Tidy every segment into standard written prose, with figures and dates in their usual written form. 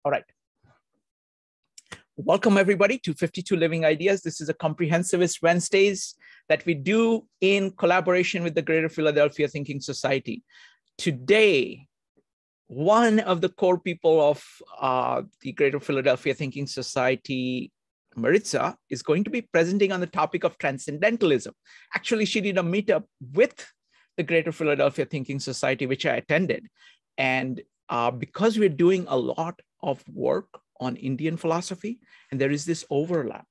All right. Welcome, everybody, to 52 Living Ideas. This is a comprehensivist Wednesdays that we do in collaboration with the Greater Philadelphia Thinking Society. Today, one of the core people of the Greater Philadelphia Thinking Society, Maritza, is going to be presenting on the topic of transcendentalism. Actually, she did a meetup with the Greater Philadelphia Thinking Society, which I attended. And because we're doing a lot of work on Indian philosophy, and there is this overlap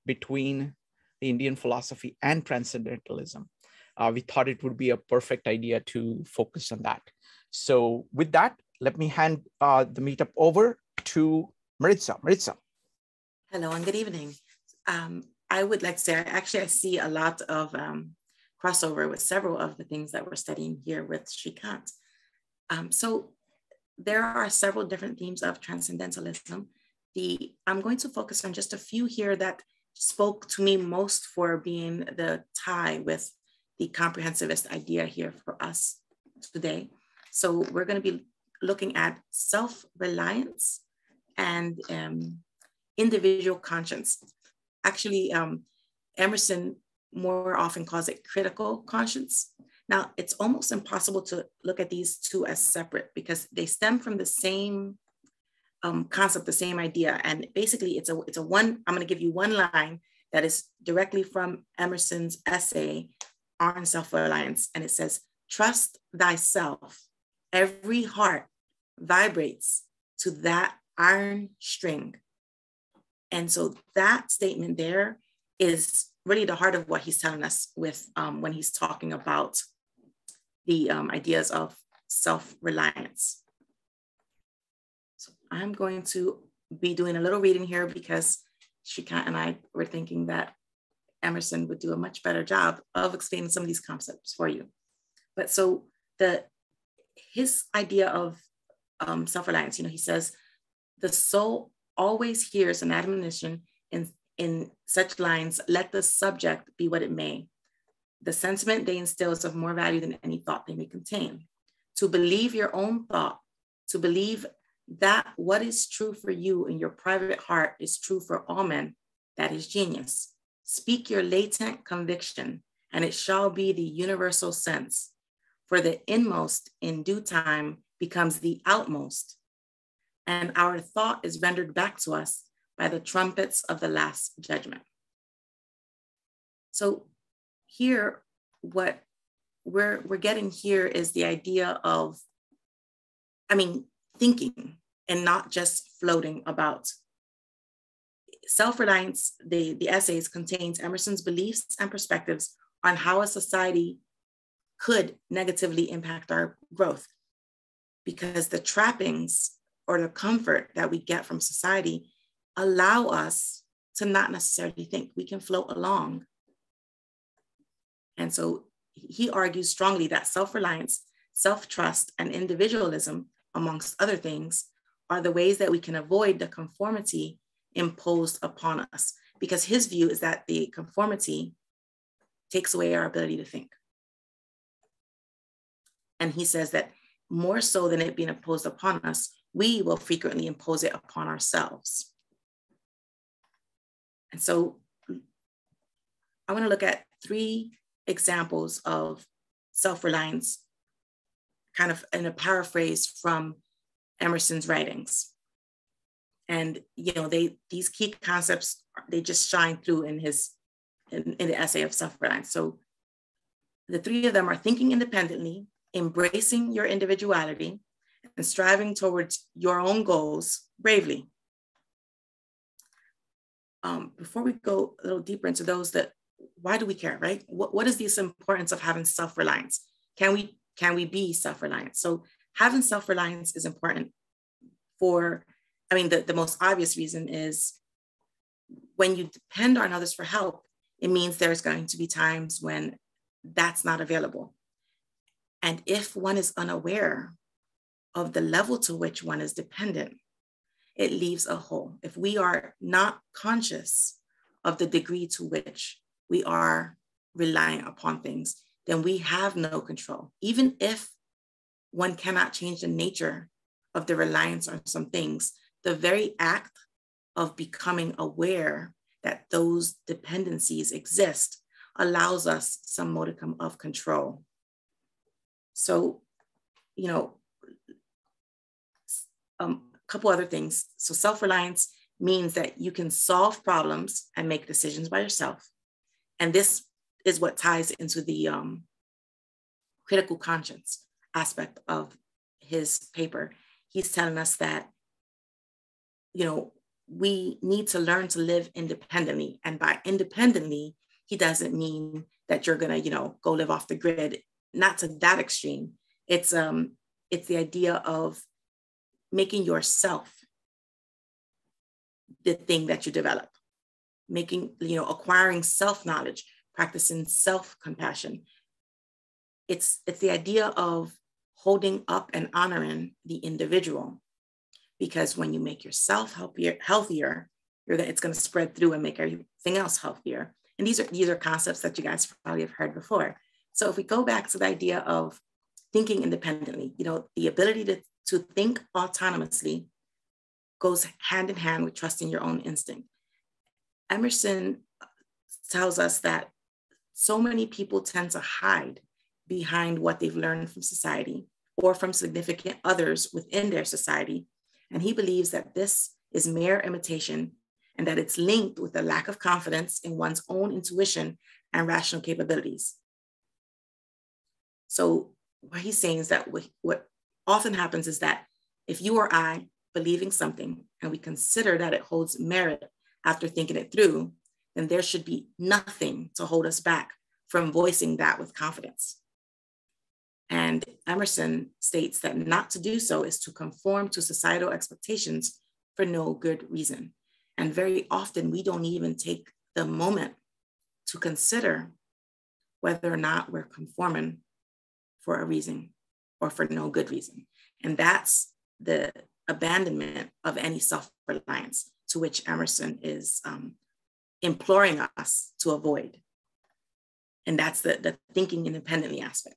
between the Indian philosophy and transcendentalism, we thought it would be a perfect idea to focus on that. So with that, let me hand the meetup over to Maritza. Maritza. Hello and good evening. I would like to say, I see a lot of crossover with several of the things that we're studying here with Shrikant. So there are several different themes of transcendentalism. I'm going to focus on just a few here that spoke to me most for being the tie with the comprehensivist idea here for us today. So we're going to be looking at self-reliance and individual conscience. Actually, Emerson more often calls it critical conscience. Now, it's almost impossible to look at these two as separate because they stem from the same concept, the same idea. And basically, it's a one, I'm going to give you one line that is directly from Emerson's essay on self-reliance. And it says, "Trust thyself. Every heart vibrates to that iron string." And so that statement there is really the heart of what he's telling us with when he's talking about the ideas of self-reliance. So I'm going to be doing a little reading here because Shrikant and I were thinking that Emerson would do a much better job of explaining some of these concepts for you. But so his idea of self-reliance, he says, the soul always hears an admonition in such lines, "Let the subject be what it may. The sentiment they instill is of more value than any thought they may contain. To believe your own thought, to believe that what is true for you in your private heart is true for all men, that is genius. Speak your latent conviction, and it shall be the universal sense. For the inmost in due time becomes the outmost, and our thought is rendered back to us by the trumpets of the last judgment." So here, what we're getting here is the idea of, thinking and not just floating about. Self-Reliance, the essays contains Emerson's beliefs and perspectives on how a society could negatively impact our growth, because the trappings or the comfort that we get from society allow us to not necessarily think. We can float along. And so he argues strongly that self-reliance, self-trust, and individualism, amongst other things, are the ways that we can avoid the conformity imposed upon us, because his view is that the conformity takes away our ability to think. And he says that more so than it being imposed upon us, we will frequently impose it upon ourselves. And so I want to look at 3 examples of self-reliance, kind of in a paraphrase from Emerson's writings. And these key concepts, they just shine through in the essay of self-reliance. So the 3 of them are thinking independently, embracing your individuality, and striving towards your own goals bravely. Before we go a little deeper into those, why do we care, right? What is this importance of having self-reliance? Can we be self-reliant? So having self-reliance is important for, the most obvious reason is when you depend on others for help, it means there's going to be times when that's not available. And if one is unaware of the level to which one is dependent, it leaves a hole. If we are not conscious of the degree to which we are reliant upon things, then we have no control. Even if one cannot change the nature of the reliance on some things, the very act of becoming aware that those dependencies exist allows us some modicum of control. So, you know, a couple other things. So self-reliance means that you can solve problems and make decisions by yourself. And this is what ties into the critical conscience aspect of his paper. He's telling us that, you know, we need to learn to live independently. And by independently, he doesn't mean that you're gonna, you know, go live off the grid, not to that extreme. It's the idea of making yourself the thing that you develop, making, you know, acquiring self-knowledge, practicing self-compassion. It's the idea of holding up and honoring the individual, because when you make yourself healthier, it's going to spread through and make everything else healthier. And these are concepts that you guys probably have heard before. So if we go back to the idea of thinking independently, you know, the ability to think autonomously goes hand in hand with trusting your own instinct. Emerson tells us that so many people tend to hide behind what they've learned from society or from significant others within their society. And he believes that this is mere imitation and that it's linked with a lack of confidence in one's own intuition and rational capabilities. So what he's saying is that what often happens is that if you or I believing something and we consider that it holds merit after thinking it through, then there should be nothing to hold us back from voicing that with confidence. And Emerson states that not to do so is to conform to societal expectations for no good reason. And very often we don't even take the moment to consider whether or not we're conforming for a reason or for no good reason. And that's the abandonment of any self-reliance to which Emerson is imploring us to avoid. And that's the thinking independently aspect.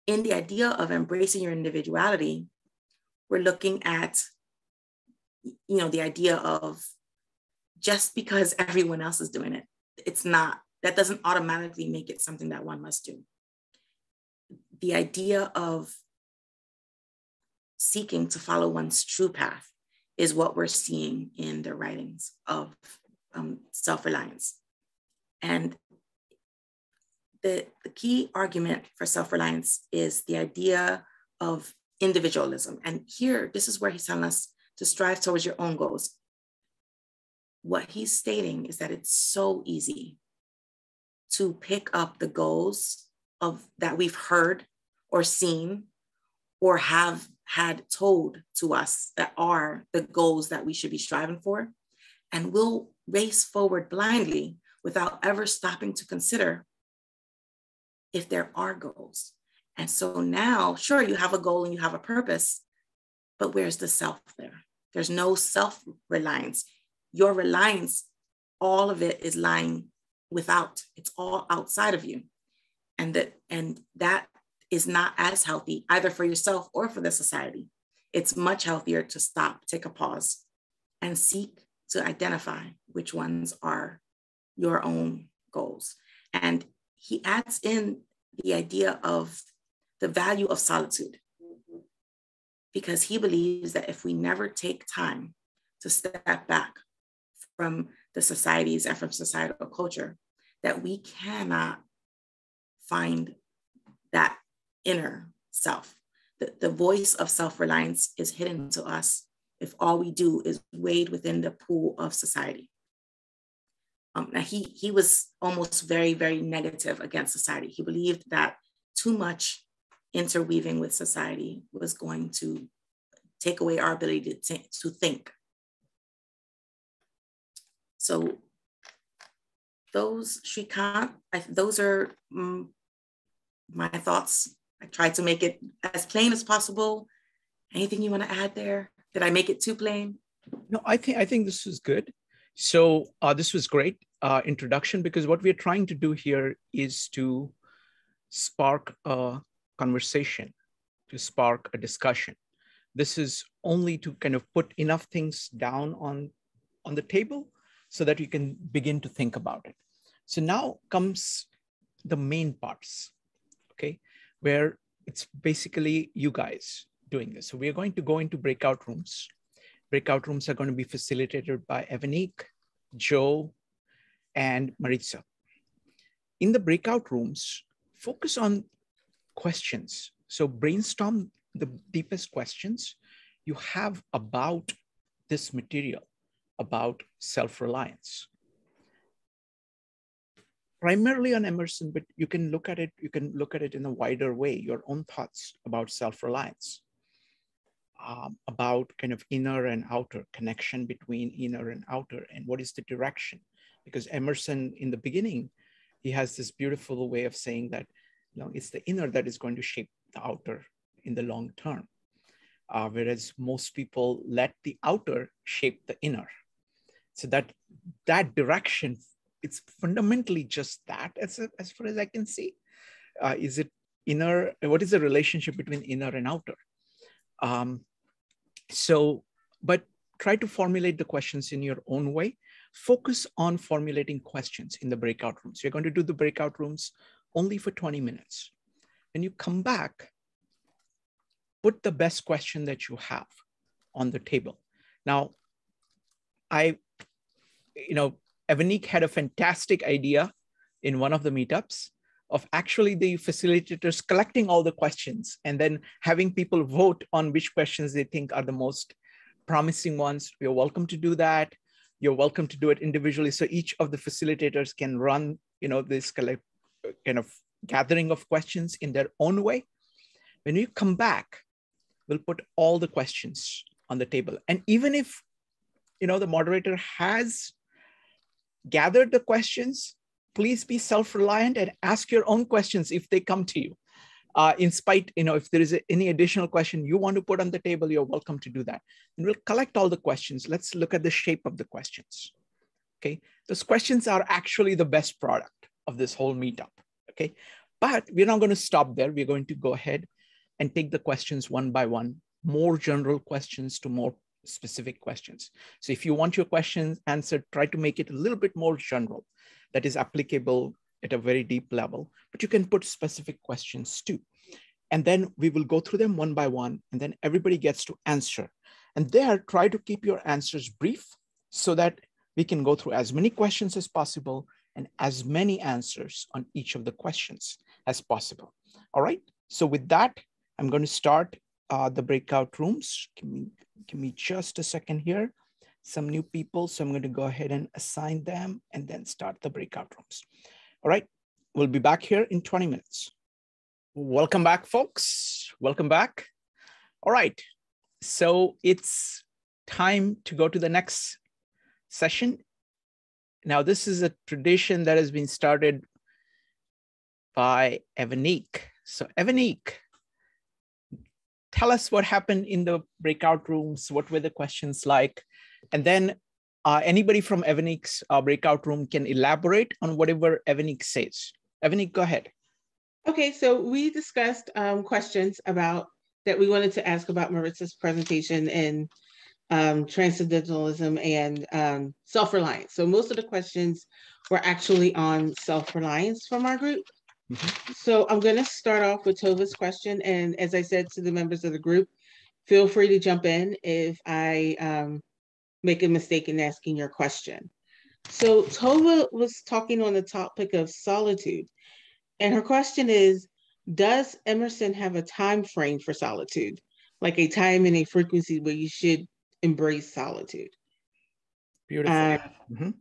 In the idea of embracing your individuality, we're looking at, you know, the idea of just because everyone else is doing it, that doesn't automatically make it something that one must do. The idea of seeking to follow one's true path is what we're seeing in the writings of self-reliance. And the key argument for self-reliance is the idea of individualism. And here, this is where he's telling us to strive towards your own goals. What he's stating is that it's so easy to pick up the goals that we've heard or seen or have had told to us that are the goals that we should be striving for. And we'll race forward blindly without ever stopping to consider if there are goals. And so now, sure, you have a goal and you have a purpose, but where's the self there? There's no self-reliance. Your reliance, all of it is lying without. It's all outside of you. And that is not as healthy either for yourself or for the society. It's much healthier to stop, take a pause, and seek to identify which ones are your own goals. And he adds in the idea of the value of solitude, because he believes that if we never take time to step back from the societies and from societal culture, that we cannot find that inner self. The voice of self-reliance is hidden to us if all we do is wade within the pool of society. Now he was almost very, very negative against society. He believed that too much interweaving with society was going to take away our ability to think. So those are my thoughts. I tried to make it as plain as possible. Anything you want to add there? Did I make it too plain? No, I think this was good. So this was great introduction, because what we're trying to do here is to spark a conversation, to spark a discussion. This is only to kind of put enough things down on the table so that you can begin to think about it. So now comes the main parts, okay, where it's basically you guys doing this. So we are going to go into breakout rooms. Breakout rooms are going to be facilitated by Evanik, Joe, and Maritza. In the breakout rooms, focus on questions. So brainstorm the deepest questions you have about this material, about self-reliance. Primarily on Emerson, but you can look at it in a wider way, your own thoughts about self-reliance, about kind of inner and outer connection between inner and outer, and what is the direction. Because Emerson, in the beginning, he has this beautiful way of saying that, you know, it's the inner that is going to shape the outer in the long term. Whereas most people let the outer shape the inner. So that direction, it's fundamentally just that, as far as I can see. Is it inner? What is the relationship between inner and outer? But try to formulate the questions in your own way. Focus on formulating questions in the breakout rooms. You're going to do the breakout rooms only for 20 minutes. When you come back, put the best question that you have on the table. Now, Evanik had a fantastic idea in one of the meetups of actually the facilitators collecting all the questions and then having people vote on which questions they think are the most promising ones. You're welcome to do that. You're welcome to do it individually. So each of the facilitators can run, this kind of gathering of questions in their own way. When you come back, we'll put all the questions on the table. And even if, the moderator has gathered the questions, please be self-reliant and ask your own questions if they come to you. In spite, if there is any additional question you want to put on the table, you're welcome to do that. And we'll collect all the questions. Let's look at the shape of the questions. Okay, those questions are actually the best product of this whole meetup. Okay, but we're not going to stop there. We're going to go ahead and take the questions one by one, more general questions to more specific questions. So if you want your questions answered, try to make it a little bit more general, that is applicable at a very deep level, but you can put specific questions too. And then we will go through them one by one, and then everybody gets to answer. And there, try to keep your answers brief so that we can go through as many questions as possible and as many answers on each of the questions as possible. All right, so with that, I'm going to start the breakout rooms. Give me just a second here. Some new people, so I'm going to go ahead and assign them and then start the breakout rooms. All right, we'll be back here in 20 minutes. Welcome back, folks. Welcome back. All right, so it's time to go to the next session. Now, this is a tradition that has been started by Evanik. So Evanik, tell us what happened in the breakout rooms. What were the questions like? And then anybody from Evanik's breakout room can elaborate on whatever Evanik says. Evanik, go ahead. Okay, so we discussed questions that we wanted to ask about Maritza's presentation in Transcendentalism and self-reliance. So most of the questions were actually on self-reliance from our group. Mm-hmm. So I'm going to start off with Tova's question. And as I said to the members of the group, feel free to jump in if I make a mistake in asking your question. So Tova was talking on the topic of solitude. And her question is, does Emerson have a time frame for solitude? Like a time and a frequency where you should embrace solitude? Beautiful. Mm-hmm.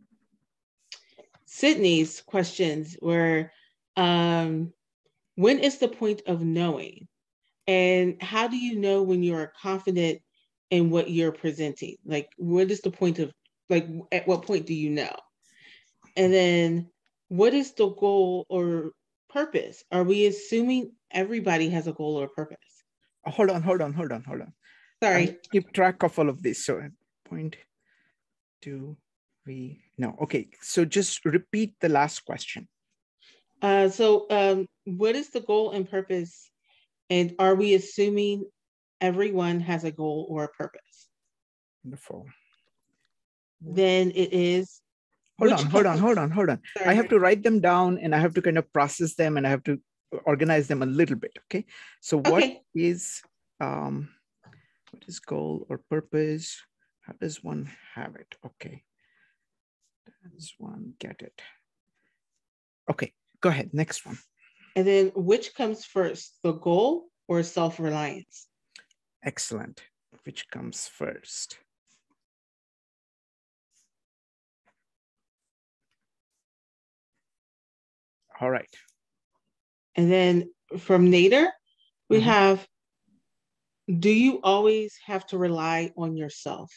Sydney's questions were, when is the point of knowing? And how do you know when you are confident in what you're presenting? Like, what is the point of, at what point do you know? And then what is the goal or purpose? Are we assuming everybody has a goal or purpose? Hold on. Sorry. Keep track of all of this. So point no. Okay, so just repeat the last question. What is the goal and purpose? And are we assuming everyone has a goal or a purpose. Wonderful. Then it is. Hold on. Sorry. I have to write them down and I have to kind of process them and I have to organize them a little bit. Okay. So what is goal or purpose? How does one have it? Okay. Does one get it? Okay, go ahead. Next one. And then which comes first, the goal or self-reliance? Excellent. Which comes first? All right. And then from Nader, we have, do you always have to rely on yourself?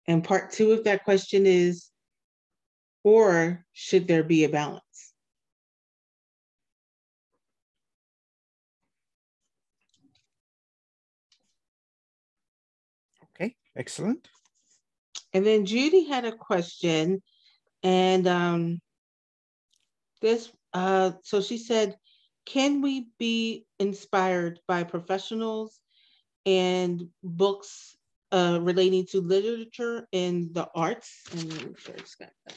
And part 2 of that question is, or should there be a balance? Okay, excellent. And then Judy had a question, and so she said, can we be inspired by professionals and books relating to literature and the arts? And let me make sure it's got that.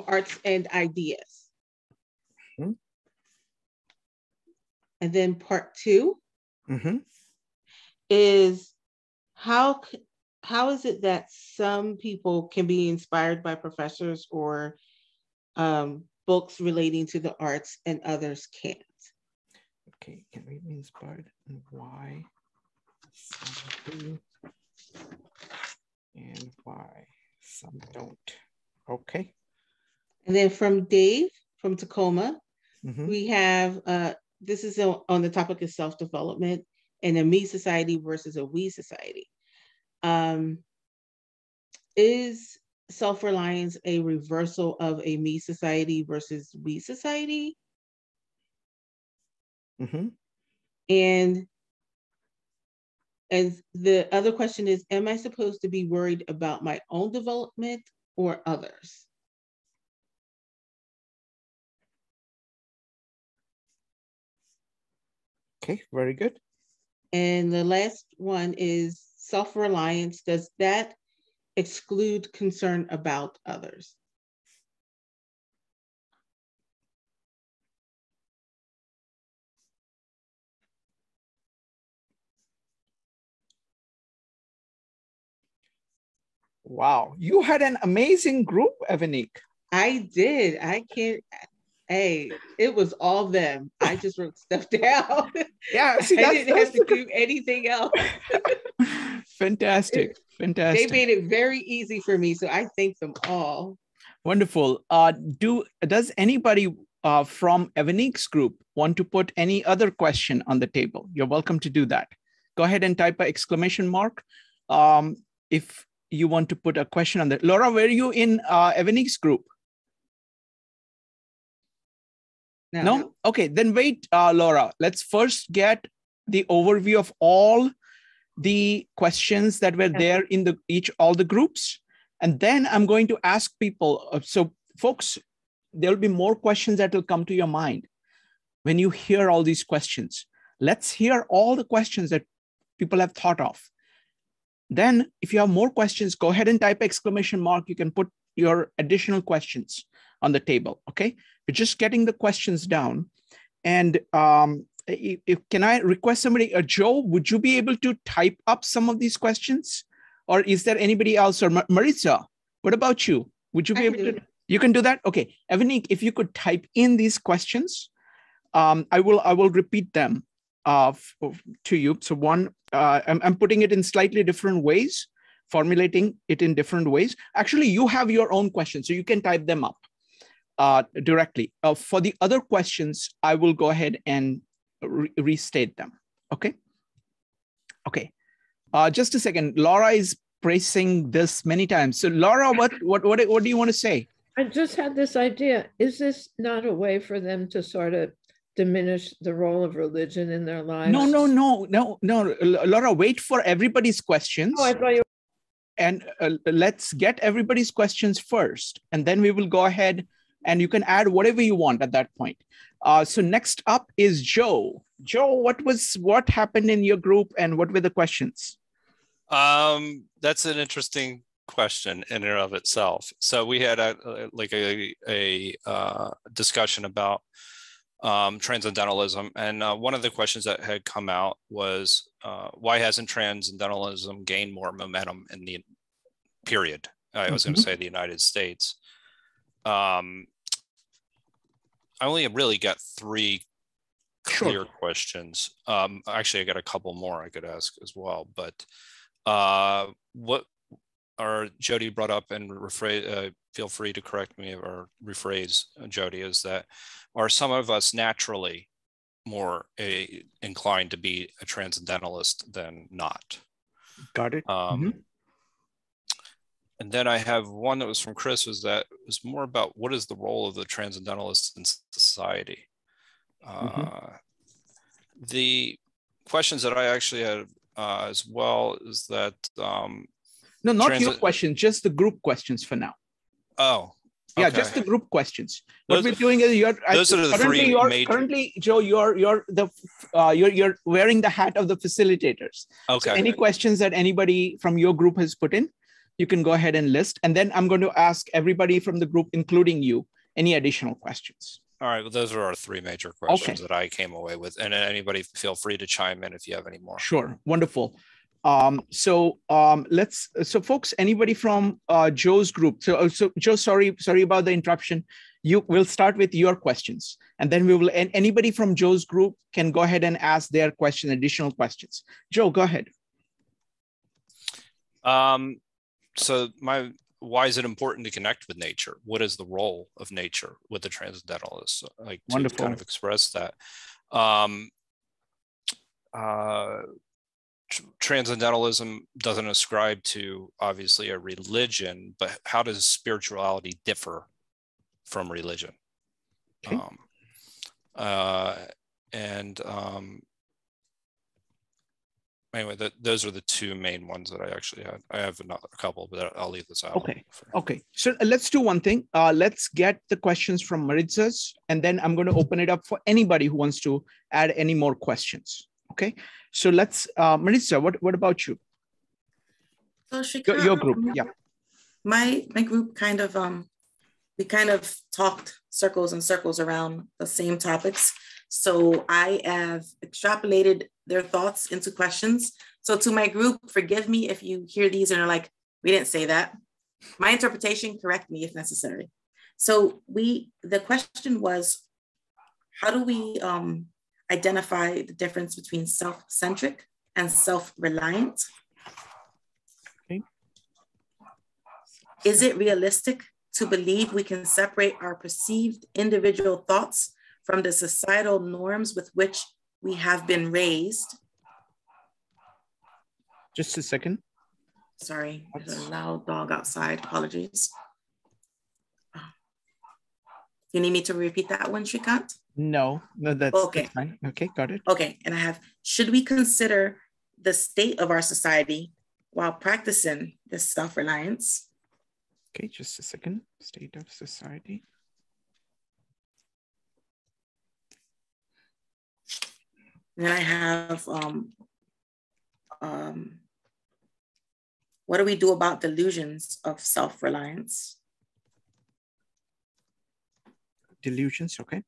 Arts and ideas. And then part 2 is how is it that some people can be inspired by professors or books relating to the arts and others can't? Okay, can we be inspired and why some do and why some don't? Okay. And then from Dave from Tacoma, we have, this is on the topic of self-development and a me society versus a we society. Is self-reliance a reversal of a me society versus we society? And the other question is, am I supposed to be worried about my own development or others? Okay, very good. And the last one is self-reliance. Does that exclude concern about others? Wow, you had an amazing group, Evanik. I did. I can't. Hey, it was all them. I just wrote stuff down. Yeah, see, I didn't have to do anything else. Fantastic. They made it very easy for me, so I thank them all. Wonderful. Does anybody from Evanik's group want to put any other question on the table? You're welcome to do that. Go ahead and type an exclamation mark if you want to put a question on that. Laura, were you in Evanik's group? No? Okay, then wait, Laura. Let's first get the overview of all the questions that were there in all the groups. And then I'm going to ask people. So folks, there'll be more questions that will come to your mind when you hear all these questions. Let's hear all the questions that people have thought of. Then if you have more questions, go ahead and type exclamation mark. You can put your additional questions on the table, okay? We're just getting the questions down. And can I request somebody, Joe, would you be able to type up some of these questions? Or is there anybody else? Or Maritza, what about you? Would you be able to? You can do that? Okay. Evanik, if you could type in these questions, I will repeat them to you. So one, I'm putting it in slightly different ways, formulating it in different ways. Actually, you have your own questions, so you can type them up directly. For the other questions, I will go ahead and restate them. Okay. Okay. Just a second. Laura is praising this many times. So Laura, what do you want to say? I just had this idea. Is this not a way for them to sort of diminish the role of religion in their lives? No. Laura, wait for everybody's questions. Oh, I thought you. And let's get everybody's questions first. And then we will go ahead and you can add whatever you want at that point. So next up is Joe. Joe, what happened in your group and what were the questions? That's an interesting question in and of itself. So we had a discussion about transcendentalism, and one of the questions that had come out was why hasn't transcendentalism gained more momentum in the period? I was going to say the United States. I only really got three clear questions. Actually, I got a couple more I could ask as well, but what our Jody brought up, and feel free to correct me or rephrase, Jody, is that are some of us naturally more inclined to be a transcendentalist than not? Got it. And then I have one that was from Chris, was more about what is the role of the transcendentalists in society? The questions that I actually had as well is that no, not your question, just the group questions for now. Oh, yeah, okay. just the group questions. What we're doing is currently, Joe, you're wearing the hat of the facilitators. Okay. So any questions that anybody from your group has put in, you can go ahead and list, and then I'm going to ask everybody from the group, including you, any additional questions. All right, well, those are our three major questions that I came away with, and anybody feel free to chime in if you have any more. Sure, wonderful. So folks, anybody from Joe's group. So Joe, sorry about the interruption. We'll start with your questions, and then and anybody from Joe's group can go ahead and ask their additional questions. Joe, go ahead. So why is it important to connect with nature? What is the role of nature with the transcendentalists? Like, to kind of express that. Transcendentalism doesn't ascribe to, obviously, a religion, but how does spirituality differ from religion? Okay. Anyway, those are the two main ones that I actually had. I have a couple, but I'll leave this out. Okay. So let's do one thing. Let's get the questions from Maritza's, and then I'm going to open it up for anybody who wants to add any more questions. Okay. So let's, Maritza, what about you? So your group, yeah. My group kind of, we kind of talked circles and circles around the same topics. So I have extrapolated their thoughts into questions. So to my group, forgive me if you hear these and are like, we didn't say that. My interpretation, correct me if necessary. So the question was, how do we identify the difference between self-centric and self-reliant? Okay. Is it realistic to believe we can separate our perceived individual thoughts from the societal norms with which we have been raised? Just a second. Sorry, there's a loud dog outside. Apologies. You need me to repeat that one, Shrikant? No, that's fine. Okay, got it. Okay, and I have, should we consider the state of our society while practicing this self-reliance? Okay, just a second. State of society. And then I have, what do we do about delusions of self-reliance? Delusions, okay.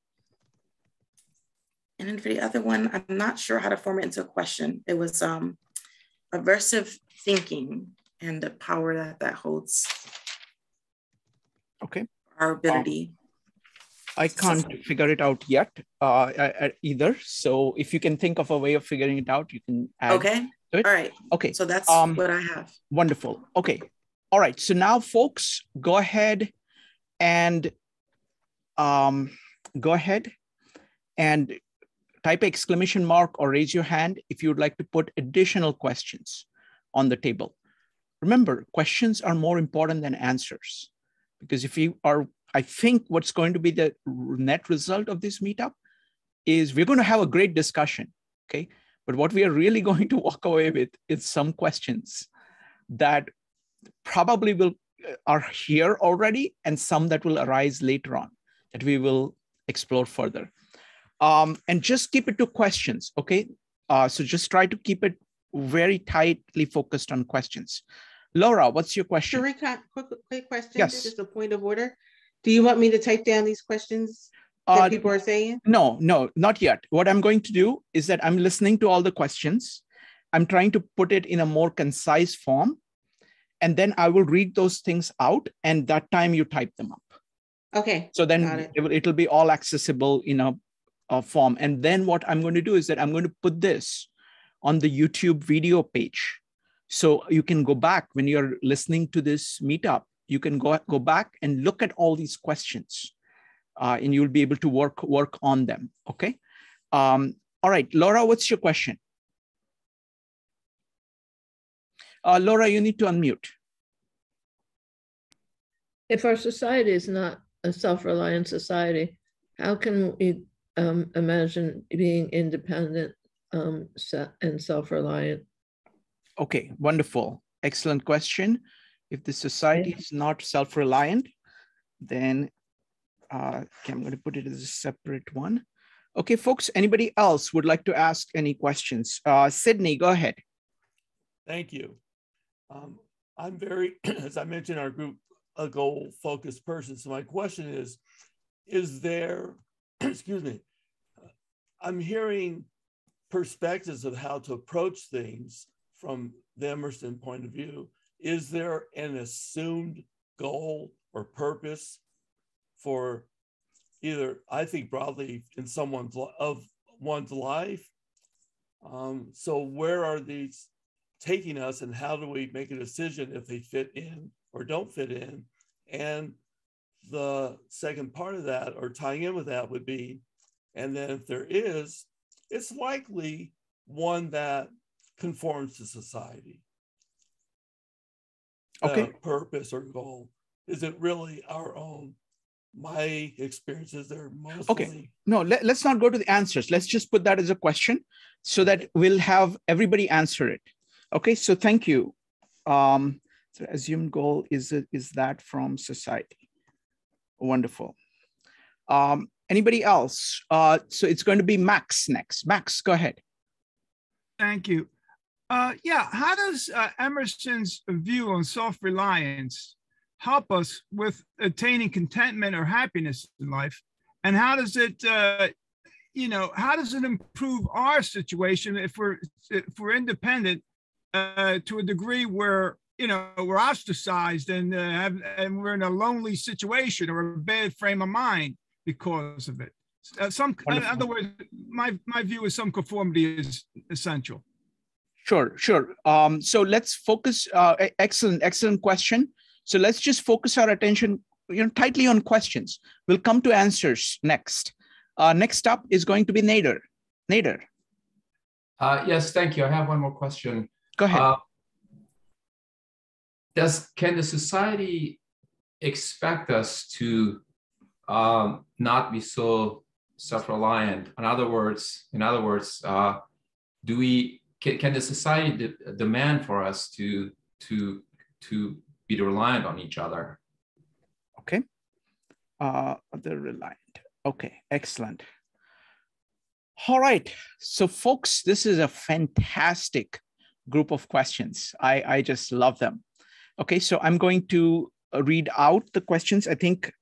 And then for the other one, I'm not sure how to form it into a question. It was aversive thinking and the power that holds. Okay. Our ability. I can't figure it out yet either. So if you can think of a way of figuring it out, you can add. Okay. All right. Okay. So that's what I have. Wonderful. Okay. All right. So now, folks, go ahead and type exclamation mark or raise your hand if you would like to put additional questions on the table. Remember, questions are more important than answers, because if you are, I think what's going to be the net result of this meetup is we're going to have a great discussion, okay? But what we are really going to walk away with is some questions that probably are here already, and some that will arise later on that we will explore further. And just keep it to questions, okay? So just try to keep it very tightly focused on questions. Laura, what's your question? Sharika, quick question. Yes. Just a point of order. Do you want me to type down these questions that people are saying? No, not yet. What I'm going to do is that I'm listening to all the questions. I'm trying to put it in a more concise form. And then I will read those things out, and that time you type them up. Okay. So then it'll be all accessible in a form. And then what I'm going to do is that I'm going to put this on the YouTube video page. So you can go back when you're listening to this meetup, you can go back and look at all these questions, and you'll be able to work on them. Okay. All right, Laura, what's your question? Laura, you need to unmute. If our society is not a self-reliant society, how can we imagine being independent and self-reliant? Okay, wonderful. Excellent question. If the society is not self-reliant, then okay, I'm going to put it as a separate one. Okay, folks, anybody else would like to ask any questions? Sydney, go ahead. Thank you. I'm very, as I mentioned, our group, a goal-focused person. So my question is there, excuse me, I'm hearing perspectives of how to approach things from the Emerson point of view. Is there an assumed goal or purpose for either, I think broadly, in one's life? So where are these taking us, and how do we make a decision if they fit in or don't fit in? And the second part of that, or tying in with that, would be, and then if there is, it's likely one that conforms to society. Okay. Purpose or goal. Is it really our own? My experiences, they're mostly... Okay, no, let's not go to the answers. Let's just put that as a question so that we'll have everybody answer it. Okay, so thank you. So assumed goal is that from society. Wonderful. Anybody else? So it's going to be Max next. Max, go ahead. Thank you. Yeah, how does Emerson's view on self-reliance help us with attaining contentment or happiness in life? And how does it, how does it improve our situation if we're independent to a degree where, we're ostracized and we're in a lonely situation or a bad frame of mind because of it? In other words, my view is some conformity is essential. Sure. So let's focus. Excellent question. So let's just focus our attention, tightly on questions. We'll come to answers next. Next up is going to be Nader. Nader. Yes, thank you. I have one more question. Go ahead. Can the society expect us to not be so self-reliant? In other words, can the society demand for us to be reliant on each other? Okay. They're reliant. Okay, excellent. All right. So folks, this is a fantastic group of questions. I just love them. Okay, so I'm going to read out the questions. I think,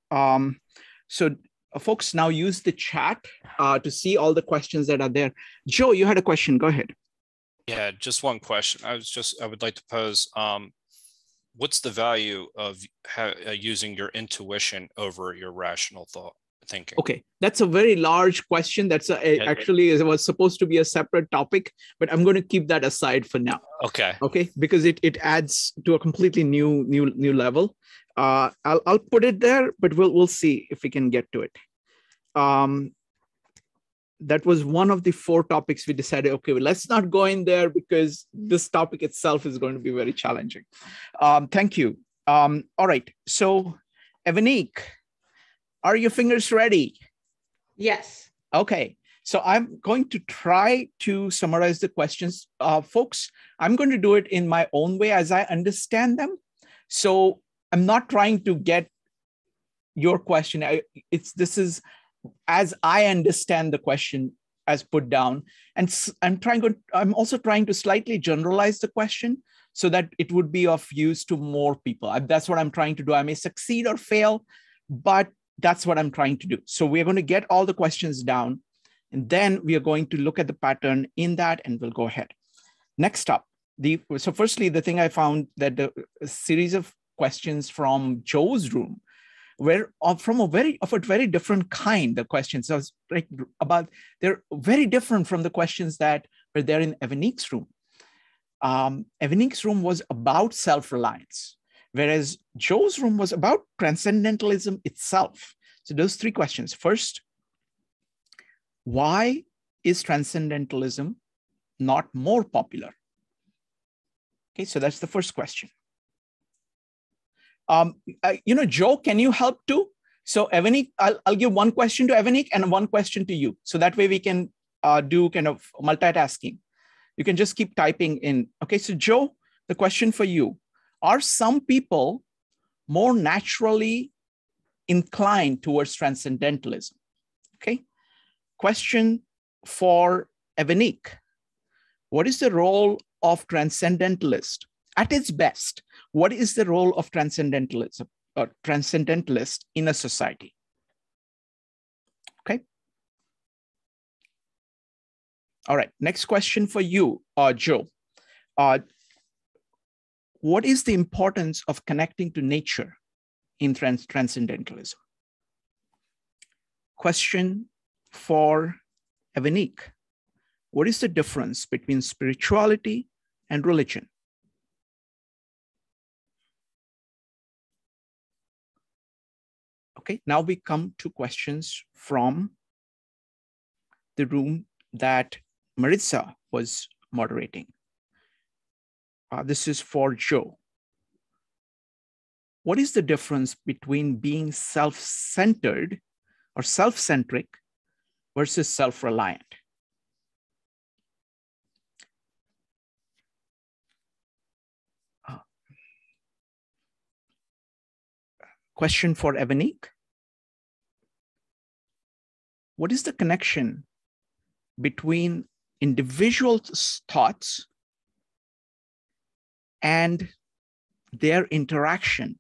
folks, now use the chat to see all the questions that are there. Joe, you had a question. Go ahead. Yeah, just one question. I would like to pose, what's the value of using your intuition over your rational thinking? Okay, that's a very large question. That's actually was supposed to be a separate topic, but I'm going to keep that aside for now. Okay. Okay, because it adds to a completely new level. I'll put it there, but we'll see if we can get to it. That was one of the 4 topics we decided, okay, well, let's not go in there because this topic itself is going to be very challenging. Thank you. All right. So, Evanik, are your fingers ready? Yes. Okay. So I'm going to try to summarize the questions. Folks, I'm going to do it in my own way as I understand them. So I'm not trying to get your question. This is as I understand the question as put down. And I'm also trying to slightly generalize the question so that it would be of use to more people. That's what I'm trying to do. I may succeed or fail, but that's what I'm trying to do. So we're going to get all the questions down, and then we are going to look at the pattern in that, and we'll go ahead. Next up, so firstly, the thing I found that the series of questions from Joe's room were from a very different kind. The questions, I was like they're very different from the questions that were there in Evanik's room. Evanik's room was about self-reliance, whereas Joe's room was about transcendentalism itself. So those three questions. First, why is transcendentalism not more popular? Okay, so that's the first question. Joe, can you help too? So Evanik, I'll give one question to Evanik and one question to you. So that way we can do kind of multitasking. You can just keep typing in. Okay, so Joe, the question for you: are some people more naturally inclined towards transcendentalism? Okay. Question for Evanik: what is the role of transcendentalist at its best? What is the role of transcendentalism or transcendentalist in a society? Okay. All right. Next question for you, Joe. What is the importance of connecting to nature in transcendentalism? Question for Evanik: what is the difference between spirituality and religion? Okay, now we come to questions from the room that Maritza was moderating. This is for Joe. What is the difference between being self-centered or self-centric versus self-reliant? Question for Evanik: what is the connection between individual thoughts and their interaction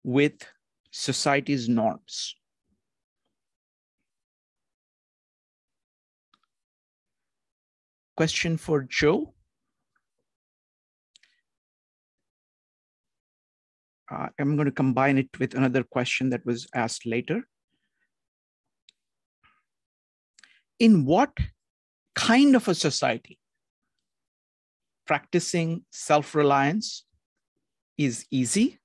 with society's norms? Question for Joe: I'm going to combine it with another question that was asked later. In what kind of a society practicing self-reliance is easy,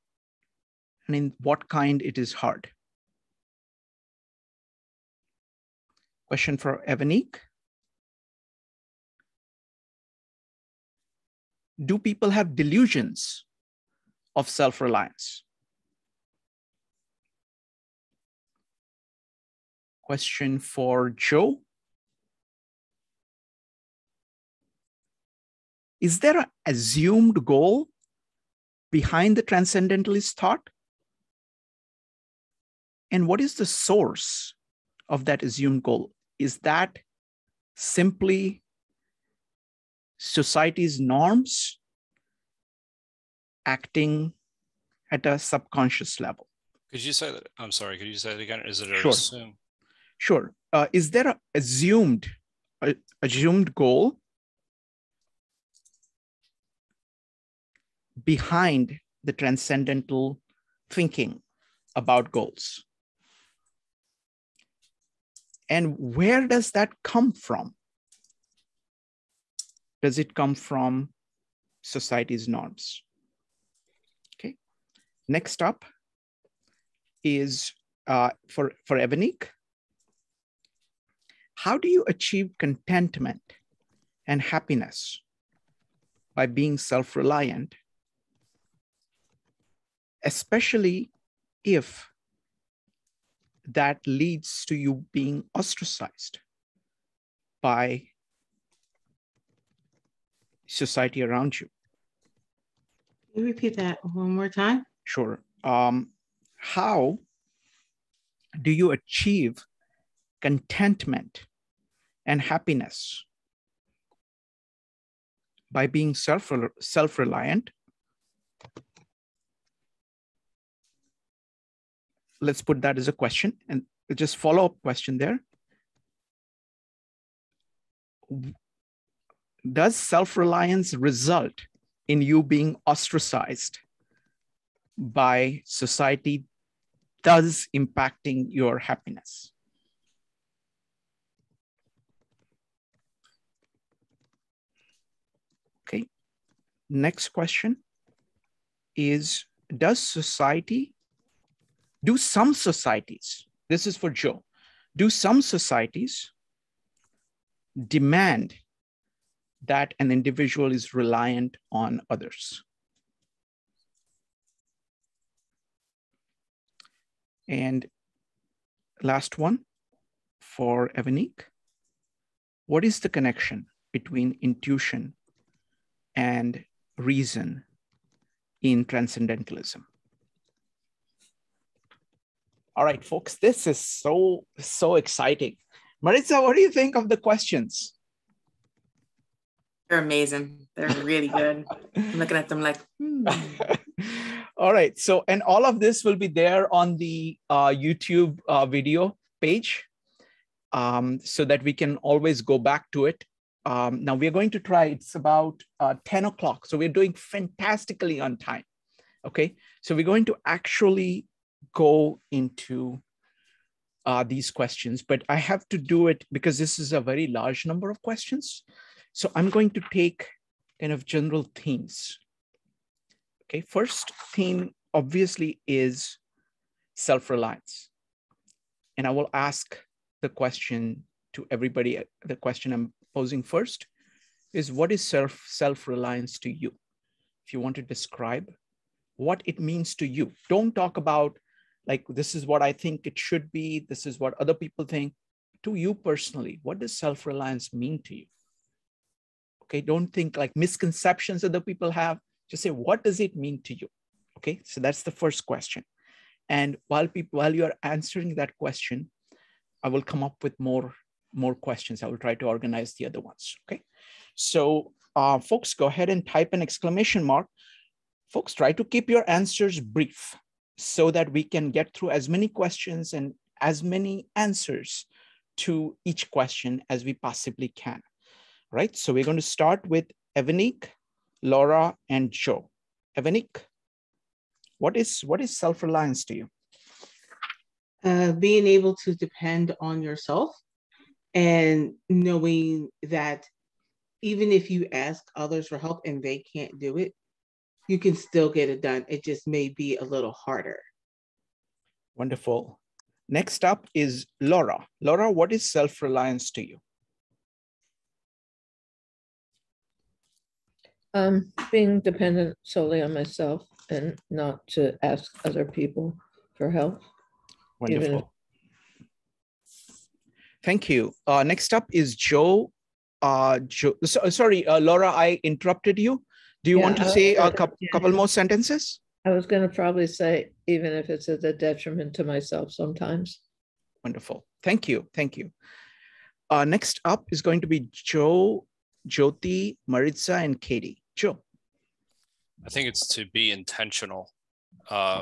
and in what kind it is hard? Question for Evanik: do people have delusions of self-reliance? Question for Joe: is there an assumed goal behind the transcendentalist thought? And what is the source of that assumed goal? Is that simply society's norms acting at a subconscious level? Could you say that? I'm sorry, could you say it again? Is it Sure. assume? Sure. Is there an assumed goal behind the transcendental thinking about goals? And where does that come from? Does it come from society's norms? Okay. Next up is for Evanik: how do you achieve contentment and happiness by being self-reliant, especially if that leads to you being ostracized by society around you? Can you repeat that one more time? Sure. How do you achieve contentment, and happiness by being self-reliant. Let's put that as a question and just follow-up question there. Does self-reliance result in you being ostracized by society, thus impacting your happiness? Okay. Next question is, do some societies, this is for Joe, do some societies demand that an individual is reliant on others? And last one for Evanik. What is the connection between intuition and reason in transcendentalism? All right, folks, this is so exciting. Maritza, what do you think of the questions? They're amazing. They're really good. I'm looking at them like, All right. So, and all of this will be there on the YouTube video page so that we can always go back to it. Now we're going to try, it's about 10 o'clock. So we're doing fantastically on time. Okay. So we're going to actually go into these questions, but I have to do it because this is a very large number of questions. So I'm going to take kind of general themes. Okay, first theme obviously is self-reliance. And I will ask the question to everybody. The question I'm posing first is, what is self-reliance to you? If you want to describe what it means to you, don't talk about like, this is what I think it should be, this is what other people think. To you personally, what does self-reliance mean to you? Okay, don't think like misconceptions other people have. Just say, what does it mean to you? Okay, so that's the first question. And while you are answering that question, I will come up with more questions. I will try to organize the other ones. Okay, so folks, go ahead and type an exclamation mark. Folks, try to keep your answers brief so that we can get through as many questions and as many answers to each question as we possibly can. Right, so we're going to start with Evanik, Laura, and Joe. Evanik, what is self-reliance to you? Being able to depend on yourself and knowing that even if you ask others for help and they can't do it, you can still get it done. It just may be a little harder. Wonderful. Next up is Laura. Laura, what is self-reliance to you? Being dependent solely on myself and not to ask other people for help. Wonderful. Thank you. Next up is Joe. Sorry, Laura, I interrupted you. Do you want to say a couple more sentences? I was going to probably say, even if it's at the detriment to myself sometimes. Wonderful. Thank you. Thank you. Next up is going to be Joe, Jyoti, Maritza, and Katie. Joe. I think it's to be intentional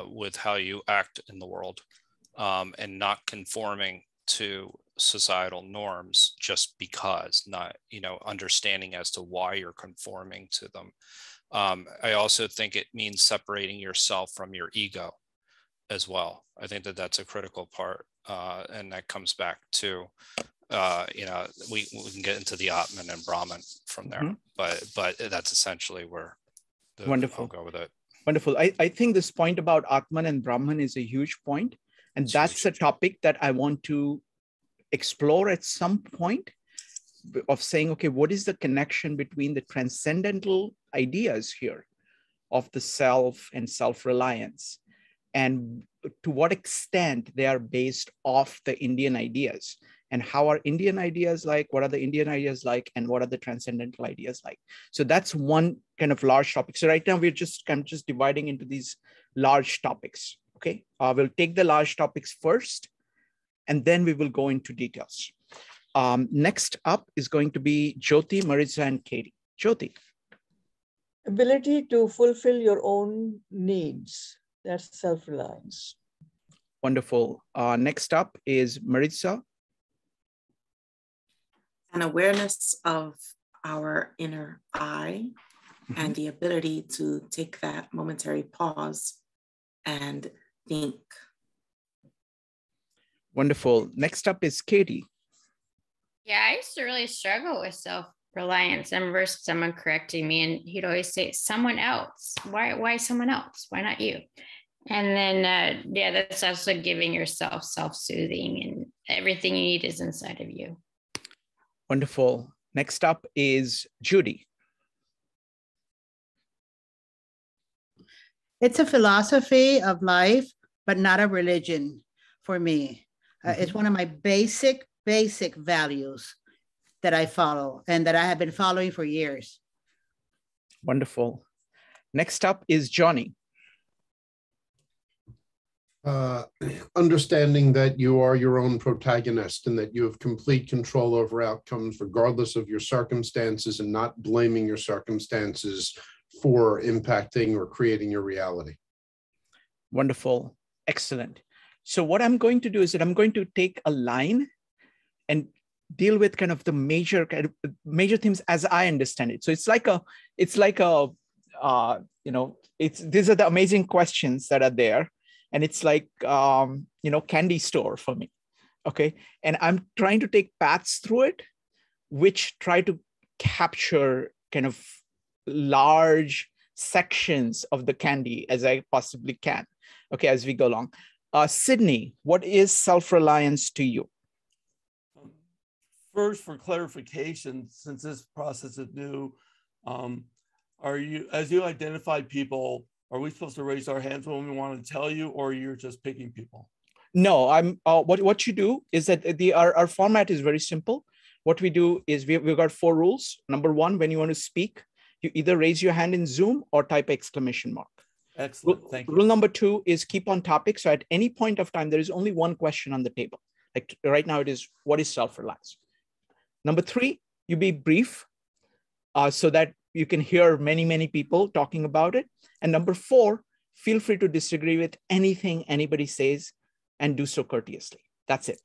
with how you act in the world and not conforming to societal norms just because, not, understanding as to why you're conforming to them. I also think it means separating yourself from your ego as well. I think that that's a critical part, and that comes back to we can get into the Atman and Brahman from there, but that's essentially where Wonderful. I'll go with it. Wonderful. I think this point about Atman and Brahman is a huge point, and that's a topic that I want to explore at some point, of saying, okay, what is the connection between the transcendental ideas here of the self and self-reliance, and to what extent they are based off the Indian ideas, and how are Indian ideas like, what are the Indian ideas like, and what are the transcendental ideas like? So that's one kind of large topic. So right now we're just kind of just dividing into these large topics. Okay, we'll take the large topics first, and then we will go into details. Next up is going to be Jyoti, Maritza, and Katie. Jyoti. Ability to fulfill your own needs. That's self-reliance. Wonderful. Next up is Maritza. An awareness of our inner I and the ability to take that momentary pause and think. Wonderful. Next up is Katie. Yeah, I used to really struggle with self-reliance. I remember someone correcting me, and he'd always say, someone else. Why someone else? Why not you? And then, yeah, that's also giving yourself self-soothing, and everything you need is inside of you. Wonderful. Next up is Judy. It's a philosophy of life, but not a religion for me. It's one of my basic values that I follow and that I have been following for years. Wonderful. Next up is Johnny. Understanding that you are your own protagonist and that you have complete control over outcomes regardless of your circumstances, and not blaming your circumstances for impacting or creating your reality. Wonderful. Excellent. So what I'm going to do is that I'm going to take a line and deal with kind of the major themes as I understand it. So these are the amazing questions that are there. And it's like, candy store for me. Okay. And I'm trying to take paths through it, which try to capture kind of large sections of the candy as I possibly can. Okay. As we go along. Sydney, what is self-reliance to you? First, for clarification, since this process is new, as you identify people, are we supposed to raise our hands when we want to tell you, or you're just picking people? No, what you do is that our format is very simple. What we do is we've got 4 rules. Number 1, when you want to speak, you either raise your hand in Zoom or type exclamation mark. Excellent, thank you. Rule number 2 is keep on topic. So at any point of time, there is only one question on the table. Like right now it is, what is self-reliance? Number 3, you be brief so that you can hear many people talking about it. And number 4, feel free to disagree with anything anybody says and do so courteously. That's it.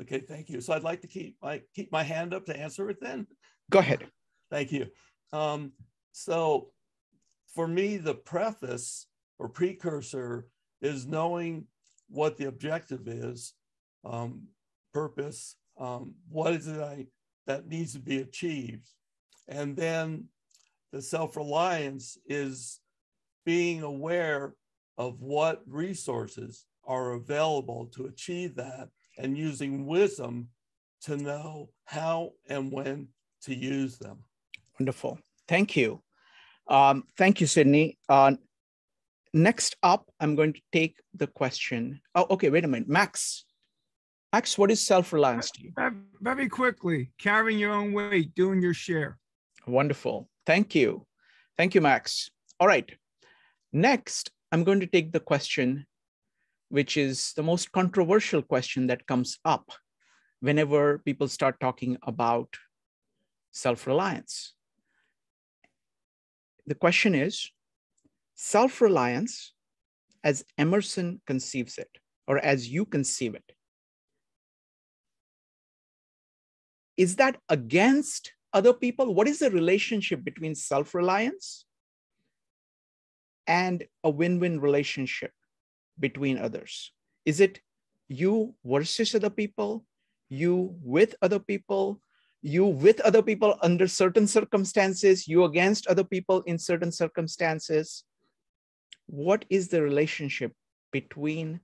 Okay, thank you. So I'd like to keep my hand up to answer it then. Go ahead. Thank you. So for me, the preface or precursor is knowing what the objective is, purpose, what is it that needs to be achieved. And then the self-reliance is being aware of what resources are available to achieve that, and using wisdom to know how and when to use them. Wonderful. Thank you. Thank you, Sydney. Next up, I'm going to take the question. Oh, okay, wait a minute. Max, what is self-reliance to you? Very quickly, carrying your own weight, doing your share. Wonderful. Thank you. Thank you, Max. All right. Next, I'm going to take the question, which is the most controversial question that comes up whenever people start talking about self-reliance. The question is, self-reliance as Emerson conceives it, or as you conceive it, is that against other people? What is the relationship between self-reliance and a win-win relationship between others? Is it you versus other people, you with other people, you with other people under certain circumstances, you against other people in certain circumstances? What is the relationship between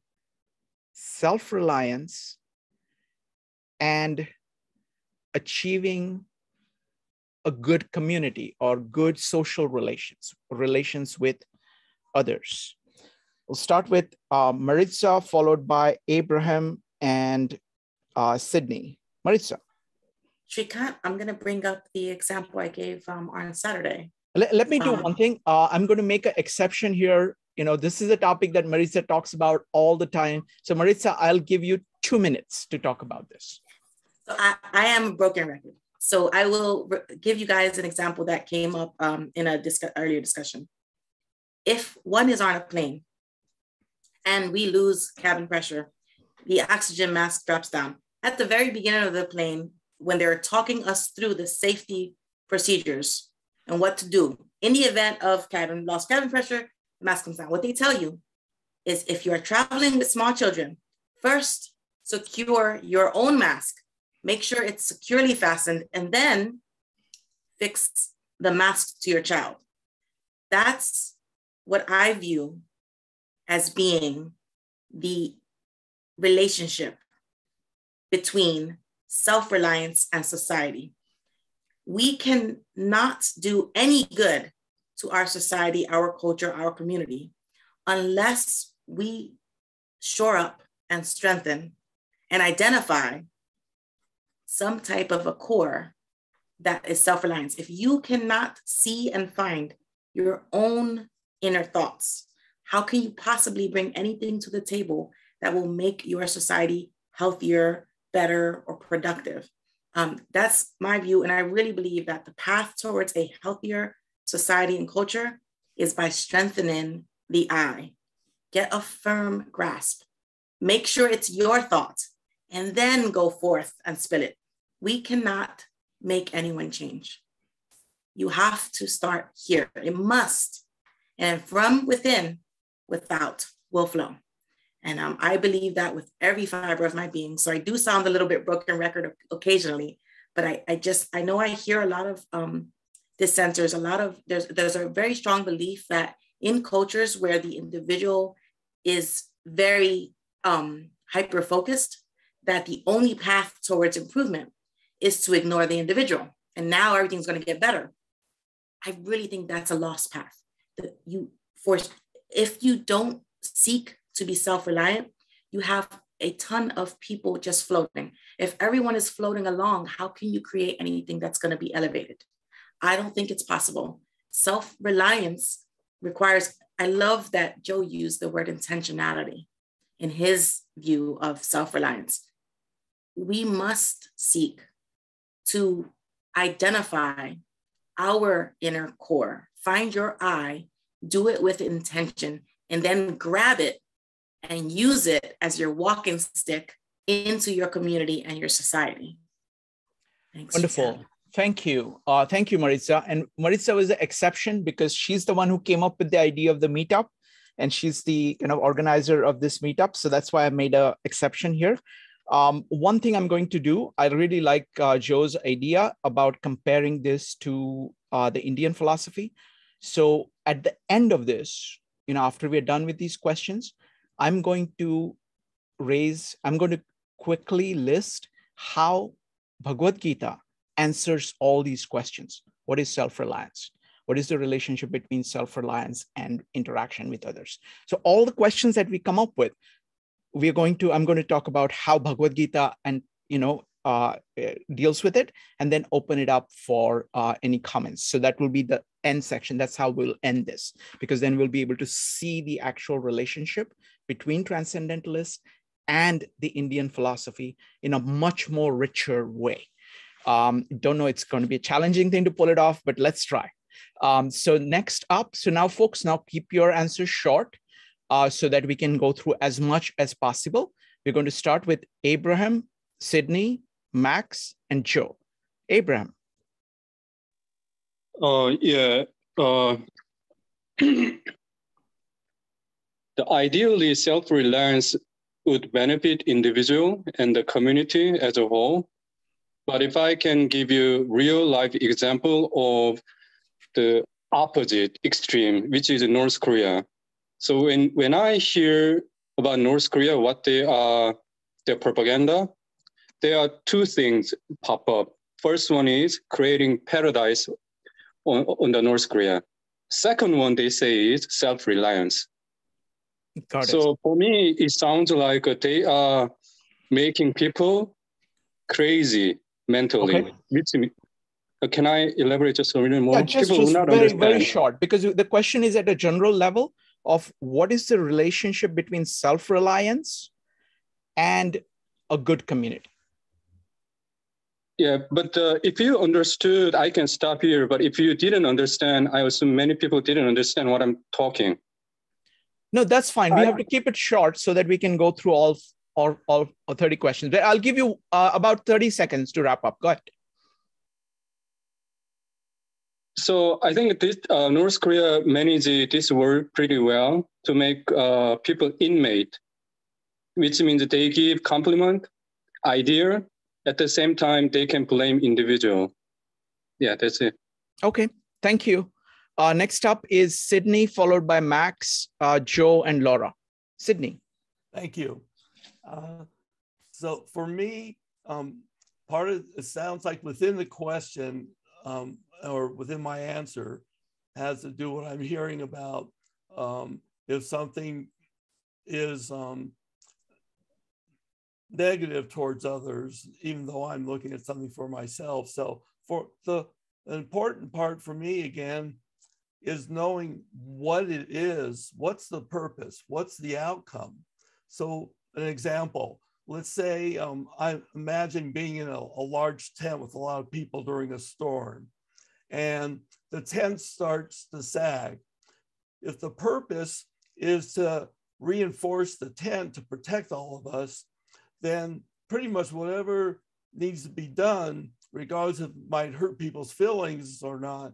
self-reliance and achieving a good community or good social relations with others? We'll start with Maritza, followed by Abraham and Sydney. Maritza. Shrikant, I'm going to bring up the example I gave on Saturday. Let me do one thing. I'm going to make an exception here. This is a topic that Maritza talks about all the time. So Maritza, I'll give you 2 minutes to talk about this. So I am a broken record. So I will give you guys an example that came up in a earlier discussion. If one is on a plane and we lose cabin pressure, the oxygen mask drops down. At the very beginning of the plane, when they're talking us through the safety procedures and what to do, in the event of lost cabin pressure, the mask comes down. What they tell you is if you're traveling with small children, first secure your own mask, make sure it's securely fastened, and then fix the mask to your child. That's what I view as being the relationship between self-reliance and society. We cannot do any good to our society, our culture, our community, unless we shore up and strengthen and identify some type of a core that is self-reliance. If you cannot see and find your own inner thoughts, how can you possibly bring anything to the table that will make your society healthier, better, or productive? That's my view. And I really believe that the path towards a healthier society and culture is by strengthening the I. Get a firm grasp. Make sure it's your thought, and then go forth and spill it. We cannot make anyone change. You have to start here. It must. And from within, without will flow. And I believe that with every fiber of my being. So I do sound a little bit broken record occasionally, but I know I hear a lot of dissenters, there's a very strong belief that in cultures where the individual is very hyper-focused, that the only path towards improvement is to ignore the individual. And now everything's going to get better. I really think that's a lost path. If you don't seek to be self-reliant, you have a ton of people just floating. If everyone is floating along, how can you create anything that's going to be elevated? I don't think it's possible. Self-reliance requires, I love that Joe used the word intentionality in his view of self-reliance. We must seek to identify our inner core, find your I, do it with intention, and then grab it and use it as your walking stick into your community and your society. Thanks. Wonderful. Thank you. Thank you, Maritza. And Maritza was the exception because she's the one who came up with the idea of the meetup, and she's the kind of organizer of this meetup. So that's why I made an exception here. One thing I'm going to do, I really like Joe's idea about comparing this to the Indian philosophy. So at the end of this, after we're done with these questions, I'm going to quickly list how Bhagavad-Gita answers all these questions. What is self-reliance? What is the relationship between self-reliance and interaction with others? So all the questions that we come up with, I'm going to talk about how Bhagavad-Gita and deals with it, and then open it up for any comments. So that will be the end section. That's how we'll end this, because then we'll be able to see the actual relationship between transcendentalists and the Indian philosophy in a much more richer way. Don't know, it's going to be a challenging thing to pull it off, but let's try. So next up, so now folks, keep your answers short so that we can go through as much as possible. We're going to start with Abraham, Sydney, Max, and Joe. Abraham. The ideally self-reliance would benefit individual and the community as a whole. But if I can give you real life example of the opposite extreme, which is North Korea. So when I hear about North Korea, what their propaganda, there are two things pop up. First one is creating paradise on the North Korea. Second one they say is self-reliance. So for me, it sounds like they are making people crazy mentally. Okay. Can I elaborate just a little more? Yeah, just very short, because the question is at a general level of what is the relationship between self-reliance and a good community. Yeah, but if you understood, I can stop here. But if you didn't understand, I assume many people didn't understand what I'm talking. No, that's fine. We have to keep it short so that we can go through all 30 questions. But I'll give you about 30 seconds to wrap up. Go ahead. So I think this North Korea managed this work pretty well to make people inmate, which means they give compliment, idea. At the same time, they can blame individual. Yeah, that's it. Okay, thank you. Next up is Sydney, followed by Max, Joe, and Laura. Sydney. Thank you. So for me, part of it sounds like within the question or within my answer has to do what I'm hearing about if something is negative towards others, even though I'm looking at something for myself. So for the important part for me, again, is knowing what it is, what's the purpose, what's the outcome. So an example, let's say I imagine being in a large tent with a lot of people during a storm, and the tent starts to sag. If the purpose is to reinforce the tent to protect all of us, then pretty much whatever needs to be done, regardless if it might hurt people's feelings or not,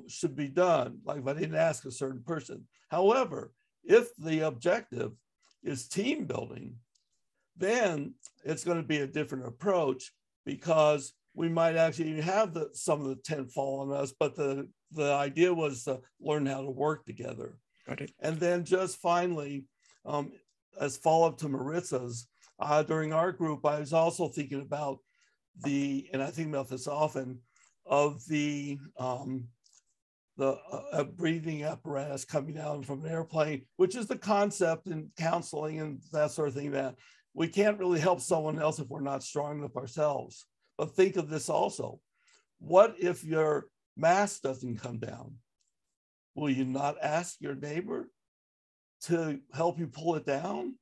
should be done, like if I didn't ask a certain person. However, if the objective is team building, then it's going to be a different approach, because we might actually have some of the tent fall on us, but the idea was to learn how to work together. Got it. And then just finally, as follow-up to Maritza's, during our group, I was also thinking about and I think about this often, of the breathing apparatus coming down from an airplane, which is the concept in counseling and that sort of thing, that we can't really help someone else if we're not strong enough ourselves. But think of this also. What if your mask doesn't come down? Will you not ask your neighbor to help you pull it down?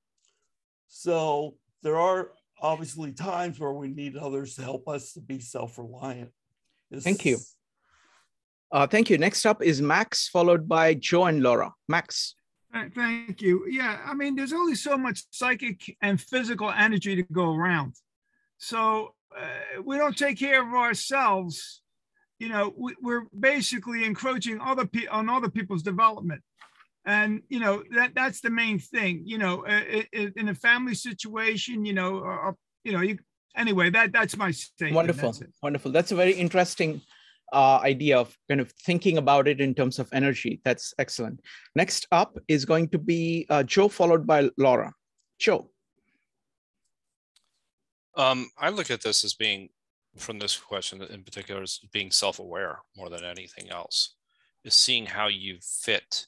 So there are obviously times where we need others to help us to be self-reliant. Thank you. Thank you. Next up is Max, followed by Joe and Laura. Max. Thank you. Yeah, I mean, there's only so much psychic and physical energy to go around. So we don't take care of ourselves. You know, we're basically encroaching on other people's development. And, you know, that's the main thing, you know, in a family situation, anyway, that's my statement. Wonderful. Wonderful. That's a very interesting idea of kind of thinking about it in terms of energy. That's excellent. Next up is going to be Joe, followed by Laura. Joe. I look at this as being, from this question in particular, as being self-aware more than anything else, is seeing how you fit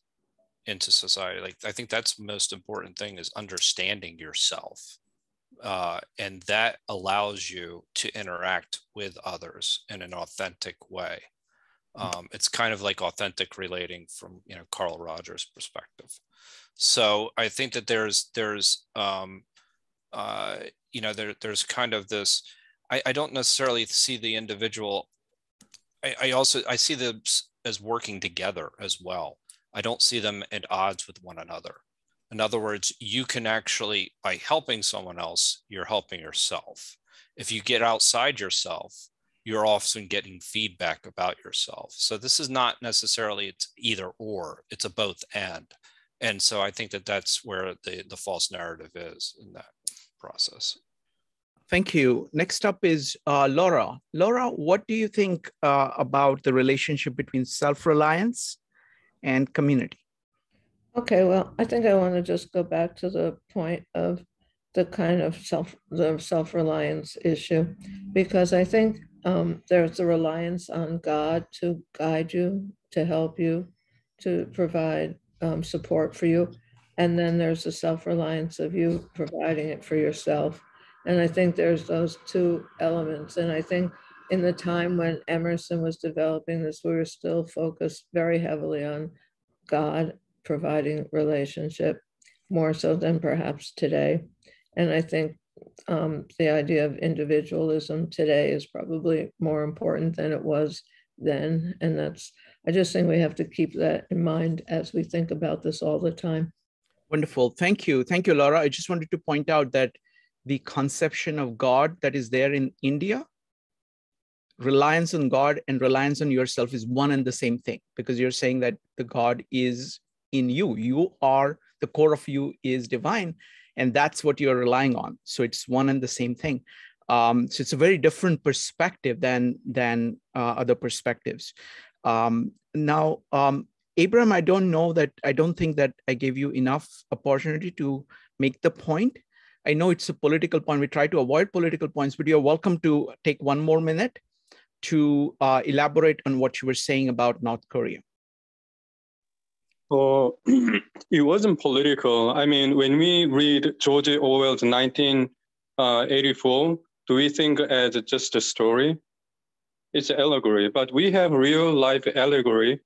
into society. Like, I think that's the most important thing, is understanding yourself. And that allows you to interact with others in an authentic way. It's kind of like authentic relating from, Carl Rogers' perspective. So I think that there's kind of this, I don't necessarily see the individual. I see them as working together as well. I don't see them at odds with one another. In other words, you can actually, by helping someone else, you're helping yourself. If you get outside yourself, you're often getting feedback about yourself. So this is not necessarily it's either or, it's a both and. And so I think that that's where the false narrative is in that process. Thank you. Next up is Laura. Laura, what do you think about the relationship between self-reliance and community? Okay, well, I think I want to just go back to the point of the kind of self-reliance issue, because I think there's the reliance on God to guide you, to help you, to provide support for you. And then there's the self-reliance of you providing it for yourself. And I think there's those two elements. And I think in the time when Emerson was developing this, we were still focused very heavily on God providing relationship, more so than perhaps today. And I think the idea of individualism today is probably more important than it was then. And I just think we have to keep that in mind as we think about this all the time. Wonderful. Thank you. Thank you, Laura. I just wanted to point out that the conception of God that is there in India, reliance on God and reliance on yourself is one and the same thing, because you're saying that the God is in you. You are, the core of you is divine, and that's what you're relying on. So it's one and the same thing. So it's a very different perspective than other perspectives. Now, Abraham, I don't think that I gave you enough opportunity to make the point. I know it's a political point. We try to avoid political points, but you're welcome to take one more minute to elaborate on what you were saying about North Korea. Oh, it wasn't political. I mean, when we read George Orwell's 1984, do we think as just a story? It's an allegory, but we have real life allegory.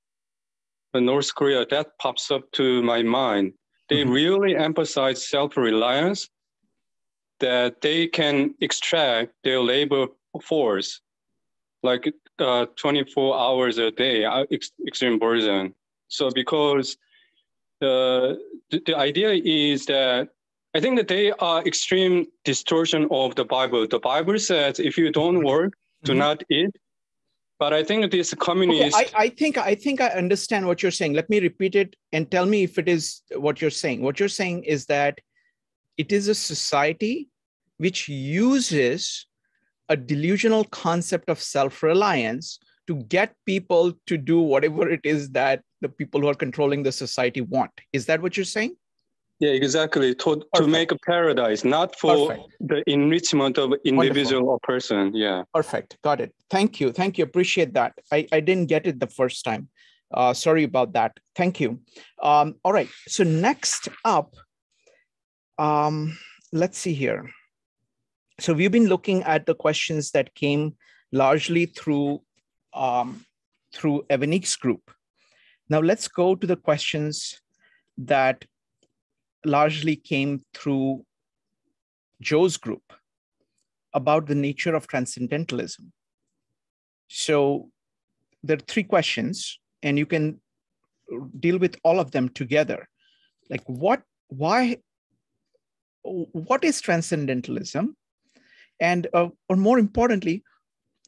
In North Korea, that pops up to my mind. They really emphasize self-reliance, that they can extract their labor force, like 24 hours a day, extreme version. So because the idea is that, I think that they are extreme distortion of the Bible. The Bible says, if you don't work, do not eat. But I think this communist... Okay, I think I understand what you're saying. Let me repeat it and tell me if it is what you're saying. What you're saying is that it is a society which uses a delusional concept of self-reliance to get people to do whatever it is that the people who are controlling the society want. Is that what you're saying? Yeah, exactly. To make a paradise, not for the enrichment of individual or person. Yeah. Perfect. Got it. Thank you. Thank you. Appreciate that. I didn't get it the first time. Sorry about that. Thank you. All right. So next up, let's see here. So we've been looking at the questions that came largely through Evanik's group. Now let's go to the questions that largely came through Joe's group about the nature of transcendentalism. So there are 3 questions, and you can deal with all of them together. Like what is transcendentalism? And or more importantly,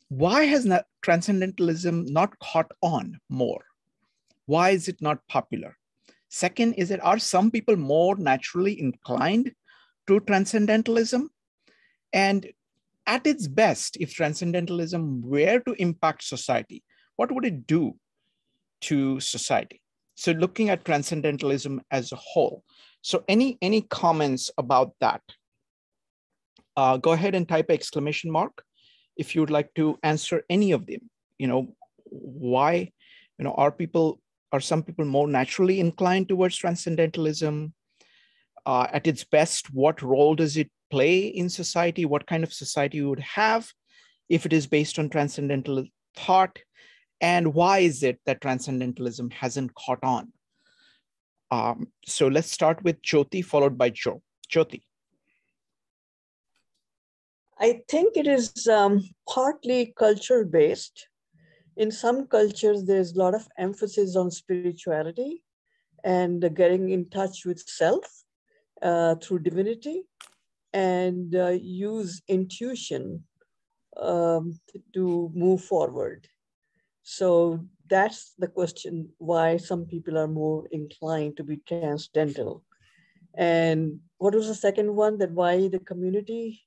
why has transcendentalism not caught on more? Why is it not popular? Second, is that are some people more naturally inclined to transcendentalism? And at its best, if transcendentalism were to impact society, what would it do to society? So looking at transcendentalism as a whole. So any comments about that? Go ahead and type exclamation mark if you would like to answer any of them. Why, are some people more naturally inclined towards transcendentalism? At its best, what role does it play in society? What kind of society you would have if it is based on transcendental thought? And why is it that transcendentalism hasn't caught on? So let's start with Jyoti, followed by Joe. Jyoti. I think it is partly culture-based. In some cultures, there's a lot of emphasis on spirituality and getting in touch with self through divinity, and use intuition to move forward. So that's the question, why some people are more inclined to be transcendental. And what was the second one, that why the community?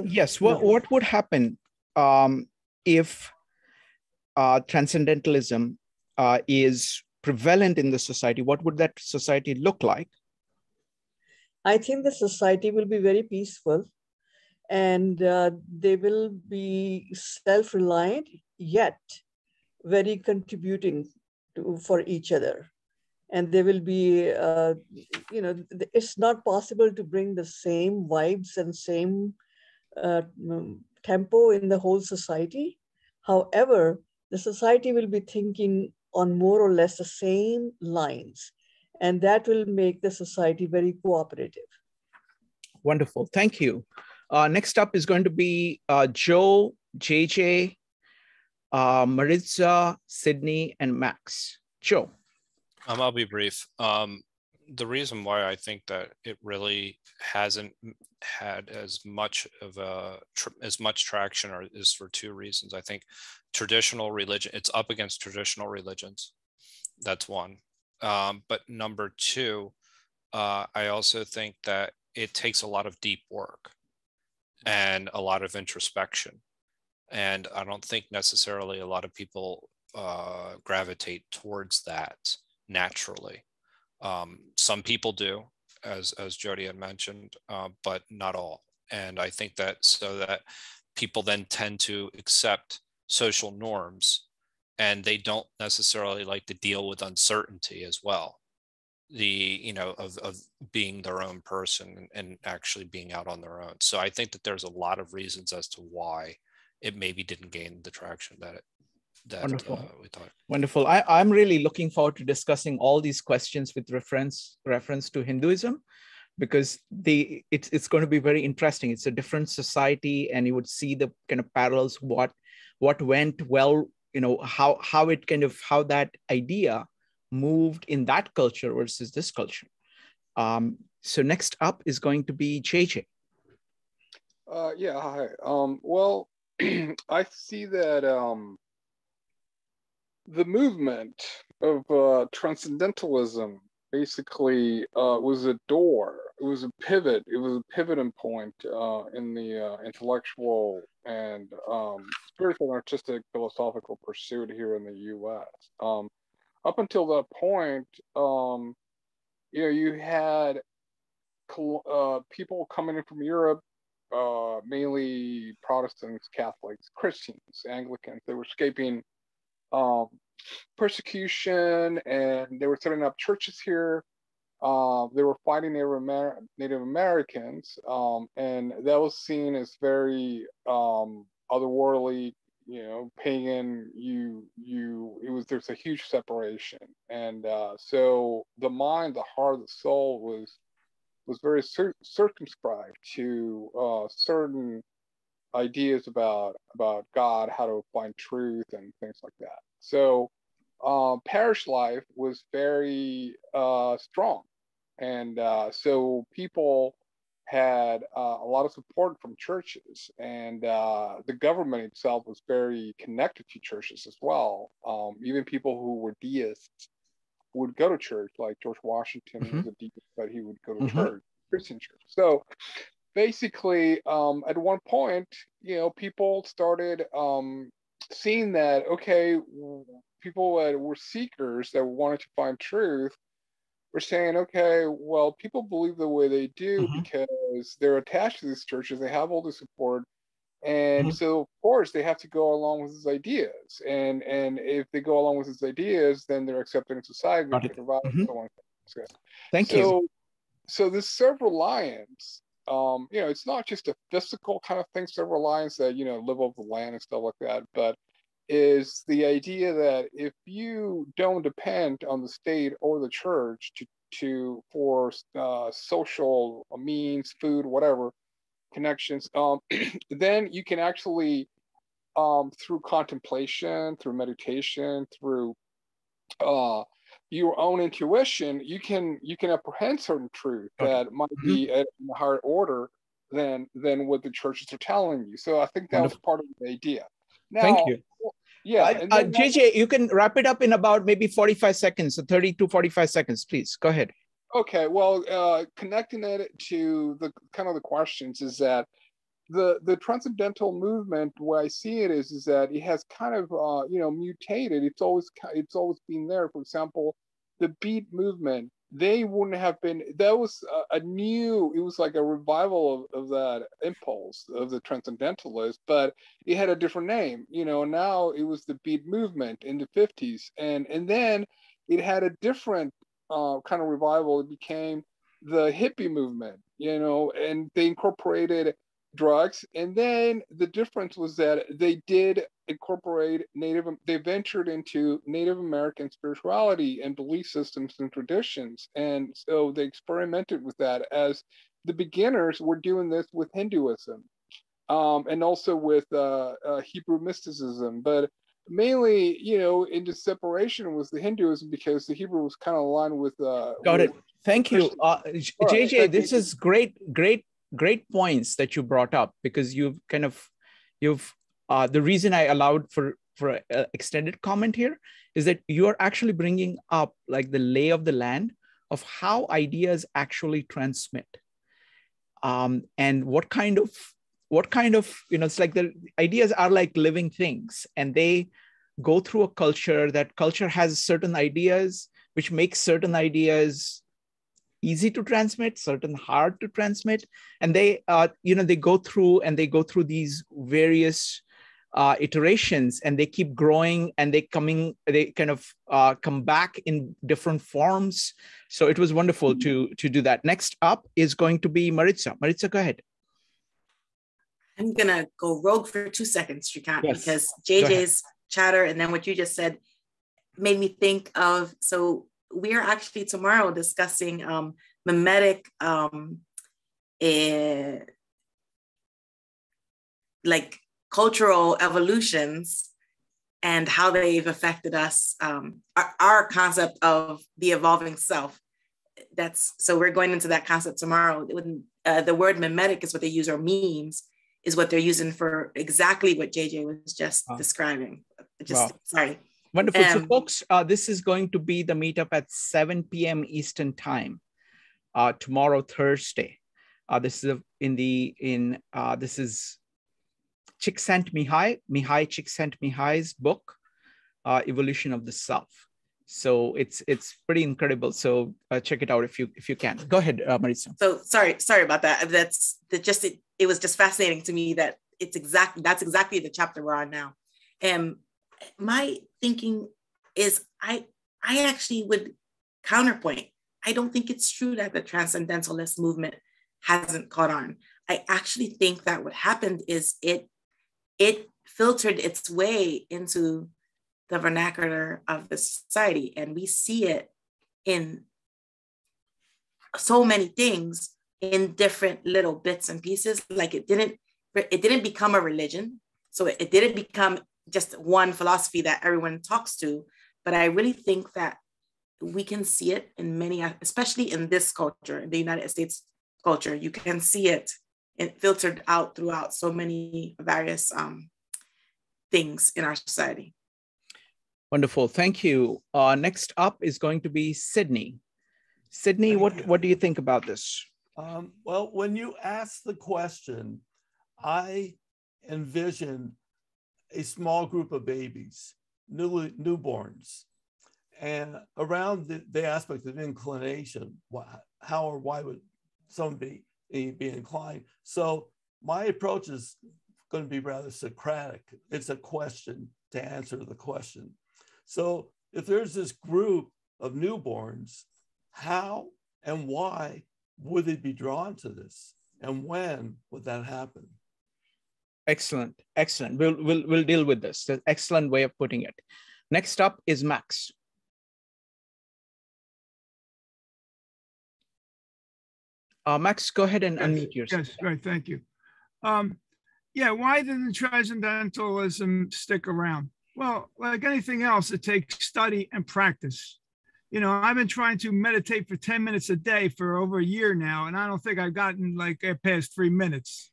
Yes, what would happen if transcendentalism is prevalent in the society? What would that society look like? I think the society will be very peaceful, and they will be self-reliant, yet very contributing for each other. And they will be, it's not possible to bring the same vibes and same tempo in the whole society. However, the society will be thinking on more or less the same lines, and that will make the society very cooperative. Wonderful. Thank you. Next up is going to be Joe, JJ, Maritza, Sydney, and Max. Joe. I'll be brief. The reason why I think that it really hasn't had as much traction is for two reasons. I think traditional religion, it's up against traditional religions. That's one. But number two, I also think that it takes a lot of deep work and a lot of introspection. And I don't think necessarily a lot of people gravitate towards that naturally. Some people do, as Jody had mentioned, but not all. And I think that so that people then tend to accept social norms, and they don't necessarily like to deal with uncertainty as well. Of being their own person and actually being out on their own. So I think that there's a lot of reasons as to why it maybe didn't gain the traction that Wonderful. We thought. Wonderful. I'm really looking forward to discussing all these questions with reference to Hinduism, because it's going to be very interesting. It's a different society, and you would see the kind of parallels, what went well, how that idea moved in that culture versus this culture. So next up is going to be JJ. Yeah, hi. Well, I see that the movement of transcendentalism basically was a door. It was a pivot. It was a pivoting point in the intellectual and spiritual, artistic, philosophical pursuit here in the U.S. Up until that point, you had people coming in from Europe, mainly Protestants, Catholics, Christians, Anglicans. They were escaping persecution, and they were setting up churches here. They were fighting Native Americans, and that was seen as very otherworldly, pagan. There's a huge separation, and so the mind, the heart, the soul was very circumscribed to certain ideas about God, how to find truth and things like that. So parish life was very strong, and so people had a lot of support from churches, and the government itself was very connected to churches as well. Even people who were deists would go to church, like George Washington was a deist, but he would go to church, Christian church. So basically, at one point, people started seeing that, okay, people that were seekers that wanted to find truth were saying, okay, well, people believe the way they do because they're attached to these churches, they have all the support, and so of course they have to go along with his ideas, and if they go along with his ideas, then they're accepted in society, and so on. Thank you. So this self-reliance, it's not just a physical kind of thing, self-reliance that live off the land and stuff like that, but is the idea that if you don't depend on the state or the church for social means, food, whatever, connections, then you can actually, through contemplation, through meditation, through your own intuition, you can apprehend certain truth that might be at a higher order than what the churches are telling you. So I think that was part of the idea. Now, thank you. Yeah. JJ, you can wrap it up in about maybe 45 seconds, so 30 to 45 seconds, please. Go ahead. Okay, well, connecting it to the kind of the questions is that the transcendental movement, the way I see it is that it has kind of mutated. It's always been there. For example, the beat movement, they wouldn't have been. That was it was like a revival of that impulse of the transcendentalist, but it had a different name. Now it was the beat movement in the 50s, and then it had a different kind of revival. It became the hippie movement, and they incorporated drugs, and then the difference was that they did incorporate they ventured into Native American spirituality and belief systems and traditions, and so they experimented with that as the beginners were doing this with Hinduism, and also with Hebrew mysticism, but mainly, into separation was the Hinduism, because the Hebrew was kind of aligned with. Got it. Thank you, JJ. This is great points that you brought up, because you've the reason I allowed for an extended comment here is that you are actually bringing up like the lay of the land of how ideas actually transmit, and what kind of it's like the ideas are like living things, and they go through a culture. That culture has certain ideas, which makes certain ideas easy to transmit, certain hard to transmit, and they go through these various iterations, and they keep growing, and they kind of come back in different forms. So it was wonderful to do that. Next up is going to be Maritza. Maritza, go ahead. I'm gonna go rogue for 2 seconds, Shrikant, yes, because JJ's chatter and then what you just said made me think of, so we are actually tomorrow discussing mimetic like cultural evolutions and how they've affected us, our concept of the evolving self. So we're going into that concept tomorrow. The word mimetic is what they use, or memes is what they're using for exactly what JJ was just describing. Sorry. Wonderful. So folks, this is going to be the meetup at 7 p.m. Eastern time, tomorrow, Thursday. This is this is Csikszentmihalyi Csikszentmihalyi's book, Evolution of the Self. So it's pretty incredible. So check it out if you can. Go ahead, Maritza. So sorry about that. It was just fascinating to me that that's exactly the chapter we're on now. And my thinking is I actually would counterpoint. I don't think it's true that the transcendentalist movement hasn't caught on. I actually think that what happened is it filtered its way into the vernacular of the society, and we see it in so many things in different little bits and pieces. Like it didn't become a religion, so it didn't become just one philosophy that everyone talks to. But I really think that we can see it in many, especially in this culture, in the United States culture, you can see it filtered out throughout so many various things in our society. Wonderful, thank you. Next up is going to be Sydney. Sydney, what do you think about this? Well, when you ask the question, I envision a small group of babies, newborns, and around the aspect of inclination, how or why would someone be inclined? So my approach is going to be rather Socratic. It's a question to answer the question. So if there's this group of newborns, how and why would they be drawn to this? And when would that happen? Excellent, excellent. We'll deal with this. That's an excellent way of putting it. Next up is Max. Max, go ahead and unmute yourself. Yes, right, thank you. Yeah, why didn't transcendentalism stick around? Well, like anything else, it takes study and practice. You know, I've been trying to meditate for 10 minutes a day for over a year now, and I don't think I've gotten like past 3 minutes,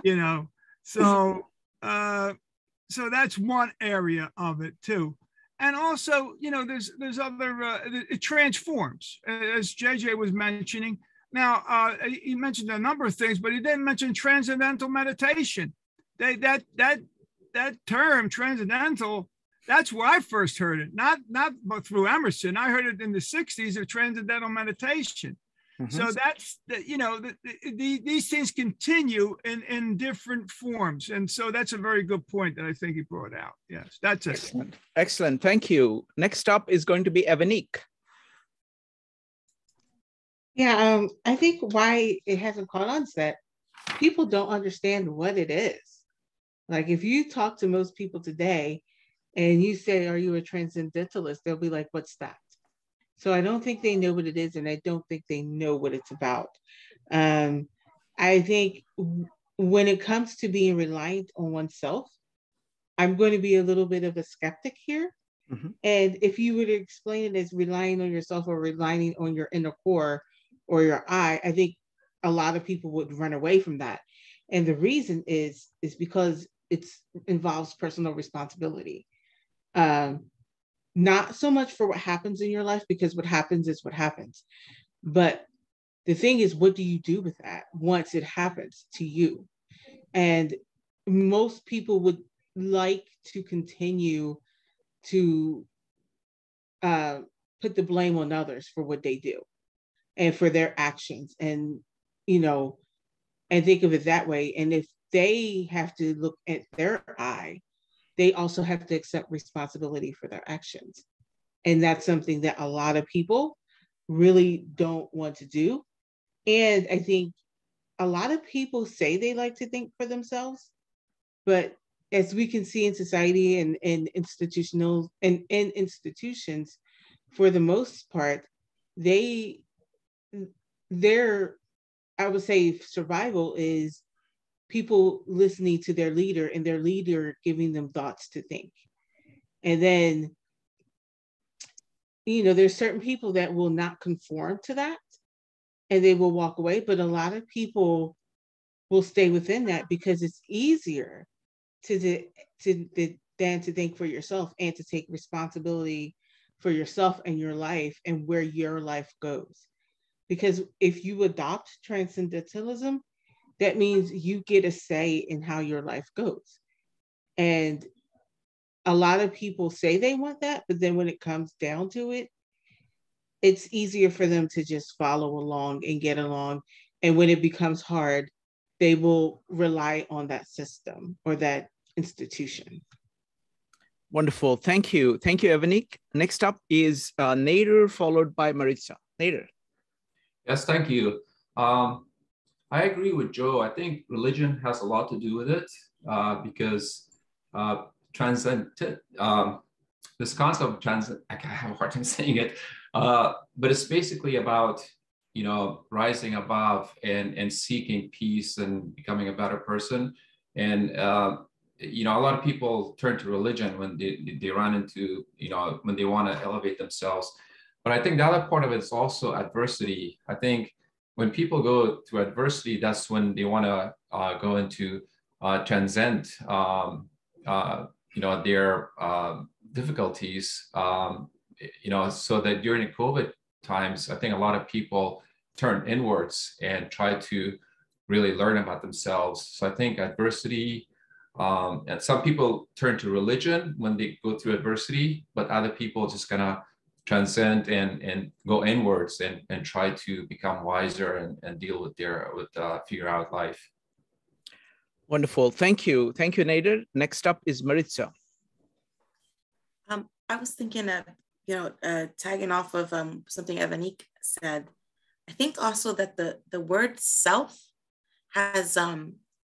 you know. So that's one area of it too. And also, you know, there's other, it transforms, as JJ was mentioning. Now, he mentioned a number of things, but he didn't mention transcendental meditation. That term, transcendental, that's where I first heard it, not through Emerson. I heard it in the 60s of transcendental meditation. Mm-hmm. So that's, you know, these things continue in different forms. And so that's a very good point that I think he brought out. Yes, that's it. Excellent. Excellent. Thank you. Next up is going to be Evanique. Yeah, I think why it hasn't caught on is that people don't understand what it is. Like if you talk to most people today and you say, are you a transcendentalist? They'll be like, what's that? So I don't think they know what it is, and I don't think they know what it's about. I think when it comes to being reliant on oneself, I'm going to be a little bit of a skeptic here. Mm-hmm. And if you were to explain it as relying on yourself or relying on your inner core or your I think a lot of people would run away from that. And the reason is because it involves personal responsibility. Not so much for what happens in your life, because what happens is what happens. But the thing is, what do you do with that once it happens to you? And most people would like to continue to put the blame on others for what they do and for their actions, and, and think of it that way. And if they have to look at their I, they also have to accept responsibility for their actions. And that's something that a lot of people really don't want to do. And I think a lot of people say they like to think for themselves, but as we can see in society and institutions, for the most part, their, I would say, survival is people listening to their leader and their leader giving them thoughts to think. And then, there's certain people that will not conform to that and they will walk away. But a lot of people will stay within that because it's easier than to think for yourself and to take responsibility for yourself and your life and where your life goes. Because if you adopt transcendentalism, that means you get a say in how your life goes. And a lot of people say they want that, but then when it comes down to it, it's easier for them to just follow along and get along. And when it becomes hard, they will rely on that system or that institution. Wonderful. Thank you. Thank you, Evanik. Next up is Nader, followed by Maritza. Nader. Yes, thank you. I agree with Joe. I think religion has a lot to do with it because this concept of I have a hard time saying it, but it's basically about, rising above and seeking peace and becoming a better person. And, a lot of people turn to religion when they run into, when they want to elevate themselves. But I think the other part of it is also adversity. I think when people go through adversity, that's when they want to go into transcend, their difficulties, so that during the COVID times, I think a lot of people turn inwards and try to really learn about themselves. So I think adversity, and some people turn to religion when they go through adversity, but other people just gonna transcend and go inwards and try to become wiser and deal with figure out life. Wonderful. Thank you. Thank you, Nader. Next up is Maritza. I was thinking of, tagging off of something Evanik said. I think also that the word self has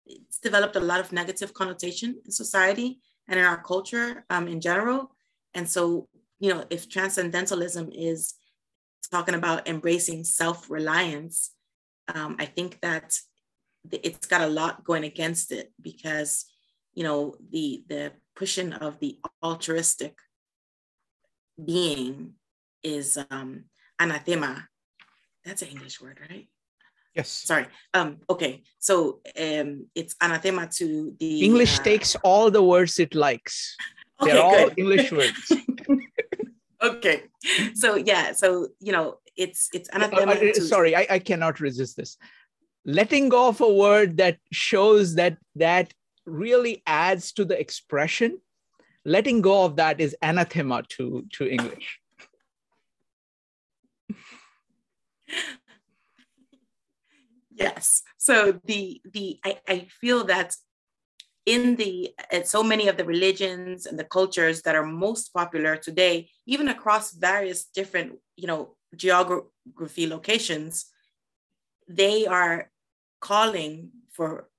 it's developed a lot of negative connotation in society and in our culture in general. And so, if transcendentalism is talking about embracing self-reliance, I think that it's got a lot going against it because, the pushing of the altruistic being is anathema. That's an English word, right? Yes. Sorry. Okay. So it's anathema to the English takes all the words it likes. Okay, they're all good. English words. Okay. So yeah. So it's anathema. Sorry, I cannot resist this. Letting go of a word that shows that really adds to the expression. Letting go of that is anathema to English. Yes. So I feel that in so many of the religions and the cultures that are most popular today, even across various different, geography locations, they are calling for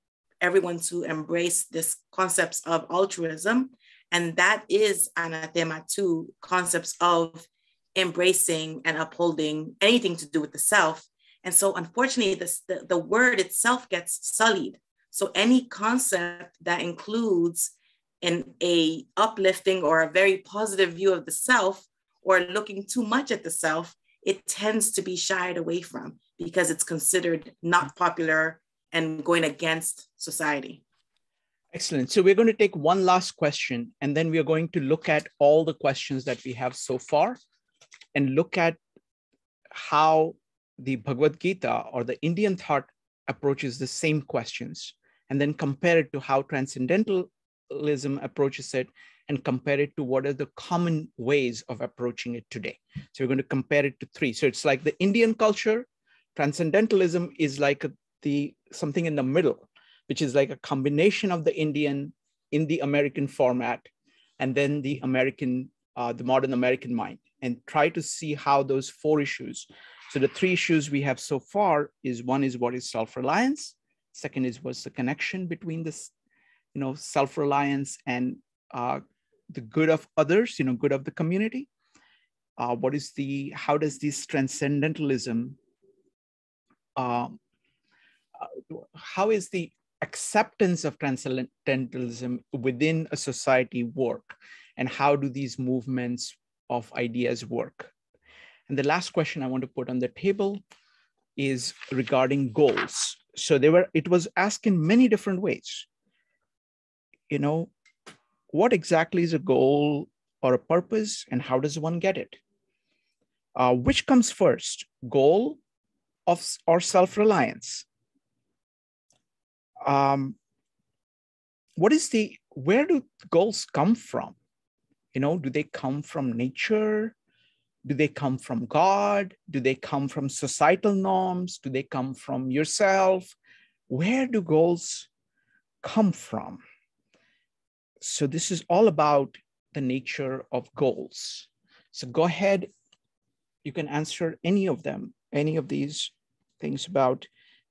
everyone to embrace this concepts of altruism. And that is anathema to concepts of embracing and upholding anything to do with the self. And so unfortunately, the word itself gets sullied. So any concept that includes a uplifting or a very positive view of the self, or looking too much at the self, it tends to be shied away from because it's considered not popular and going against society. Excellent. So we're going to take one last question, and then we are going to look at all the questions that we have so far and look at how the Bhagavad-Gita or the Indian thought approaches the same questions, and then compare it to how Transcendentalism approaches it, and compare it to what are the common ways of approaching it today. So we're going to compare it to three. So it's like the Indian culture. Transcendentalism is like something in the middle, which is like a combination of the Indian in the American format, and then the modern American mind, and try to see how those four issues. So the three issues we have so far is, one is what is self-reliance. Second is what's the connection between this, self-reliance and the good of others, good of the community. How does this transcendentalism, how is the acceptance of transcendentalism within a society work? And how do these movements of ideas work? And the last question I want to put on the table is regarding goals. So it was asked in many different ways. What exactly is a goal or a purpose, and how does one get it? Which comes first, goal or self-reliance? Where do goals come from? Do they come from nature? Do they come from God? Do they come from societal norms? Do they come from yourself? Where do goals come from? So this is all about the nature of goals. So go ahead, you can answer any of them, any of these things about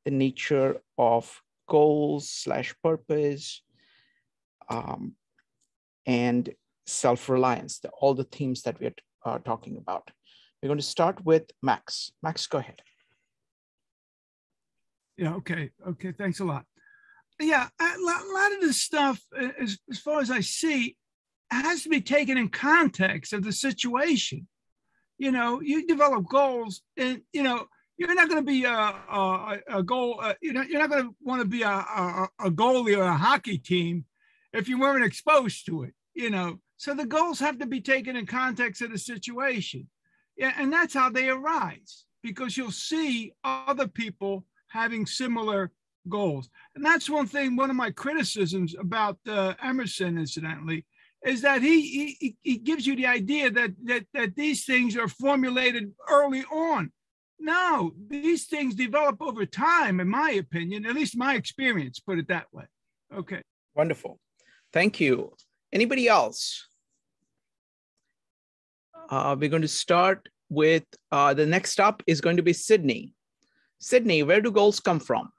the nature of goals / purpose and self-reliance, all the themes that we're talking about. We're going to start with Max. Max, go ahead. Yeah, okay, thanks a lot. Yeah, a lot of this stuff, as far as I see, has to be taken in context of the situation. You develop goals, and you're not going to be a goal. You're not going to want to be a goalie or a hockey team if you weren't exposed to it. So the goals have to be taken in context of the situation. Yeah, and that's how they arise, because you'll see other people having similar goals. And that's one of my criticisms about Emerson, incidentally, is that he gives you the idea that these things are formulated early on. No, these things develop over time, in my opinion, at least my experience, put it that way. Okay. Wonderful. Thank you. Anybody else? We're going to start with the next up is going to be Sydney. Sydney, where do goals come from?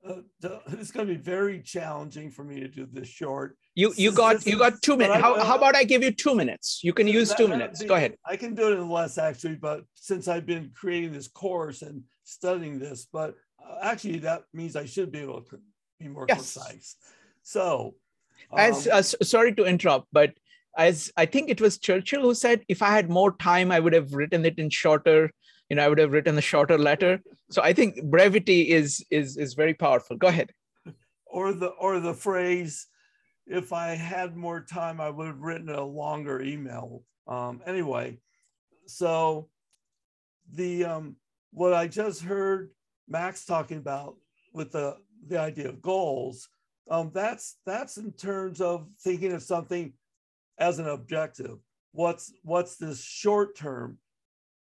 It's going to be very challenging for me to do this short. You got 2 minutes. How about I give you 2 minutes? You can use 2 minutes. Go ahead. I can do it in less, actually, but since I've been creating this course and studying this, but actually that means I should be able to be more concise. So, sorry to interrupt, but as I think it was Churchill who said, if I had more time, I would have written it in shorter. I would have written a shorter letter. So I think brevity is very powerful. Go ahead. Or the phrase, if I had more time, I would have written a longer email. Anyway, so what I just heard Max talking about with the idea of goals, that's in terms of thinking of something as an objective. What's this short-term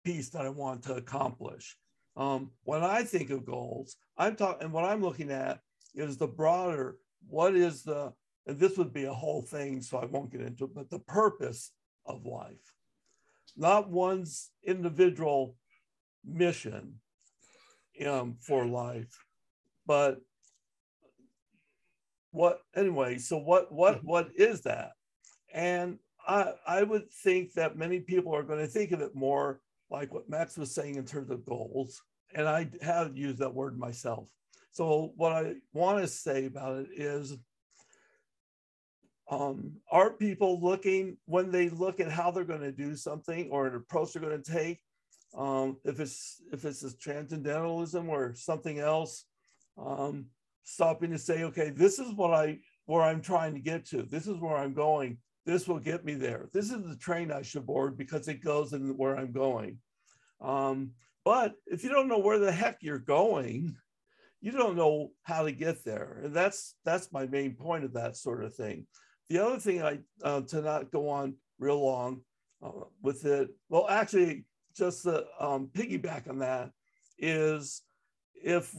piece that I want to accomplish? When I think of goals, and what I'm looking at is the broader, and this would be a whole thing, so I won't get into it, but the purpose of life, not one's individual mission for life, but what is that? And I would think that many people are going to think of it more like what Max was saying in terms of goals and I have used that word myself. So what I want to say about it is, are people looking, when they look at how they're going to do something or an approach they're going to take, if it's a transcendentalism or something else, stopping to say, okay, this is where I'm trying to get to. This is where I'm going. This will get me there. This is the train I should board because it goes in where I'm going. But if you don't know where the heck you're going, you don't know how to get there. And that's my main point of that sort of thing. The other thing, to not go on real long with it, well, actually, just to piggyback on that, is if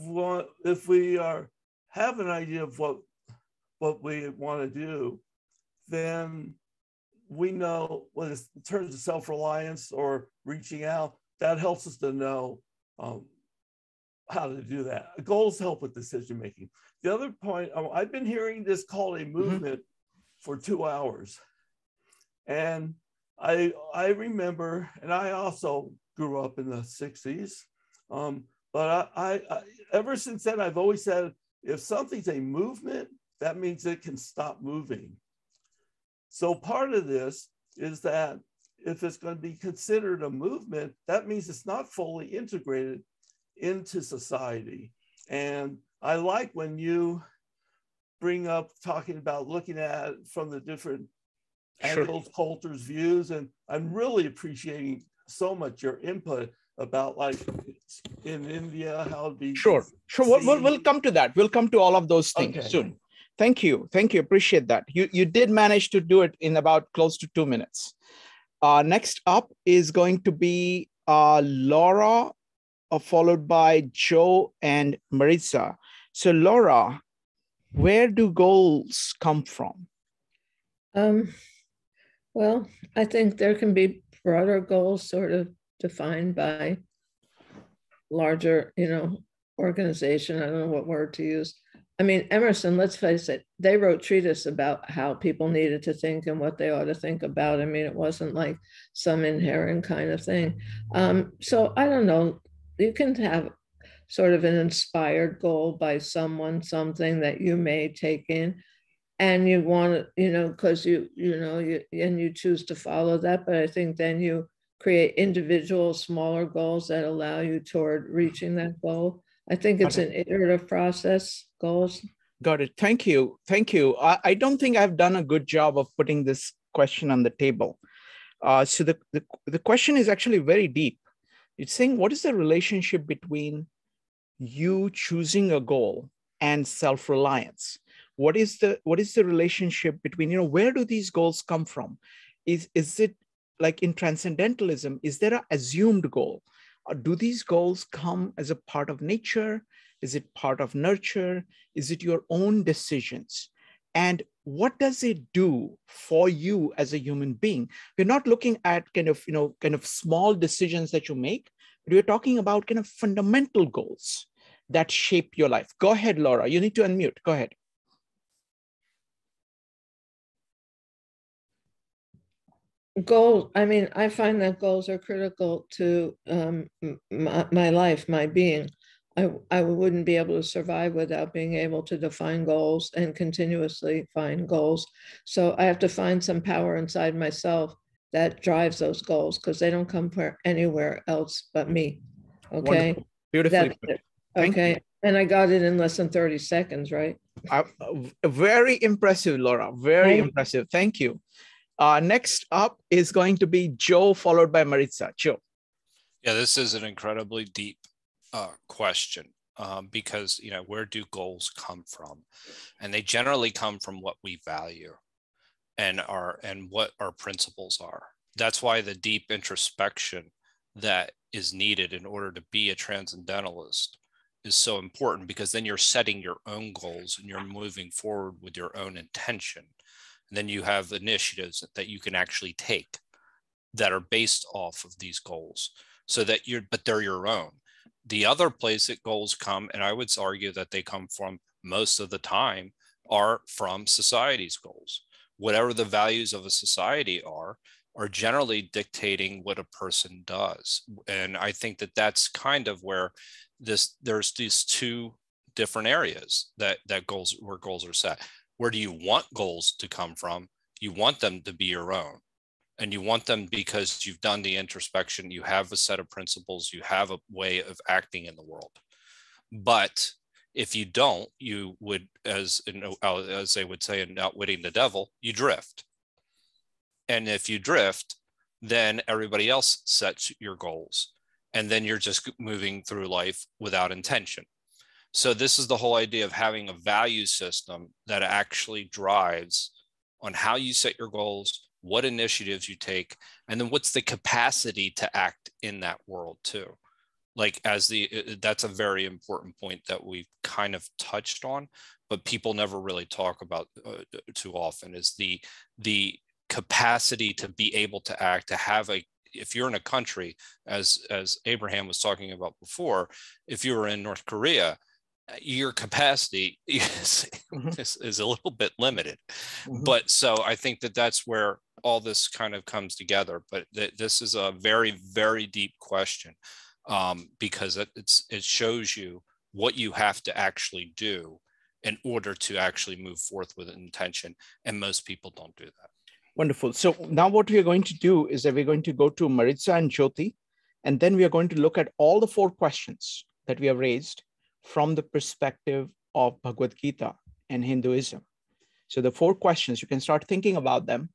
we have an idea of what we want to do, then we know, when in terms of self-reliance or reaching out, that helps us to know how to do that. Goals help with decision making. The other point, I've been hearing this called a movement for 2 hours. And I remember, and I also grew up in the 60s, but I ever since then, I've always said, if something's a movement, that means it can stop moving. So part of this is that if it's going to be considered a movement, that means it's not fully integrated into society. And I like when you bring up talking about looking at it from the different angles, cultures, views, and I'm really appreciating so much your input about, like, in India, how it'd be. Sure. We'll come to that. We'll come to all of those things soon. Thank you. Appreciate that. You did manage to do it in about close to 2 minutes. Next up is going to be Laura, followed by Joe and Marisa. So Laura, where do goals come from? Well, I think there can be broader goals sort of defined by larger, organization. I don't know what word to use. I mean, Emerson, let's face it, they wrote treatises about how people needed to think and what they ought to think about. I mean, it wasn't like some inherent kind of thing. So I don't know, you can have sort of an inspired goal by someone, something that you may take in, and you want to, because you choose to follow that. But I think then you create individual smaller goals that allow you toward reaching that goal. I think it's an iterative process, goals. Got it. Thank you. I don't think I've done a good job of putting this question on the table. So the question is actually very deep. It's saying, what is the relationship between you choosing a goal and self-reliance? What is the relationship between, where do these goals come from? Is it like in transcendentalism, is there an assumed goal? Or do these goals come as a part of nature? Is it part of nurture? Is it your own decisions? And what does it do for you as a human being? We're not looking at kind of small decisions that you make, but we're talking about kind of fundamental goals that shape your life. Go ahead, Laura. You need to unmute. Go ahead. Goals. I mean, I find that goals are critical to my life, my being. I wouldn't be able to survive without being able to define goals and continuously find goals. So I have to find some power inside myself that drives those goals, because they don't come from anywhere else but me. Okay. Wonderful. Beautifully put. Okay. And I got it in less than 30 seconds, right? Very impressive, Laura. Very impressive. Thank you. Next up is going to be Joe, followed by Maritza. Joe. Yeah, this is an incredibly deep question because, where do goals come from? And they generally come from what we value and what our principles are. That's why the deep introspection that is needed in order to be a transcendentalist is so important, because then you're setting your own goals and you're moving forward with your own intention. And then you have initiatives that you can actually take that are based off of these goals, so that but they're your own. The other place that goals come, and I would argue that they come from most of the time, are from society's goals. Whatever the values of a society are are generally dictating what a person does. And I think that that's kind of where there's these two different areas that where goals are set. Where do you want goals to come from? You want them to be your own. And you want them because you've done the introspection, you have a set of principles, you have a way of acting in the world. But if you don't, you would, as they would say in Outwitting the Devil, you drift. And if you drift, then everybody else sets your goals. And then you're just moving through life without intention. So this is the whole idea of having a value system that actually drives on how you set your goals, what initiatives you take, and then what's the capacity to act in that world too. Like that's a very important point that we've kind of touched on, but people never really talk about too often, is the capacity to be able to act, to have if you're in a country, as Abraham was talking about before, if you were in North Korea, your capacity is a little bit limited. But so I think that that's where all this kind of comes together. But this is a very, very deep question, because it shows you what you have to actually do in order to actually move forth with intention. And most people don't do that. Wonderful. So now what we are going to do is that we're going to go to Maritza and Jyoti, and then we are going to look at all the 4 questions that we have raised from the perspective of Bhagavad-Gita and Hinduism. So the 4 questions, you can start thinking about them.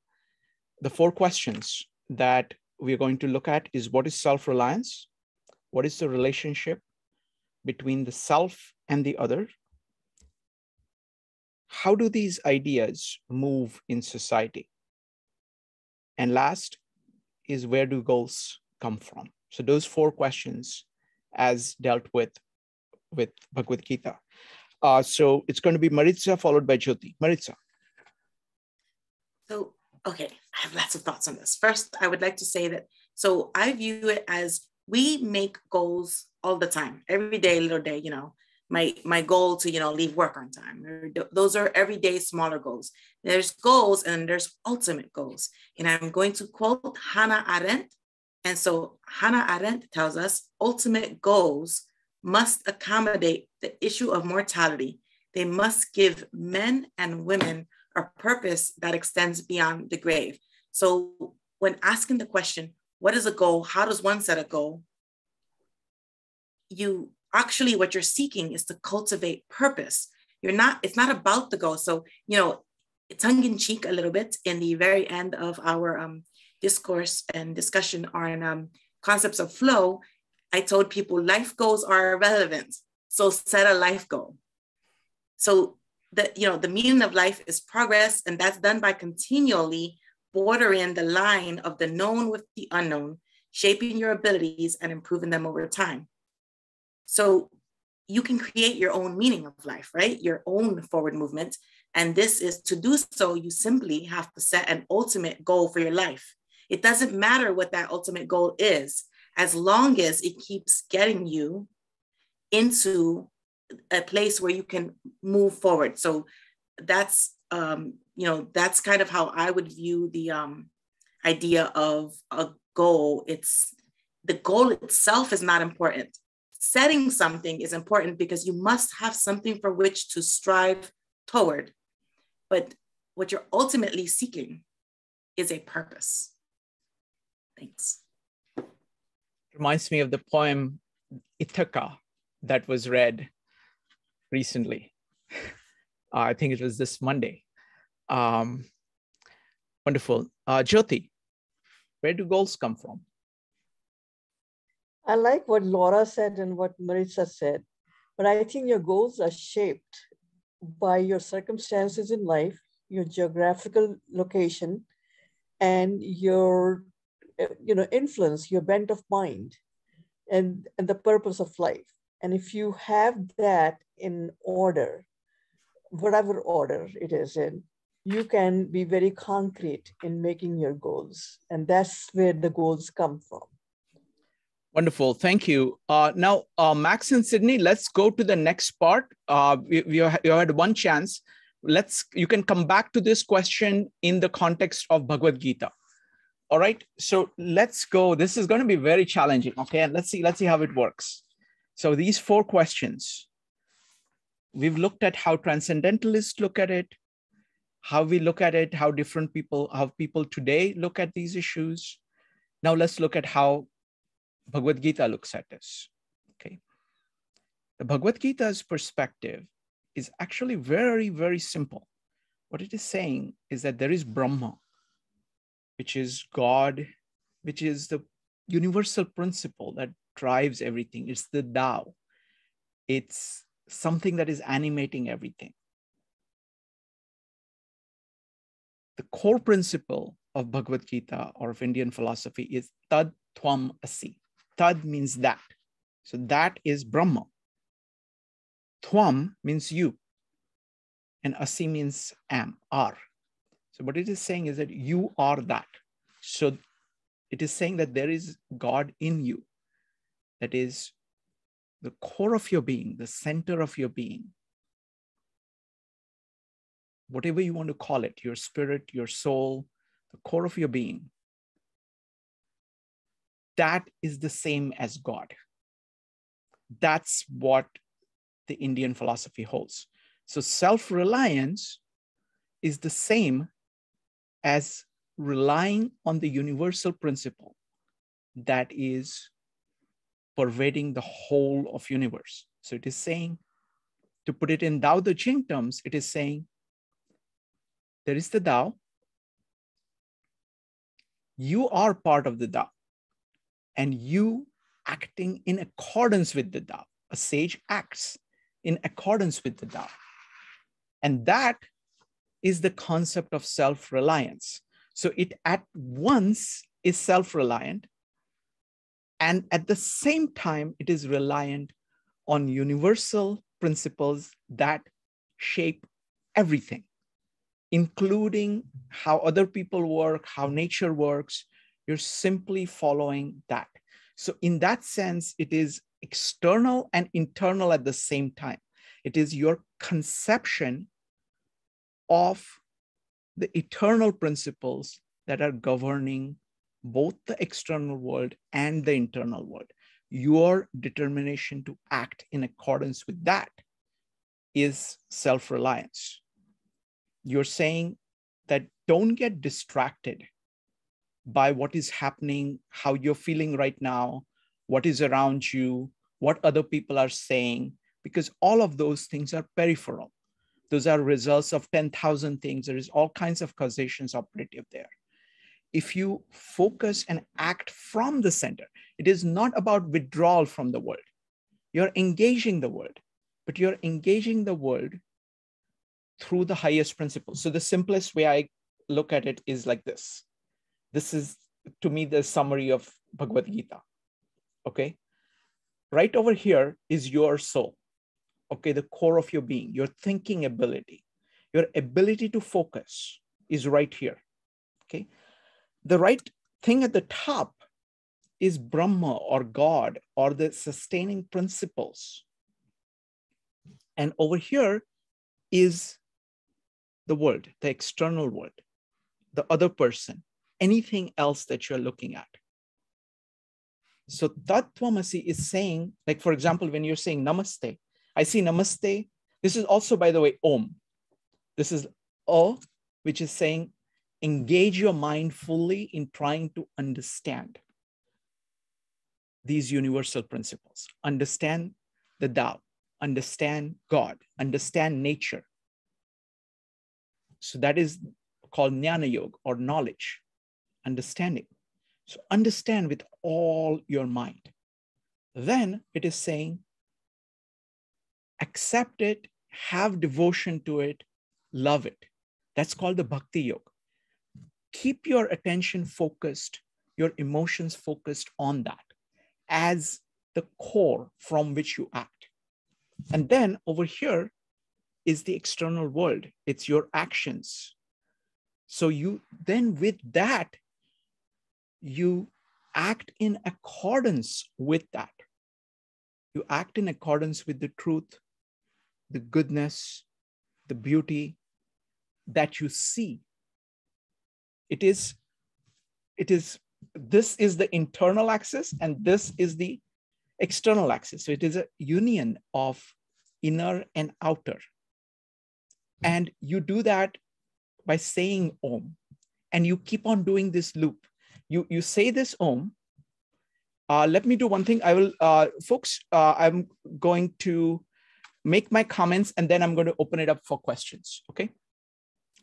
The 4 questions that we're going to look at is, what is self-reliance? What is the relationship between the self and the other? How do these ideas move in society? And last is, where do goals come from? So those 4 questions as dealt with Bhagavad-Gita. So it's going to be Maritza followed by Jyoti. Maritza. So, okay, I have lots of thoughts on this. First, I would like to say that, so I view it as we make goals all the time, every day, little day, my goal to, leave work on time. Those are everyday smaller goals. There's goals and there's ultimate goals. And I'm going to quote Hannah Arendt. And so Hannah Arendt tells us ultimate goals must accommodate the issue of mortality. They must give men and women a purpose that extends beyond the grave. So when asking the question, what is a goal? How does one set a goal? Actually, what you're seeking is to cultivate purpose. It's not about the goal. So, tongue in cheek a little bit, in the very end of our discourse and discussion on concepts of flow, I told people life goals are irrelevant. So set a life goal. So the meaning of life is progress, and that's done by continually bordering the line of the known with the unknown, shaping your abilities and improving them over time. So you can create your own meaning of life, right? Your own forward movement. And this is, to do so, you simply have to set an ultimate goal for your life. It doesn't matter what that ultimate goal is, as long as it keeps getting you into a place where you can move forward. So that's, that's kind of how I would view the idea of a goal. The goal itself is not important. Setting something is important because you must have something for which to strive toward. But what you're ultimately seeking is a purpose. Thanks. Reminds me of the poem Ithaca that was read recently. I think it was this Monday. Wonderful. Jyoti, where do goals come from? I like what Laura said and what Maritza said, but I think your goals are shaped by your circumstances in life, your geographical location, and your influence, your bent of mind, and the purpose of life. And if you have that in order, whatever order it is in, you can be very concrete in making your goals. And that's where the goals come from. Wonderful. Thank you. Now, Max and Sydney, let's go to the next part. You had one chance. You can come back to this question in the context of Bhagavad-Gita. All right, so let's go. This is going to be very challenging. Okay, and let's see how it works. So these 4 questions, we've looked at how transcendentalists look at it, how we look at it, how people today look at these issues. Now let's look at how Bhagavad-Gita looks at this. Okay, the Bhagavad-Gita's perspective is actually very, very simple. What it is saying is that there is Brahma, which is God, which is the universal principle that drives everything. It's the Tao. It's something that is animating everything. The core principle of Bhagavad Gita or of Indian philosophy is Tad Tvam Asi. Tad means that. So that is Brahma. Tvam means you. And Asi means am, are. So what it is saying is that you are that. So it is saying that there is God in you. That is the core of your being, the center of your being. Whatever you want to call it, your spirit, your soul, the core of your being. That is the same as God. That's what the Indian philosophy holds. So self-reliance is the same as relying on the universal principle that is pervading the whole of universe. So it is saying, to put it in Tao Te Ching terms, it is saying, there is the Tao. You are part of the Tao. And you acting in accordance with the Tao. A sage acts in accordance with the Tao. And that is the concept of self-reliance. So it at once is self-reliant, and at the same time, it is reliant on universal principles that shape everything, including how other people work, how nature works. You're simply following that. So in that sense, it is external and internal at the same time. It is your conception of the eternal principles that are governing both the external world and the internal world. Your determination to act in accordance with that is self-reliance. You're saying that don't get distracted by what is happening, how you're feeling right now, what is around you, what other people are saying, because all of those things are peripheral. Those are results of 10,000 things. There is all kinds of causations operative there. If you focus and act from the center, it is not about withdrawal from the world. You're engaging the world, but you're engaging the world through the highest principles. So the simplest way I look at it is like this. This is, to me, the summary of Bhagavad-Gita. Okay? Right over here is your soul. Okay, the core of your being, your thinking ability, your ability to focus is right here. Okay, the right thing at the top is Brahma or God or the sustaining principles. And over here is the world, the external world, the other person, anything else that you're looking at. So Tat Tvam Asi is saying, like, for example, when you're saying namaste, I see namaste. This is also, by the way, Om. This is O, which is saying, engage your mind fully in trying to understand these universal principles. Understand the Tao, understand God, understand nature. So that is called Jnana Yoga or knowledge, understanding. So understand with all your mind. Then it is saying, accept it, have devotion to it, love it. That's called the Bhakti Yoga. Keep your attention focused, your emotions focused on that as the core from which you act. And then over here is the external world. It's your actions. So you then with that, you act in accordance with that. You act in accordance with the truth, the goodness, the beauty that you see. It is this is the internal axis and this is the external axis. So it is a union of inner and outer. And you do that by saying Om, and you keep on doing this loop. You say this Om. Let me do one thing. I will, folks, I'm going to make my comments and then I'm going to open it up for questions, okay?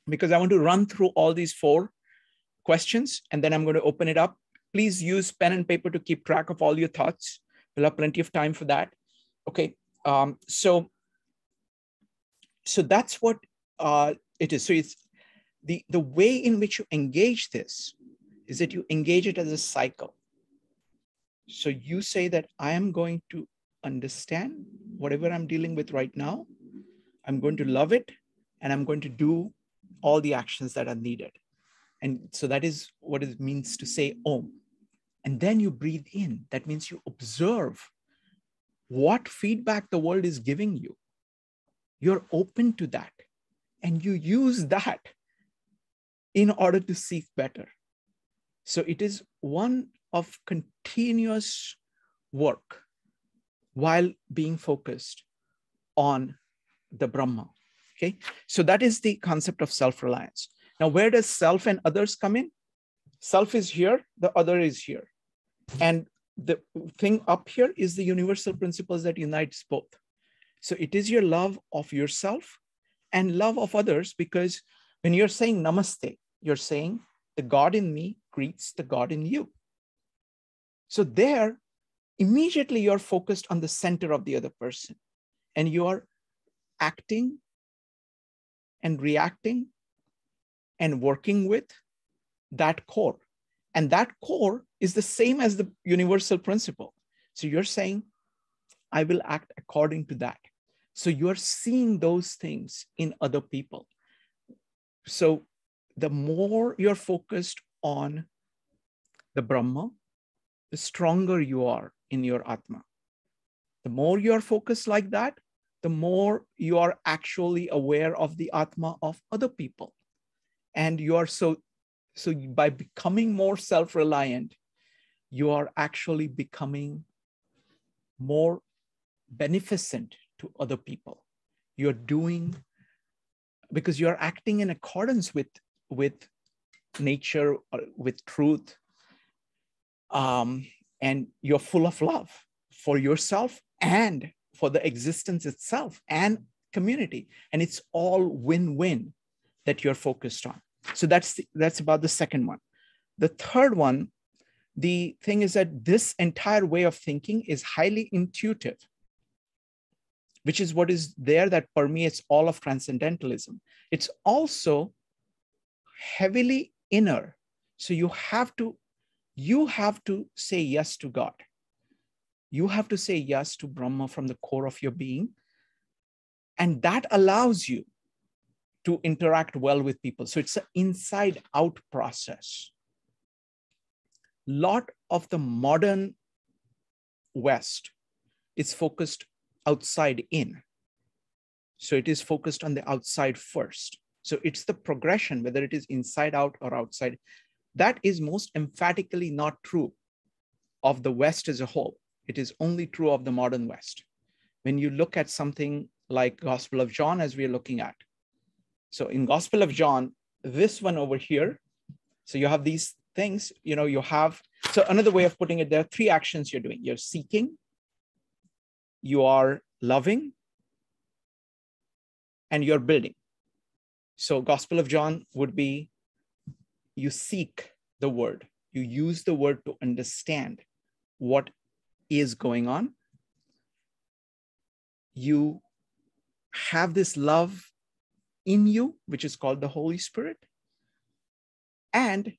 Because I want to run through all these 4 questions and then I'm going to open it up. Please use pen and paper to keep track of all your thoughts. We'll have plenty of time for that. Okay, so that's what it is. So it's the way in which you engage this is that you engage it as a cycle. So you say that I am going to understand whatever I'm dealing with right now. I'm going to love it and I'm going to do all the actions that are needed. And so that is what it means to say Om. And then you breathe in. That means you observe what feedback the world is giving you. You're open to that. And you use that in order to seek better. So it is one of continuous work while being focused on the Brahma. Okay, so that is the concept of self-reliance. Now, where does self and others come in? Self is here, the other is here. And the thing up here is the universal principles that unites both. So it is your love of yourself and love of others, because when you're saying namaste, you're saying the God in me greets the God in you. So there, immediately you're focused on the center of the other person and you are acting and reacting and working with that core. And that core is the same as the universal principle. So you're saying, I will act according to that. So you're seeing those things in other people. So the more you're focused on the Brahma, the stronger you are in your Atma. The more you're focused like that, the more you are actually aware of the Atma of other people. And you are so by becoming more self-reliant, you are actually becoming more beneficent to other people. You're doing, because you're acting in accordance with nature, or with truth, and you're full of love for yourself and for the existence itself and community. And it's all win-win that you're focused on. So that's about the second one. The third one, the thing is that this entire way of thinking is highly intuitive, which is what is there that permeates all of Transcendentalism. It's also heavily inner. So you have to say yes to God. You have to say yes to Brahma from the core of your being. And that allows you to interact well with people. So it's an inside out process. Lot of the modern West is focused outside in. So it is focused on the outside first. So it's the progression, whether it is inside out or outside. That is most emphatically not true of the West as a whole. It is only true of the modern West. When you look at something like Gospel of John, as we are looking at. So in Gospel of John, this one over here, so you have these things, you have, so another way of putting it, there are 3 actions you're doing. You're seeking, you are loving, and you're building. So Gospel of John would be, you seek the word. You use the word to understand what is going on. You have this love in you, which is called the Holy Spirit. And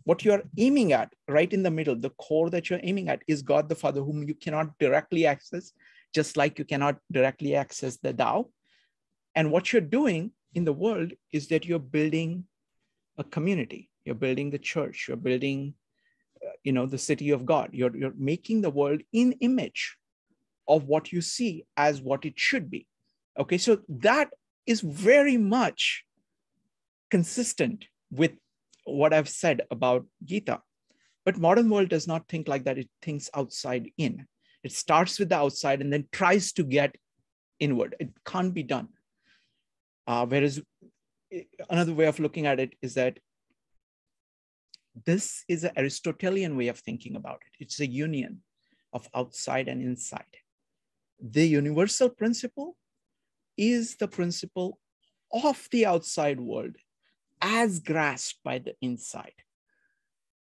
what you're aiming at, right in the middle, the core that you're aiming at is God the Father, whom you cannot directly access, just like you cannot directly access the Tao. And what you're doing in the world is that you're building a community. You're building the church. You're building, the city of God. You're making the world in image of what you see as what it should be. Okay, so that is very much consistent with what I've said about Gita. But modern world does not think like that. It thinks outside in. It starts with the outside and then tries to get inward. It can't be done. Whereas another way of looking at it is that this is an Aristotelian way of thinking about it. It's a union of outside and inside. The universal principle is the principle of the outside world as grasped by the inside.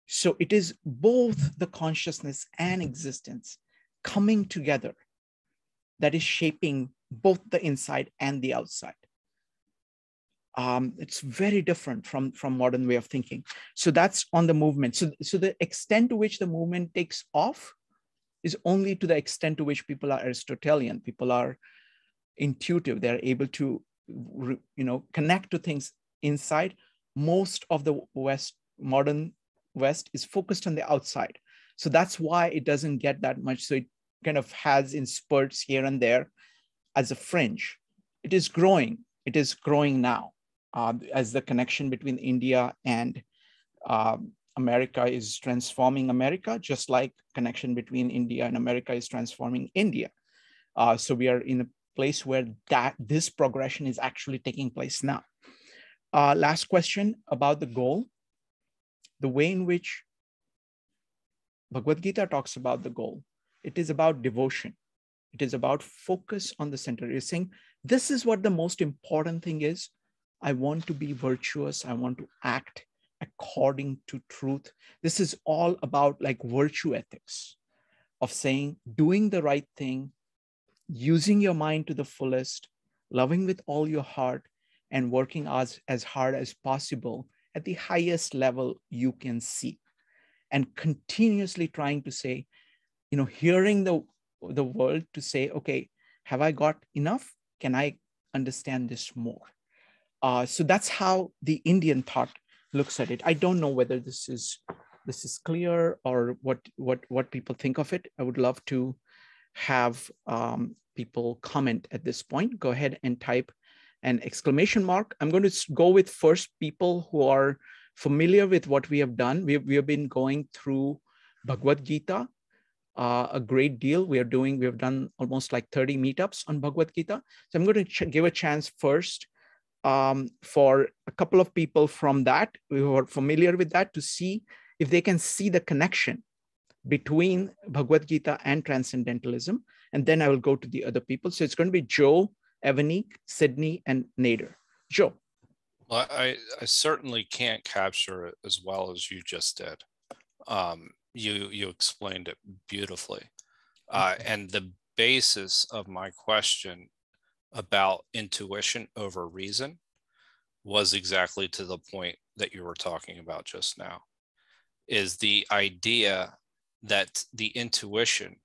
So it is both the consciousness and existence coming together that is shaping both the inside and the outside. It's very different from modern way of thinking. So that's on the movement. So the extent to which the movement takes off is only to the extent to which people are Aristotelian. People are intuitive. They're able to, connect to things inside. Most of the modern West is focused on the outside. So that's why it doesn't get that much. So it kind of has in spurts here and there as a fringe. It is growing. It is growing now as the connection between India and America is transforming America, just like connection between India and America is transforming India. So we are in a place where this progression is actually taking place now. Last question about the goal. The way in which Bhagavad-Gita talks about the goal, it is about devotion. It is about focus on the center. You're saying, this is what the most important thing is. I want to be virtuous. I want to act according to truth. This is all about like virtue ethics of saying, doing the right thing, using your mind to the fullest, loving with all your heart, and working as hard as possible at the highest level you can see. And continuously trying to say, hearing the world to say, okay, have I got enough? Can I understand this more? So that's how the Indian thought looks at it. I don't know whether this is clear or what people think of it. I would love to have people comment at this point. Go ahead and type an exclamation mark. I'm going to go with first people who are familiar with what we have done. We have been going through Bhagavad-Gita a great deal. We have done almost like 30 meetups on Bhagavad-Gita. So I'm going to give a chance first for a couple of people from that who are familiar with that to see if they can see the connection between Bhagavad-Gita and Transcendentalism. And then I will go to the other people. So it's going to be Joe, Evanique, Sydney, and Nader. Joe. Well, I certainly can't capture it as well as you just did. You explained it beautifully. And the basis of my question about intuition over reason was exactly to the point that you were talking about just now, is the idea that the intuition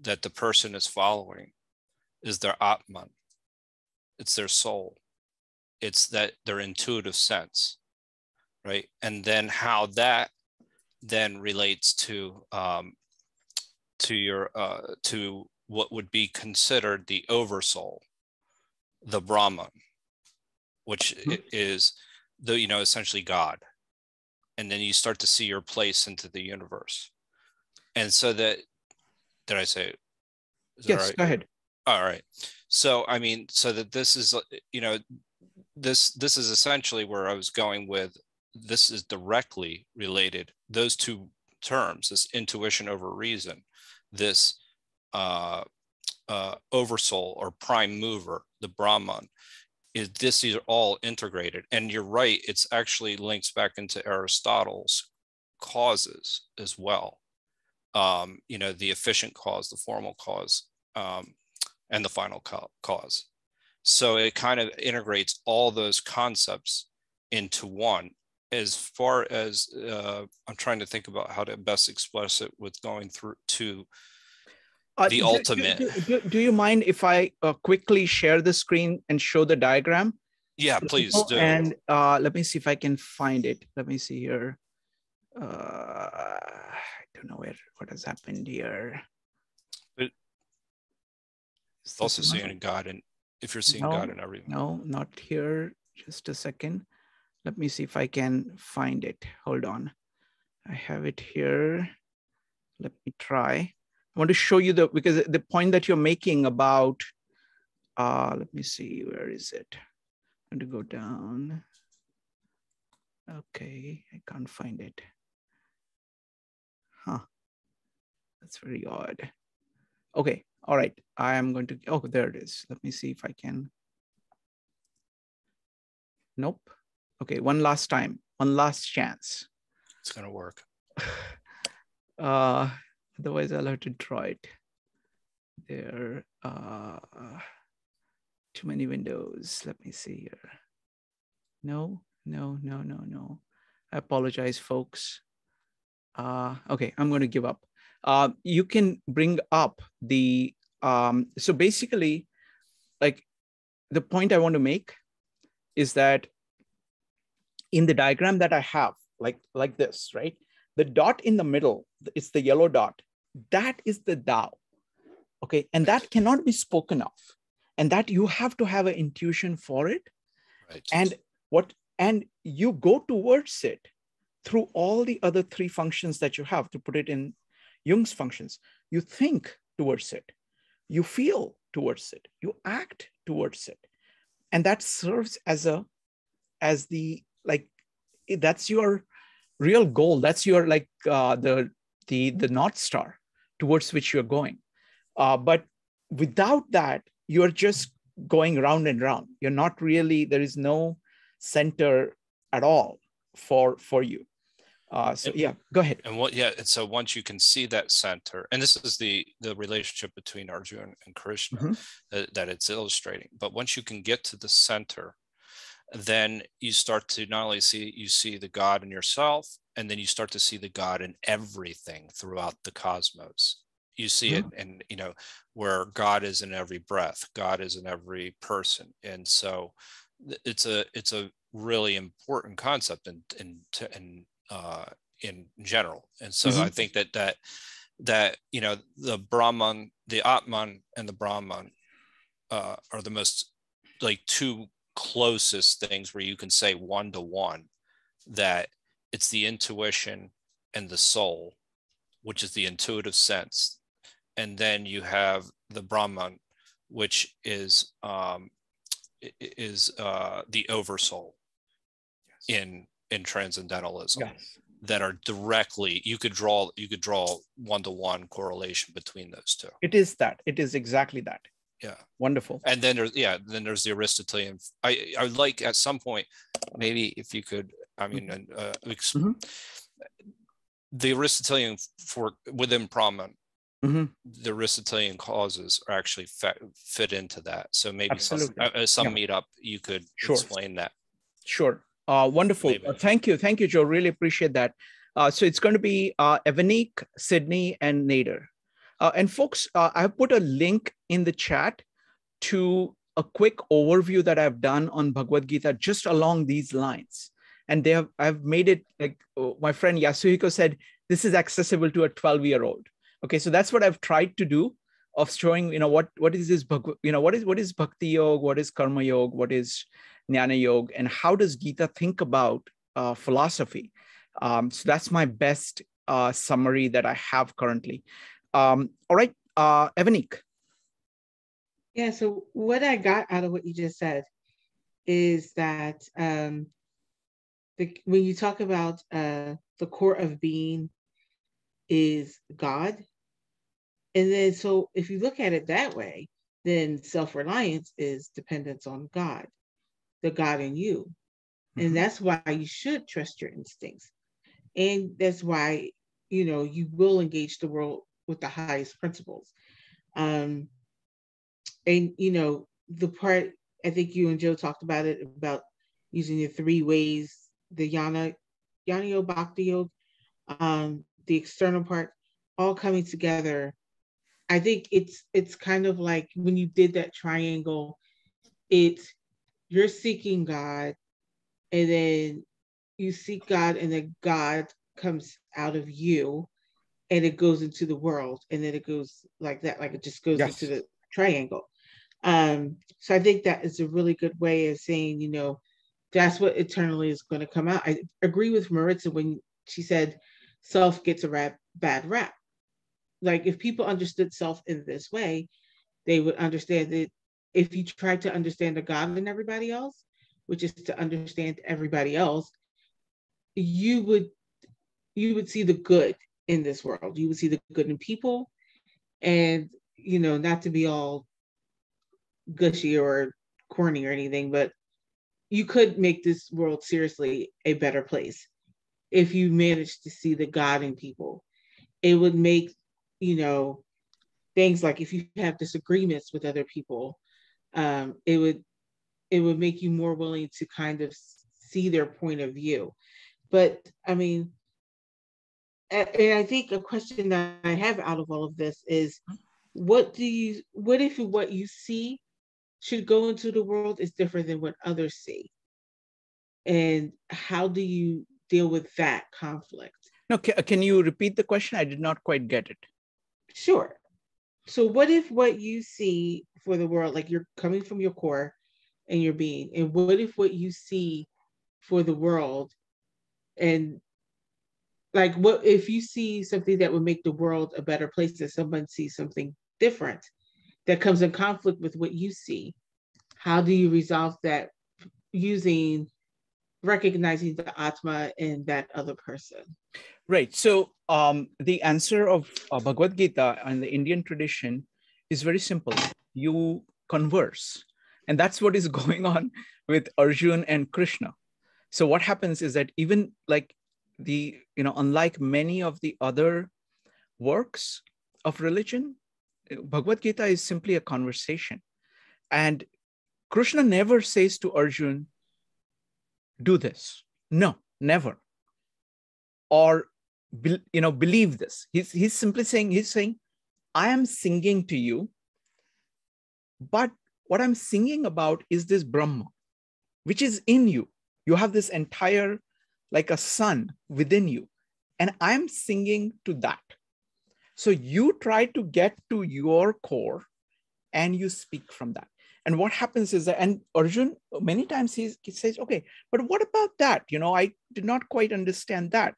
that the person is following is their Atman. It's their soul. It's that their intuitive sense, right? And then how that then relates to what would be considered the oversoul, the Brahman, which is essentially God. And then you start to see your place into the universe. And so that, did I say it? Yes, right? Go ahead. All right. So, I mean, so that this is, this is essentially where I was going with, this is directly related, those two terms, this intuition over reason, this oversoul or prime mover, the Brahman, this is all integrated. And you're right, it's actually links back into Aristotle's causes as well. The efficient cause, the formal cause, and the final cause. So it kind of integrates all those concepts into one. As far as I'm trying to think about how to best express it with going through to the ultimate. Do you mind if I quickly share the screen and show the diagram? Yeah, please do. And let me see if I can find it. Let me see here. I don't know what has happened here. But it's also seeing God, and if you're seeing God in everything. No, not here. Just a second. Let me see if I can find it. Hold on. I have it here. Let me try. I want to show you because the point that you're making about, let me see, where is it? I'm going to go down. Okay, I can't find it. Huh, that's very odd. Okay, all right, I am going to, oh, there it is. Let me see if I can. Nope. Okay, one last time, one last chance. It's gonna work. Otherwise I'll have to draw it. There, too many windows. Let me see here. No. I apologize, folks. Okay, I'm going to give up. You can bring up the, so basically, like the point I want to make is that in the diagram that I have, like this, right? The dot in the middle, it's the yellow dot. That is the Tao, okay? And that cannot be spoken of. And that you have to have an intuition for it. Right. And you go towards it through all the other three functions that you have, to put it in Jung's functions. You think towards it, you feel towards it, you act towards it. And that serves as the, like, that's your real goal. That's your, like, the North Star towards which you're going. But without that, you're just going round and round. You're not really, there is no center at all for you. So yeah, go ahead. And so once you can see that center, and this is the relationship between Arjuna and Krishna that it's illustrating. But once you can get to the center, then you start to not only see the God in yourself, and then you start to see the God in everything throughout the cosmos. You see it, and where God is in every breath, God is in every person, and so it's a really important concept in general. And so I think that the Brahman, the Atman, and the Brahman are the most, like, two closest things where you can say one-to-one that it's the intuition and the soul, which is the intuitive sense, and then you have the Brahman, which is the oversoul in transcendentalism. Yes. That are directly, you could draw one-to-one correlation between those two. It is that. It is exactly that. Yeah. Wonderful. And then there's the Aristotelian. I would like at some point, maybe if you could, the Aristotelian within Brahman, the Aristotelian causes are actually fit into that. So maybe some meetup you could explain that. Sure. Wonderful. Thank you, Joe. Really appreciate that. So it's going to be Evanik, Sydney, and Nader. And folks, I put a link in the chat to a quick overview that I've done on Bhagavad-Gita just along these lines. And I've made it, like my friend Yasuhiko said, this is accessible to a 12-year-old. Okay, so that's what I've tried to do, of showing, what is this, what is Bhakti Yoga, what is Karma Yoga, what is Jnana Yoga, and how does Gita think about philosophy. So that's my best summary that I have currently. All right, Evanik. Yeah, so what I got out of what you just said is that when you talk about the core of being is God, and then so if you look at it that way, then self-reliance is dependence on God, the God in you. And that's why you should trust your instincts. And that's why, you will engage the world with the highest principles. And, the part, I think you and Joe talked about it, about using the three ways, the Jnana Yoga, Bhakti Yoga, the external part, all coming together. I think it's kind of like when you did that triangle, you're seeking God, and then you seek God, and then God comes out of you, and it goes into the world, and then it goes like that, like it just goes into the triangle. So I think that is a really good way of saying, that's what eternally is going to come out. I agree with Maritza when she said self gets a bad rap. Like if people understood self in this way, they would understand that if you try to understand the God in everybody else, which is to understand everybody else, you would see the good in this world. You would see the good in people, and not to be all gushy or corny or anything, but you could make this world seriously a better place if you manage to see the God in people. It would make, things like if you have disagreements with other people, it would make you more willing to kind of see their point of view. But I mean, and I think a question that I have out of all of this is, what if what you see should go into the world is different than what others see? And how do you deal with that conflict? No, can you repeat the question? I did not quite get it. Sure. So what if what you see for the world, like you're coming from your core and your being, and what if what you see for the world, and like what if you see something that would make the world a better place, and someone sees something different that comes in conflict with what you see? How do you resolve that recognizing the Atma in that other person? Right. So the answer of Bhagavad-Gita in the Indian tradition is very simple. You converse. And that's what is going on with Arjun and Krishna. So what happens is that even like unlike many of the other works of religion, Bhagavad-Gita is simply a conversation. And Krishna never says to Arjun, do this. No, never. Or believe this. He's simply saying, I am singing to you, but what I'm singing about is this Brahma, which is in you. You have this entire, like a sun within you, and I'm singing to that. So you try to get to your core and you speak from that. And what happens is that, and Arjun, many times he says, okay, but what about that? I did not quite understand that.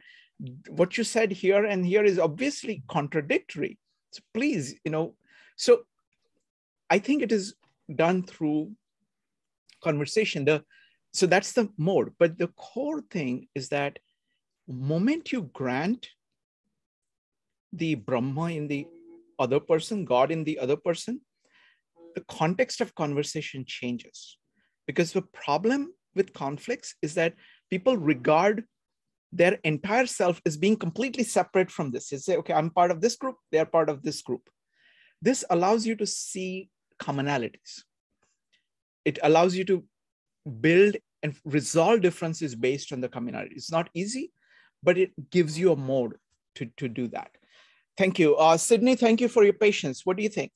What you said here and here is obviously contradictory. So please, so I think it is done through conversation. So that's the mode. But the core thing is that moment you grant the Brahma in the other person, God in the other person, the context of conversation changes. Because the problem with conflicts is that people regard their entire self as being completely separate from this. They say, okay, I'm part of this group, they're part of this group. This allows you to see commonalities. It allows you to build and resolve differences based on the commonality. It's not easy, but it gives you a mode to do that. Thank you. Sydney, thank you for your patience. What do you think?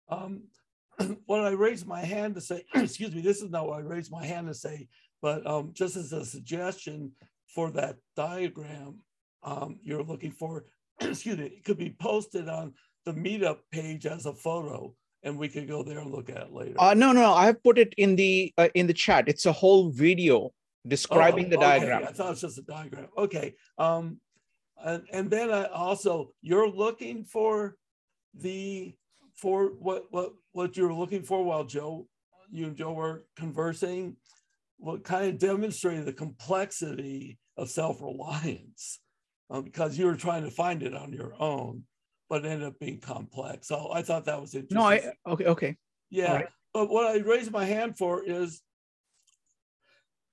When I raised my hand to say, excuse me, this is not what I raised my hand to say, but just as a suggestion for that diagram you're looking for, excuse me, it could be posted on the meetup page as a photo, and we could go there and look at it later. No, I have put it in the chat. It's a whole video describing the diagram. I thought it was just a diagram. Okay. And then also, you're looking for what you're looking for while you and Joe were conversing, what kind of demonstrated the complexity of self-reliance, because you were trying to find it on your own, but it ended up being complex. So I thought that was interesting. No, okay. Yeah, right. But what I raised my hand for is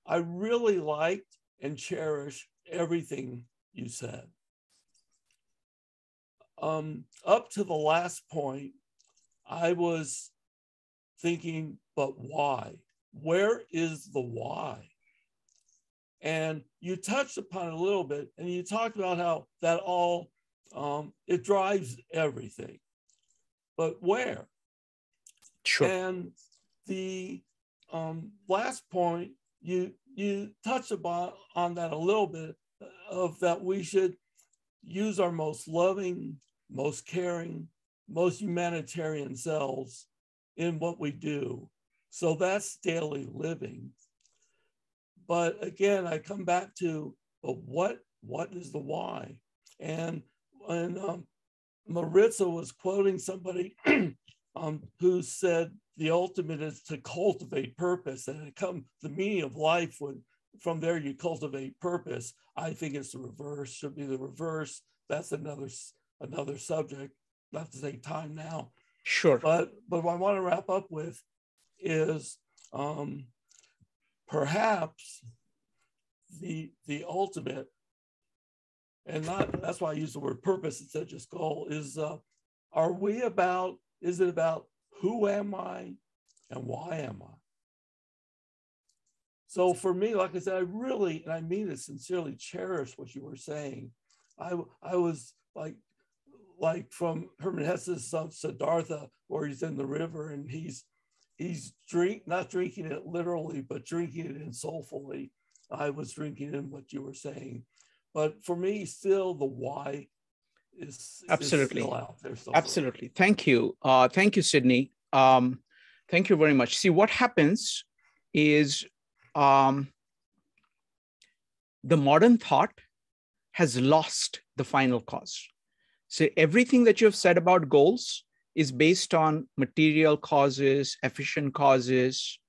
I really liked and cherish everything you said. Up to the last point, I was thinking, but why? Where is the why? And you touched upon it a little bit, and you talked about how that all, it drives everything. But where? Sure. And the last point, you touched upon on that a little bit, of that we should use our most loving, most caring, most humanitarian selves in what we do. So that's daily living. But again, I come back to, but what what is the why? And Maritza was quoting somebody who said the ultimate is to cultivate purpose, and the meaning of life would, from there you cultivate purpose. I think it's the reverse, should be the reverse. That's another subject, not to take time now. Sure. But what I want to wrap up with is perhaps the ultimate, and that's why I use the word purpose instead of just goal, is is it about who am I and why am I? So for me, like I said, I really, and I mean it sincerely, cherish what you were saying. I was like from Hermann Hesse's Siddhartha, where he's in the river and he's not drinking it literally, but drinking it in soulfully. I was drinking in what you were saying. But for me, still the why is still out there. Absolutely. Thank you. Thank you, Sydney. Thank you very much. See, what happens is the modern thought has lost the final cause. So everything that you have said about goals is based on material causes, efficient causes.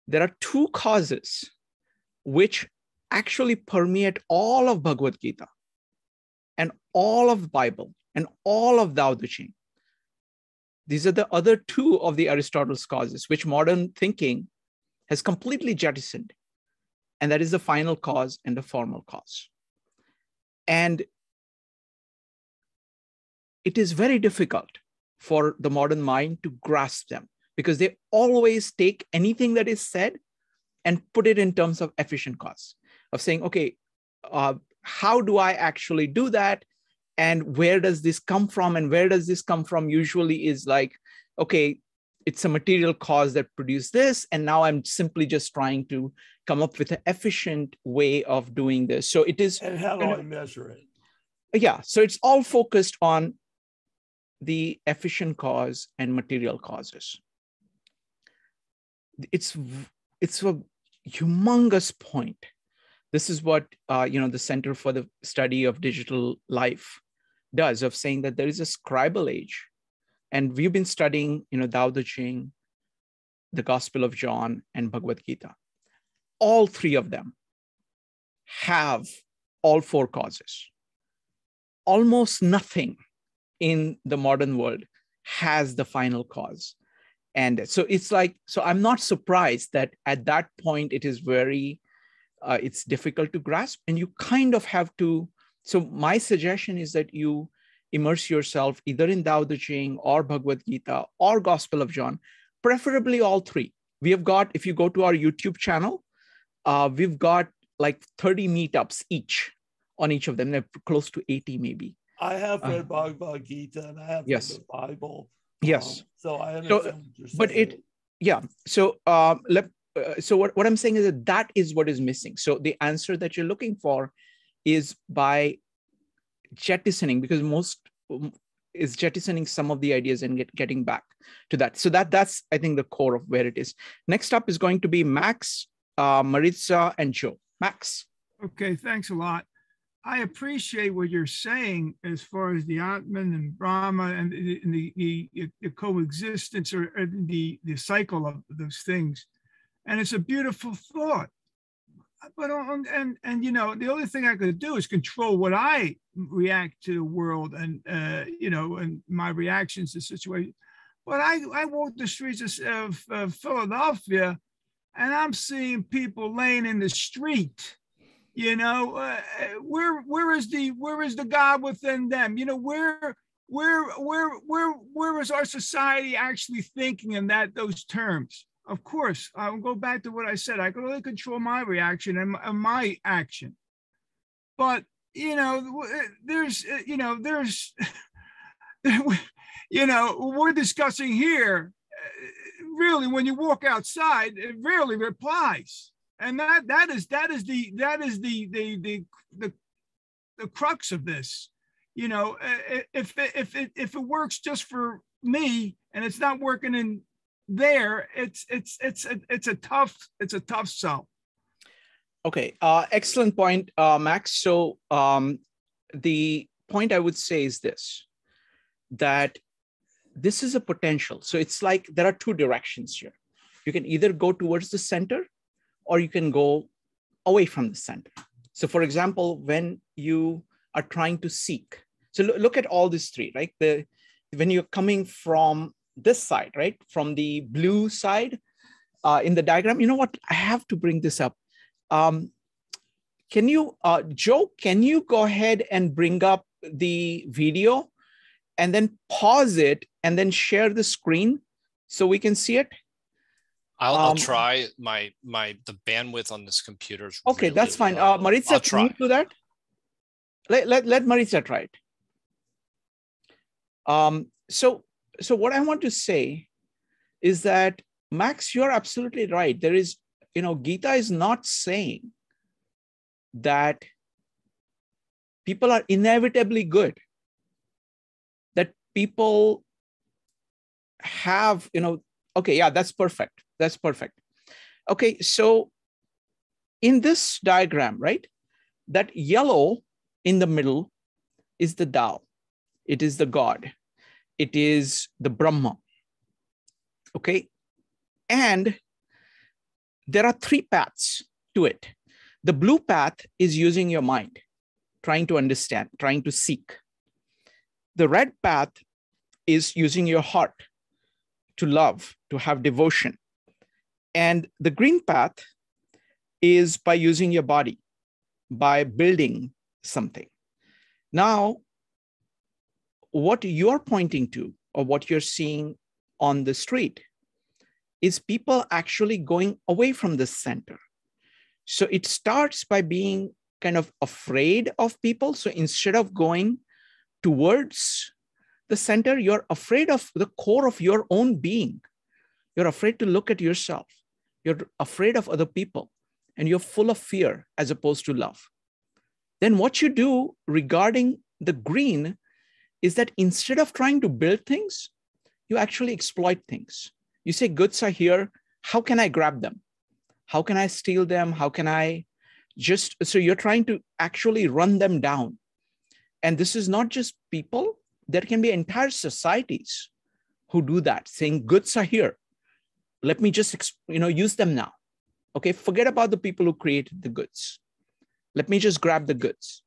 There are two causes which actually permeate all of Bhagavad-Gita and all of the Bible and all of Tao Te Ching. These are the other two of the Aristotle's causes, which modern thinking has completely jettisoned. And that is the final cause and the formal cause. And it is very difficult for the modern mind to grasp them because they always take anything that is said and put it in terms of efficient cause, of saying, okay, how do I actually do that? And where does this come from? And where does this come from usually is like, okay, it's a material cause that produced this. And now I'm simply just trying to come up with an efficient way of doing this. So it is. And how do I measure it? Yeah. So it's all focused on the efficient cause and material causes. It's a humongous point. This is what the Center for the Study of Digital Life does, of saying that there is a scribal age. And we've been studying, Tao Te Ching, the Gospel of John, and Bhagavad-Gita. All three of them have all four causes. Almost nothing in the modern world has the final cause. And so it's like, so I'm not surprised that at that point, it is very, it's difficult to grasp, and you kind of have to. So my suggestion is that you immerse yourself either in Tao Te Ching or Bhagavad-Gita or Gospel of John, preferably all three. We have got, if you go to our YouTube channel, we've got like 30 meetups each on each of them. They're close to 80 maybe. I have read Bhagavad-Gita and I have read the Bible. Yes. So I understand what you're saying. But so what I'm saying is that is what is missing. So the answer that you're looking for is by jettisoning, because most is jettisoning some of the ideas and getting back to that. So that's, I think, the core of where it is. Next up is going to be Max, Maritza, and Joe. Max. Okay, thanks a lot. I appreciate what you're saying as far as the Atman and Brahma and the coexistence or the cycle of those things. And it's a beautiful thought. But the only thing I could do is control what I react to the world and and my reactions to situations. But I walk the streets of Philadelphia, and I'm seeing people laying in the street. Where is the God within them? Where is our society actually thinking in those terms? Of course, I'll go back to what I said. I can only control my reaction and my action. But there's we're discussing here. Really, when you walk outside, it rarely replies. And that is the crux of this. If it works just for me and it's not working in there, it's a tough sell. Okay, excellent point, Max. So the point I would say is this, that this is a potential. So it's like there are two directions here. You can either go towards the center or you can go away from the center. So for example, when you are trying to seek, so look at all these three, right? When you're coming from this side, right? From the blue side in the diagram, you know what? I have to bring this up. Can you, Joe, can you go ahead and bring up the video and then pause it and then share the screen so we can see it? I'll try. The bandwidth on this computer is okay, really that's fine. low. Maritza, can you do that? Let Maritza try it. So what I want to say is that, Max, you're absolutely right. There is, Gita is not saying that people are inevitably good, that people have, okay, yeah, that's perfect. That's perfect. Okay, so in this diagram, right, that yellow in the middle is the Tao. It is the God. It is the Brahma. Okay, and there are three paths to it. The blue path is using your mind, trying to understand, trying to seek. The red path is using your heart to love, to have devotion. And the green path is by using your body, by building something. Now, what you're pointing to, or what you're seeing on the street, is people actually going away from the center. So it starts by being kind of afraid of people. So instead of going towards the center, you're afraid of the core of your own being. You're afraid to look at yourself. You're afraid of other people, and you're full of fear as opposed to love. Then what you do regarding the green is that instead of trying to build things, you actually exploit things. You say, goods are here. How can I grab them? How can I steal them? How can I so you're trying to actually run them down. And this is not just people. There can be entire societies who do that, saying goods are here. Let me just, use them now. Okay, forget about the people who created the goods. Let me just grab the goods.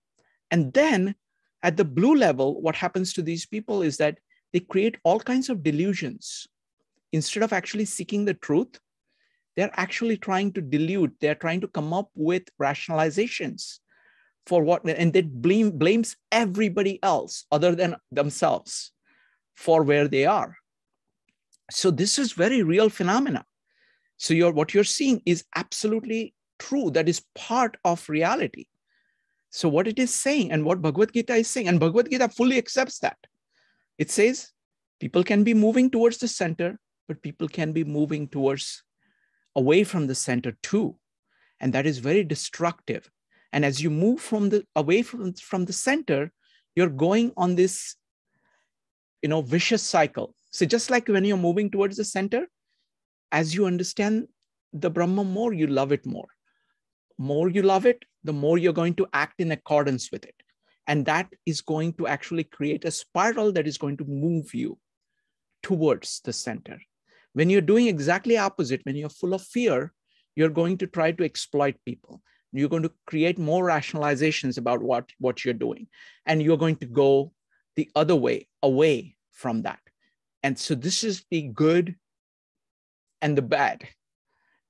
And then at the blue level, what happens to these people is that they create all kinds of delusions. Instead of actually seeking the truth, they're actually trying to delude. They're trying to come up with rationalizations for what, and they blames everybody else other than themselves for where they are. So this is very real phenomena. So what you're seeing is absolutely true. That is part of reality. So what it is saying and what Bhagavad-Gita is saying, and Bhagavad-Gita fully accepts that. It says people can be moving towards the center, but people can be moving towards away from the center too. And that is very destructive. And as you move away from the center, you're going on this, vicious cycle. So just like when you're moving towards the center, as you understand the Brahma more, you love it more. More you love it, the more you're going to act in accordance with it. And that is going to actually create a spiral that is going to move you towards the center. When you're doing exactly opposite, when you're full of fear, you're going to try to exploit people. You're going to create more rationalizations about what you're doing. And you're going to go the other way, away from that. And so this is the good and the bad.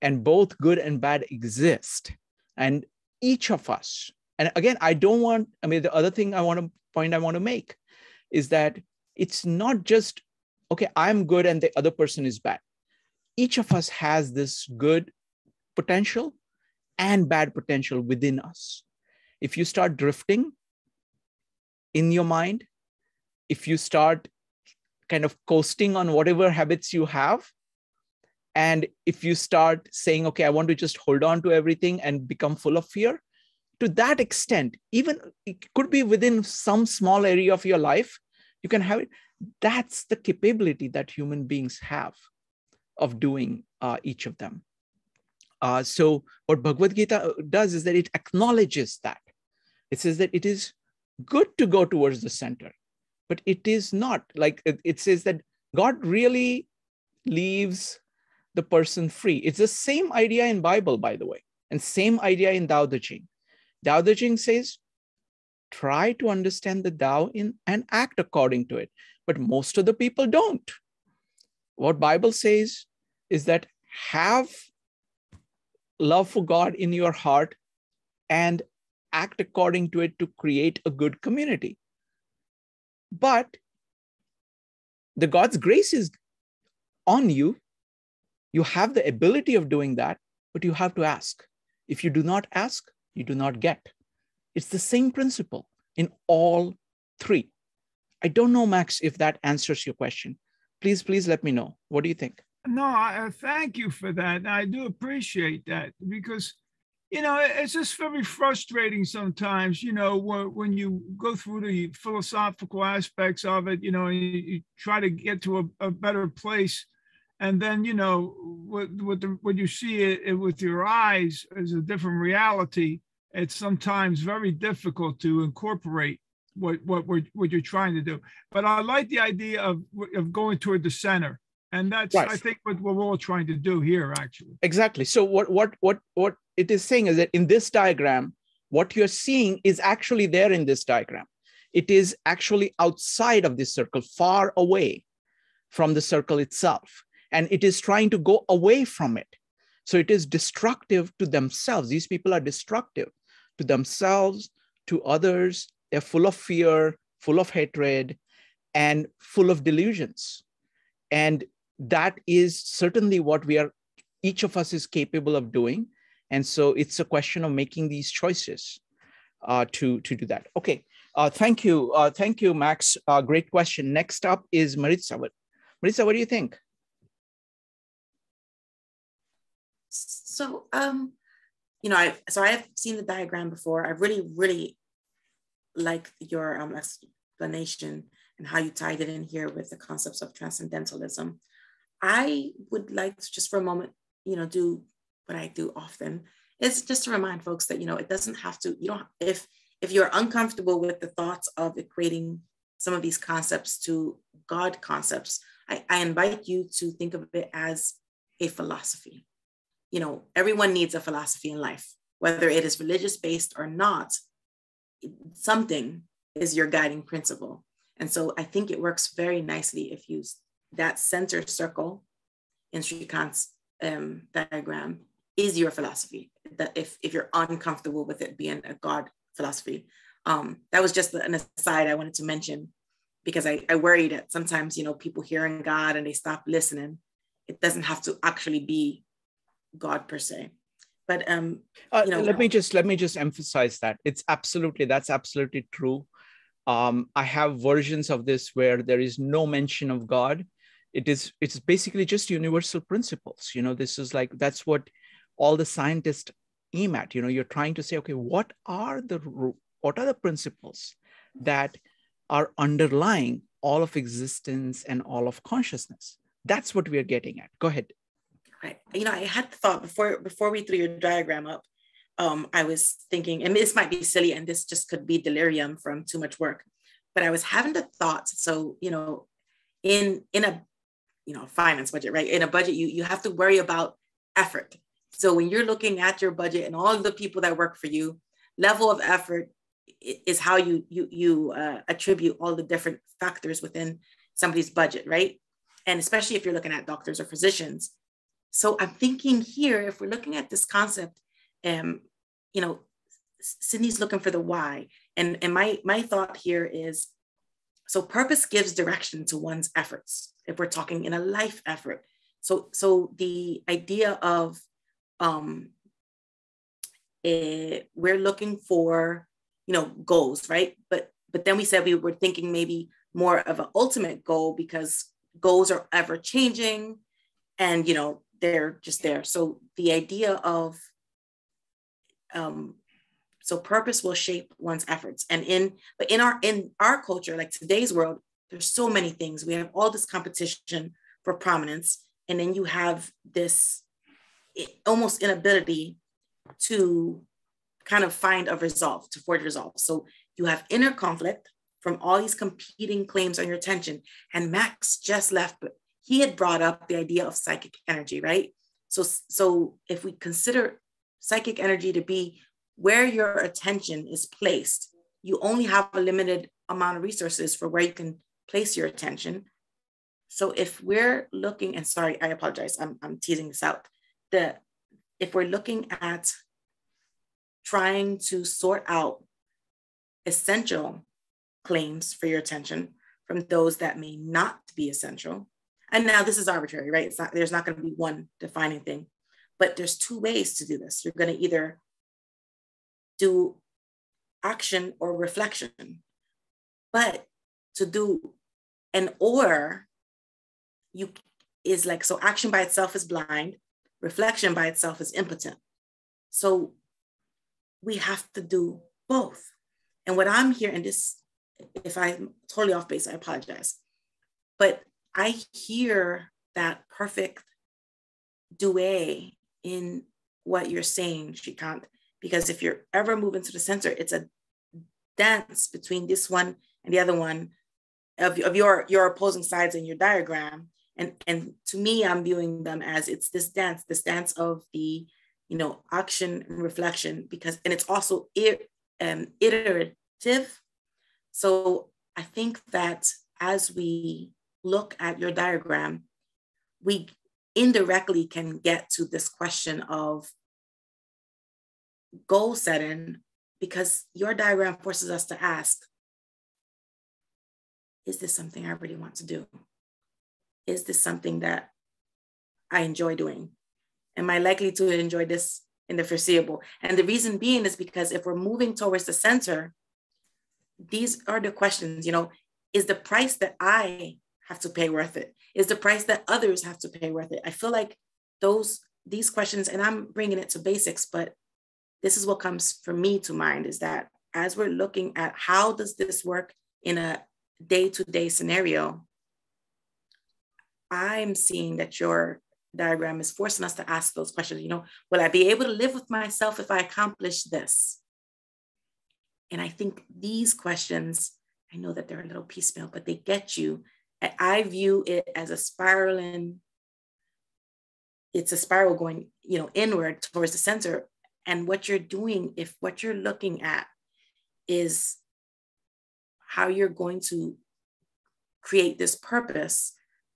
And both good and bad exist. And each of us, and again, the other thing I want to make is that it's not just, okay, I'm good and the other person is bad. Each of us has this good potential and bad potential within us. If you start drifting in your mind, if you start kind of coasting on whatever habits you have, and if you start saying, okay, I want to just hold on to everything and become full of fear, to that extent, even it could be within some small area of your life, you can have it. That's the capability that human beings have of doing each of them. So what Bhagavad-Gita does is that it acknowledges that. It says that it is good to go towards the center, but it is not. Like it says that God really leaves the person free. It's the same idea in Bible, by the way, and same idea in Tao Te Ching. Tao Te Ching says, try to understand the Tao and act according to it. But most of the people don't. What Bible says is that have love for God in your heart and act according to it to create a good community. But the God's grace is on you. You have the ability of doing that, but you have to ask. If you do not ask, you do not get. It's the same principle in all three. I don't know, Max, if that answers your question. Please let me know. What do you think? No, I thank you for that. I do appreciate that because, it's just very frustrating sometimes, when you go through the philosophical aspects of it, you try to get to a better place. And then, when you see it with your eyes as a different reality, it's sometimes very difficult to incorporate what you're trying to do. But I like the idea of going toward the center. And that's, right. I think, what we're all trying to do here, actually. Exactly. So what it is saying is that in this diagram, what you're seeing is actually there in this diagram. It is actually outside of this circle, far away from the circle itself. And it is trying to go away from it. So it is destructive to themselves. These people are destructive to themselves, to others. They're full of fear, full of hatred, and full of delusions. And that is certainly what each of us is capable of doing. And so it's a question of making these choices to do that. Okay, thank you. Thank you, Max. Great question. Next up is Maritza. Maritza, what do you think? So, I have seen the diagram before. I really like your explanation and how you tied it in here with the concepts of transcendentalism. I would like to just for a moment, do what I do often, is just to remind folks that, it doesn't have to, if you're uncomfortable with the thoughts of equating some of these concepts to God concepts, I invite you to think of it as a philosophy. Everyone needs a philosophy in life, whether it is religious based or not. Something is your guiding principle. And so I think it works very nicely if you that center circle in Srikant's diagram is your philosophy. That if you're uncomfortable with it being a God philosophy, that was just an aside I wanted to mention, because I worry that sometimes, people hearing God and they stop listening. It doesn't have to actually be God per se. But let me just emphasize that that's absolutely true. I have versions of this where there is no mention of God. It's basically just universal principles. This is that's what all the scientists aim at. You're trying to say, okay, what are the principles that are underlying all of existence and all of consciousness? That's what we are getting at. Go ahead. Right. I had thought before we threw your diagram up, I was thinking, and this might be silly, and this just could be delirium from too much work, but I was having the thought. So, in a finance budget, right? In a budget, you have to worry about effort. So when you're looking at your budget and all the people that work for you, level of effort is how you attribute all the different factors within somebody's budget, right? And especially if you're looking at doctors or physicians. So I'm thinking here, if we're looking at this concept, Sydney's looking for the why. And my thought here is, so purpose gives direction to one's efforts, if we're talking in a life effort. So the idea of we're looking for, goals, right? But then we said we were thinking maybe more of an ultimate goal, because goals are ever changing and, they're just there. So the idea of, so purpose will shape one's efforts. And in our culture, like today's world, there's so many things. We have all this competition for prominence. And then you have this almost inability to kind of find a resolve, to forge resolve. So you have inner conflict from all these competing claims on your attention. And Max just left, but he had brought up the idea of psychic energy, right? So if we consider psychic energy to be where your attention is placed, you only have a limited amount of resources for where you can place your attention. So if we're looking, and sorry, I apologize, I'm teasing this out. If we're looking at trying to sort out essential claims for your attention from those that may not be essential, and now this is arbitrary, right? There's not going to be one defining thing, but there's two ways to do this. You're going to either do action or reflection, but to do an or, you is like, so action by itself is blind, reflection by itself is impotent. So we have to do both. And what I'm hearing, this, if I'm totally off base, I apologize, but I hear that perfect duet in what you're saying, Shrikant, because if you're ever moving to the center, it's a dance between this one and the other one of your opposing sides in your diagram. And to me, I'm viewing them as it's this dance of the, action and reflection, and it's also iterative. So I think that as we look at your diagram, we indirectly can get to this question of goal setting, because your diagram forces us to ask, is this something I really want to do? Is this something that I enjoy doing? Am I likely to enjoy this in the foreseeable? And the reason being is because if we're moving towards the center, these are the questions, is the price that I have to pay worth it? Is the price that others have to pay worth it? I feel like these questions, and I'm bringing it to basics, but this is what comes for me to mind, is that as we're looking at how does this work in a day-to-day scenario, I'm seeing that your diagram is forcing us to ask those questions. Will I be able to live with myself if I accomplish this? And I think these questions, I know that they're a little piecemeal, but they get you. I view it as it's a spiral going, inward towards the center. And what you're doing, if what you're looking at is how you're going to create this purpose,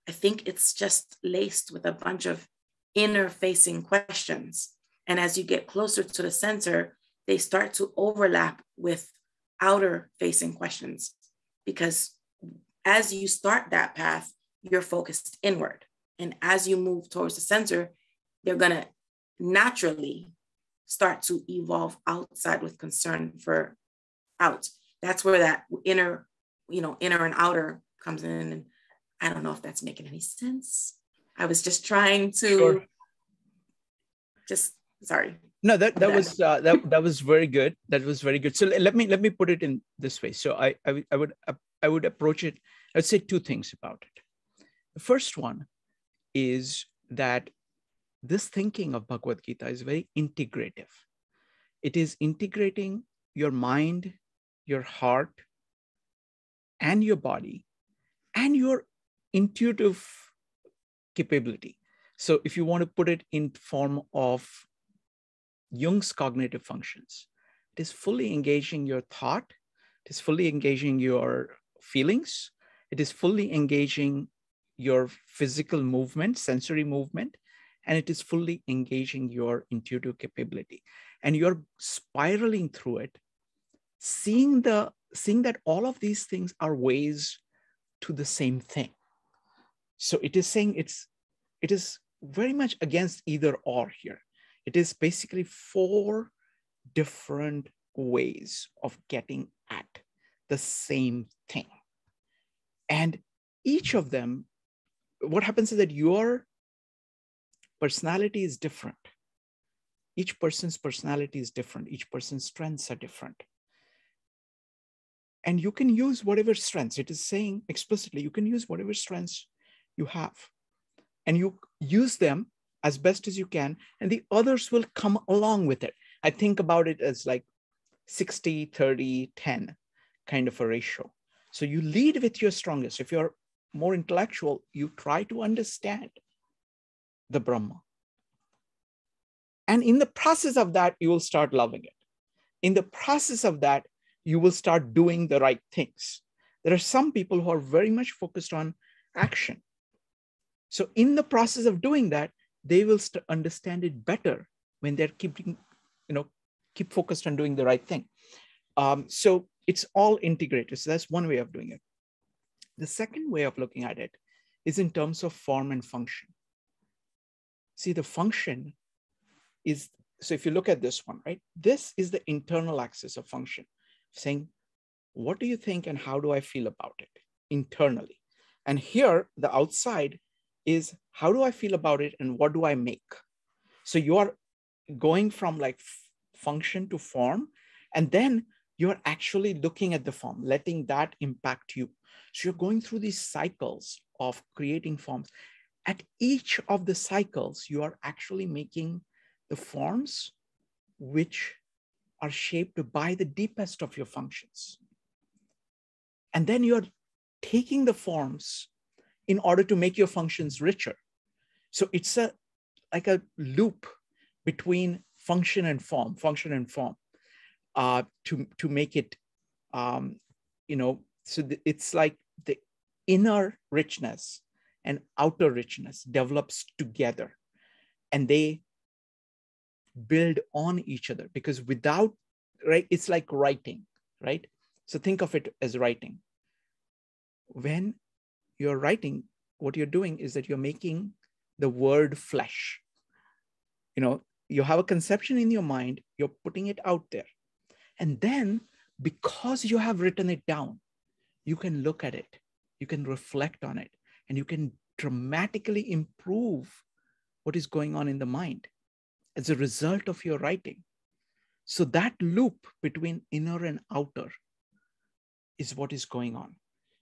I think it's just laced with a bunch of inner-facing questions. And as you get closer to the center, they start to overlap with outer-facing questions. Because as you start that path, you're focused inward. And as you move towards the center, they're going to naturally start to evolve outside with concern for out. That's where that inner and outer comes in. And I don't know if that's making any sense. I was just trying to sorry. No, that was very good. That was very good. So let me put it in this way. So I would approach it. I would say two things about it. The first one is that this thinking of Bhagavad-Gita is very integrative. It is integrating your mind, your heart, and your body, and your intuitive capability. So if you want to put it in form of Jung's cognitive functions, it is fully engaging your thought, it is fully engaging your feelings, it is fully engaging your physical movement, sensory movement, and it is fully engaging your intuitive capability. And you're spiraling through it, seeing that all of these things are ways to the same thing. So it is saying it is very much against either or here. It is basically 4 different ways of getting at the same thing. And each of them, what happens is that your personality is different. Each person's personality is different. Each person's strengths are different. And you can use whatever strengths, it is saying explicitly, you can use whatever strengths you have. And you use them as best as you can, and the others will come along with it. I think about it as like 60, 30, 10 kind of a ratio. So you lead with your strongest. If you're more intellectual, you try to understand the Brahma. And in the process of that, you will start loving it. In the process of that, you will start doing the right things. There are some people who are very much focused on action. So in the process of doing that, they will understand it better when they're keep focused on doing the right thing. So it's all integrated. So that's one way of doing it. The second way of looking at it is in terms of form and function. See, the function is, so if you look at this one, right? This is the internal axis of function, saying, what do you think and how do I feel about it internally? And here, the outside is, how do I feel about it and what do I make? So you are going from like function to form, and then you're actually looking at the form, letting that impact you. So you're going through these cycles of creating forms. At each of the cycles, you are actually making the forms which are shaped by the deepest of your functions. And then you're taking the forms in order to make your functions richer. So it's like a loop between function and form, to make it, so it's like the inner richness and outer richness develops together, and they build on each other, because without, right, it's like writing, right? So think of it as writing. When you're writing, what you're doing is that you're making the word flesh. You have a conception in your mind, you're putting it out there. And then because you have written it down, you can look at it, you can reflect on it, and you can dramatically improve what is going on in the mind as a result of your writing. So that loop between inner and outer is what is going on.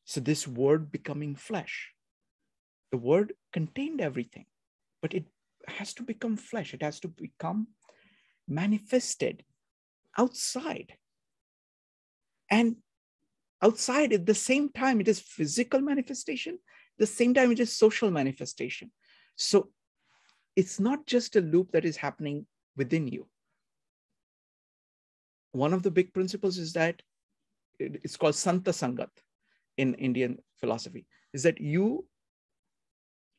So this word becoming flesh, the word contained everything, but it has to become flesh. It has to become manifested outside. And outside, at the same time, it is physical manifestation. At the same time, it is social manifestation. So it's not just a loop that is happening within you. One of the big principles is that it's called Santa Sangat in Indian philosophy, is that you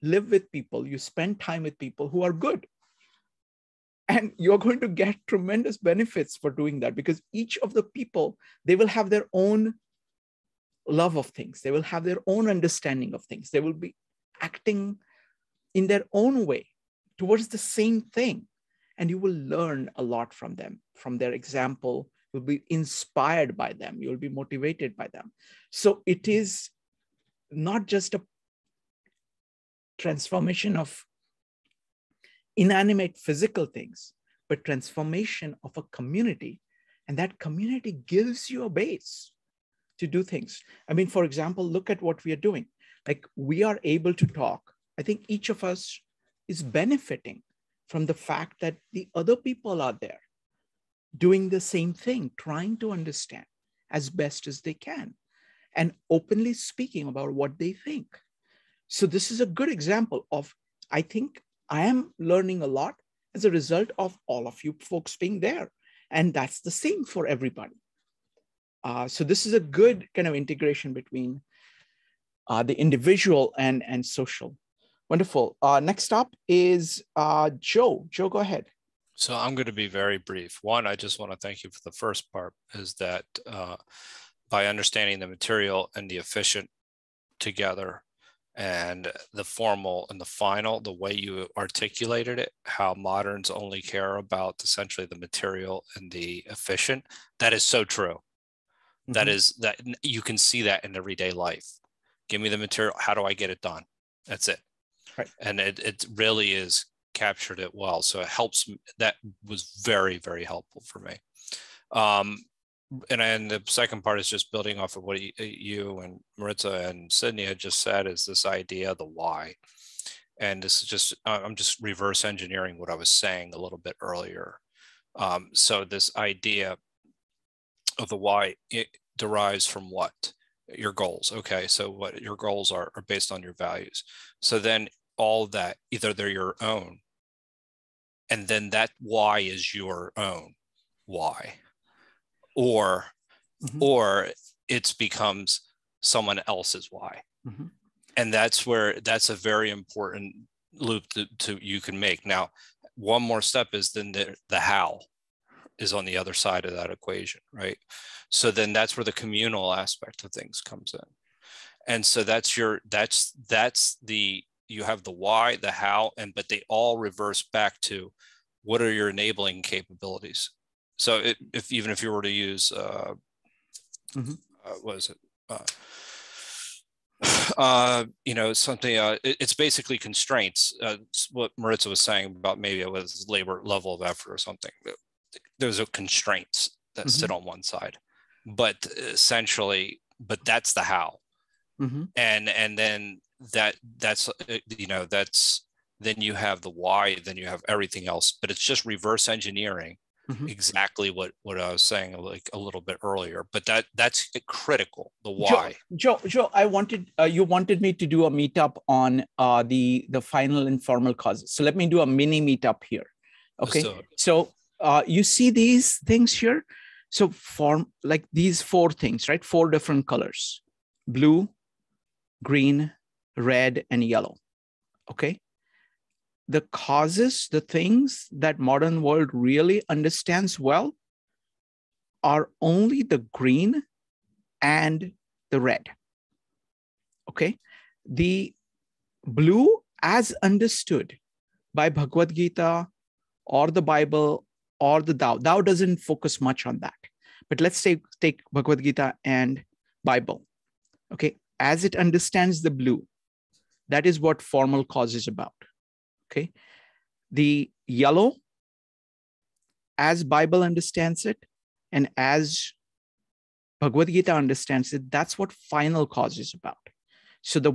live with people, you spend time with people who are good. And you're going to get tremendous benefits for doing that, because each of the people, they will have their own love of things. They will have their own understanding of things. They will be acting in their own way towards the same thing. And you will learn a lot from them, from their example. You'll be inspired by them. You'll be motivated by them. So it is not just a transformation of inanimate physical things, but transformation of a community. And that community gives you a base to do things. I mean, for example, look at what we are doing. Like, we are able to talk. I think each of us is benefiting from the fact that the other people are there doing the same thing, trying to understand as best as they can and openly speaking about what they think. So this is a good example of, I think I am learning a lot as a result of all of you folks being there. And that's the same for everybody. So this is a good kind of integration between the individual and social. Wonderful. Next up is Joe. Joe, go ahead. So I'm going to be very brief. One, I just want to thank you for the first part, is that by understanding the material and the efficient together, and the formal and the final, the way you articulated it, how moderns only care about essentially the material and the efficient, that is so true. Mm-hmm. That you can see that in everyday life. Give me the material, how do I get it done? That's it. Right. And it really is captured it well. So it helps. That was very, very helpful for me. And the second part is just building off of what you and Maritza and Sydney had just said, is this idea of the why. And this is just, I'm just reverse engineering what I was saying a little bit earlier. So this idea of the why, it derives from what? Your goals. Okay, so what your goals are based on your values. So then all that, either they're your own, and then that why is your own why, or it becomes someone else's why. And that's a very important loop to you can make. Now, one more step is then the how is on the other side of that equation, right? So then that's where the communal aspect of things comes in. And so you have the why, the how, but they all reverse back to what are your enabling capabilities. So even if you were to use, what is it? Something, it's basically constraints. What Maritza was saying about maybe it was labor level of effort or something. Those are constraints that sit on one side, but essentially, that's the how. And then that's then you have the why, then you have everything else, but it's just reverse engineering exactly what I was saying like a little bit earlier, but that's critical, the why. Joe, you wanted me to do a meetup on the final informal causes. So let me do a mini meetup here. Okay. So you see these things here. So form like these 4 things, right? 4 different colors: blue, green, red, and yellow. Okay. The causes, the things that modern world really understands well are only the green and the red. Okay. The blue, as understood by Bhagavad-Gita or the Bible or the Tao. Tao doesn't focus much on that. But let's take Bhagavad-Gita and Bible. Okay. As it understands the blue, that is what formal cause is about. Okay. The yellow, as Bible understands it, and as Bhagavad-Gita understands it, that's what final cause is about. So the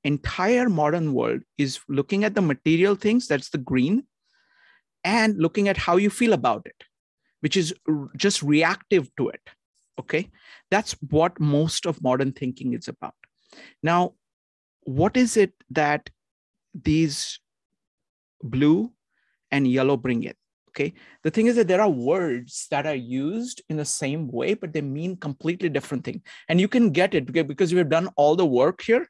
entire modern world is looking at the material things, that's the green, and looking at how you feel about it, which is just reactive to it. Okay. That's what most of modern thinking is about. Now, what is it that these blue and yellow bring in? Okay. The thing is that there are words that are used in the same way, but they mean completely different thing. And you can get it because we've done all the work here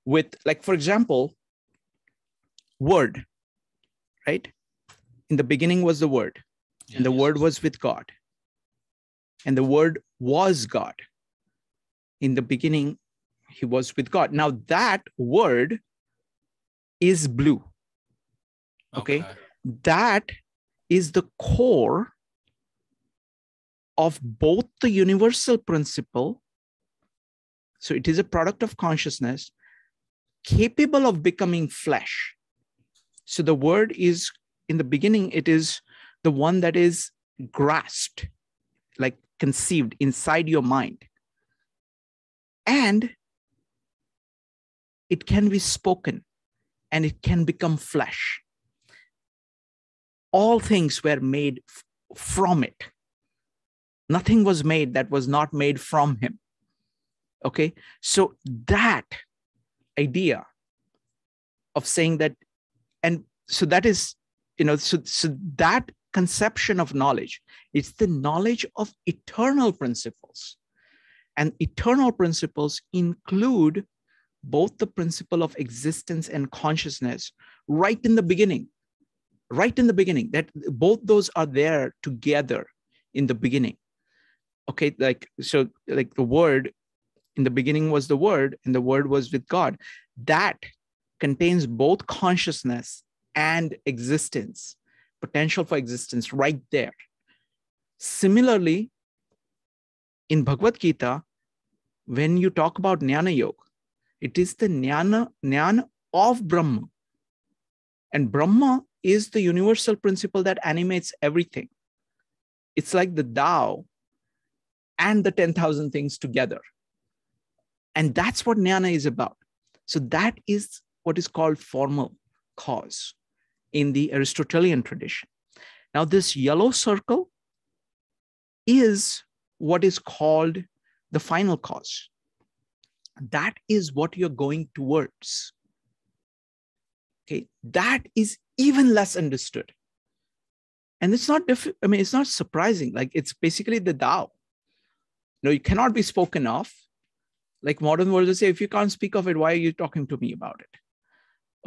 with, like, for example, word, right? In the beginning was the word, and the word was with God, and the word was God. In the beginning, he was with God. Now that word is blue. Okay. That is the core of both the universal principle. So it is a product of consciousness capable of becoming flesh. So the word is, in the beginning, it is the one that is grasped, like conceived inside your mind. And it can be spoken and it can become flesh. All things were made from it. Nothing was made that was not made from him. Okay. So that idea of saying that, and so that is, so that conception of knowledge, it's the knowledge of eternal principles. And eternal principles include both the principle of existence and consciousness right in the beginning, that both those are there together in the beginning. Okay, so the word, in the beginning was the word, and the word was with God. That contains both consciousness and existence, potential for existence right there. Similarly, in Bhagavad-Gita, when you talk about Jnana Yoga, it is the Jnana of Brahma. And Brahma is the universal principle that animates everything. It's like the Tao and the 10,000 things together. And that's what Jnana is about. So that is what is called formal cause in the Aristotelian tradition. Now, this yellow circle is what is called the final cause. That is what you're going towards. Okay, that is even less understood. And it's not it's not surprising. Like, it's basically the Tao. You know, you cannot be spoken of. Like modern world will say, if you can't speak of it, why are you talking to me about it?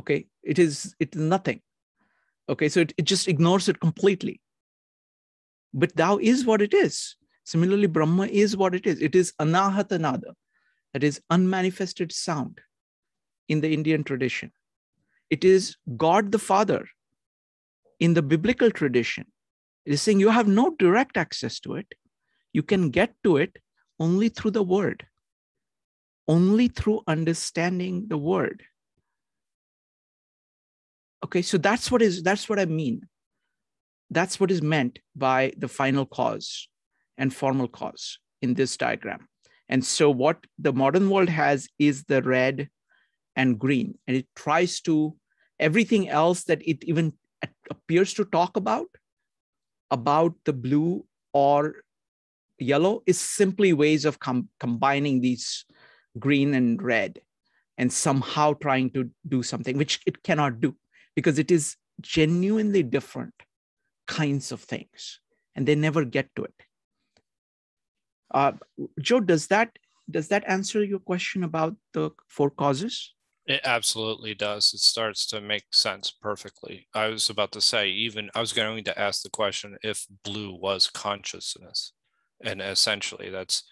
Okay, it's nothing. Okay, so it just ignores it completely. But Tao is what it is. Similarly, Brahma is what it is. It is Anahata Nada, that is unmanifested sound in the Indian tradition. It is God the Father in the biblical tradition. It is saying you have no direct access to it. You can get to it only through the word, only through understanding the word. Okay, so that's what I mean. That's what is meant by the final cause and formal cause in this diagram. And so what the modern world has is the red and green, and it tries to, everything else that it even appears to talk about the blue or yellow is simply ways of combining these green and red and somehow trying to do something, which it cannot do because it is genuinely different kinds of things, and they never get to it. Joe, does that answer your question about the four causes? It absolutely does. It starts to make sense perfectly. I was about to say, I was going to ask the question if blue was consciousness, and essentially that's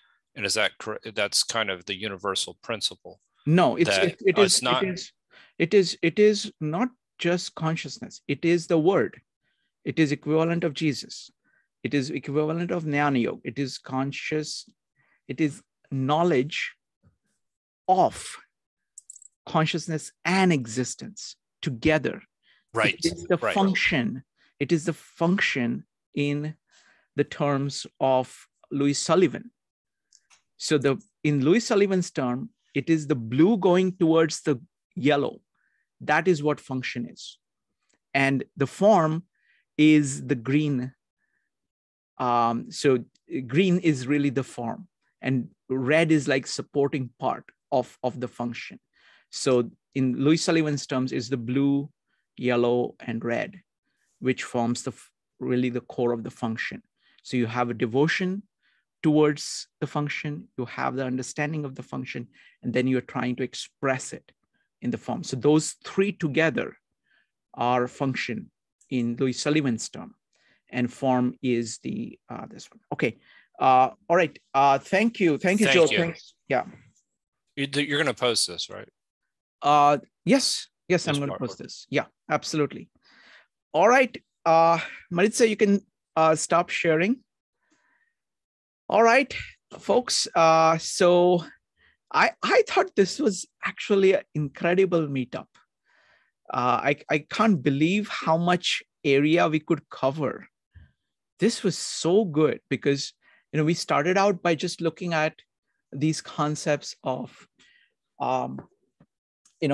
kind of the universal principle. No, it is not just consciousness. It is the word. It is equivalent of Jesus. It is equivalent of Jnana Yoga. It is conscious. It is knowledge of consciousness and existence together. Right. It is the function. It is the function in the terms of Louis Sullivan. So in Louis Sullivan's term, it is the blue going towards the yellow. That is what function is. And the form is the green. So green is really the form, and red is like supporting part of the function. So in Louis Sullivan's terms, is the blue, yellow, and red, which forms really the core of the function. So you have a devotion towards the function, you have the understanding of the function, and then you're trying to express it in the form. So those three together are function in Louis Sullivan's term, and form is the this one. Okay. All right. Thank you, Joe. Thanks. Yeah. You're going to post this, right? Yes, I'm going to post this. Yeah, absolutely. All right. Maritza, you can stop sharing. All right, folks. So I thought this was actually an incredible meetup. I can't believe how much area we could cover. This was so good because, we started out by just looking at these concepts of,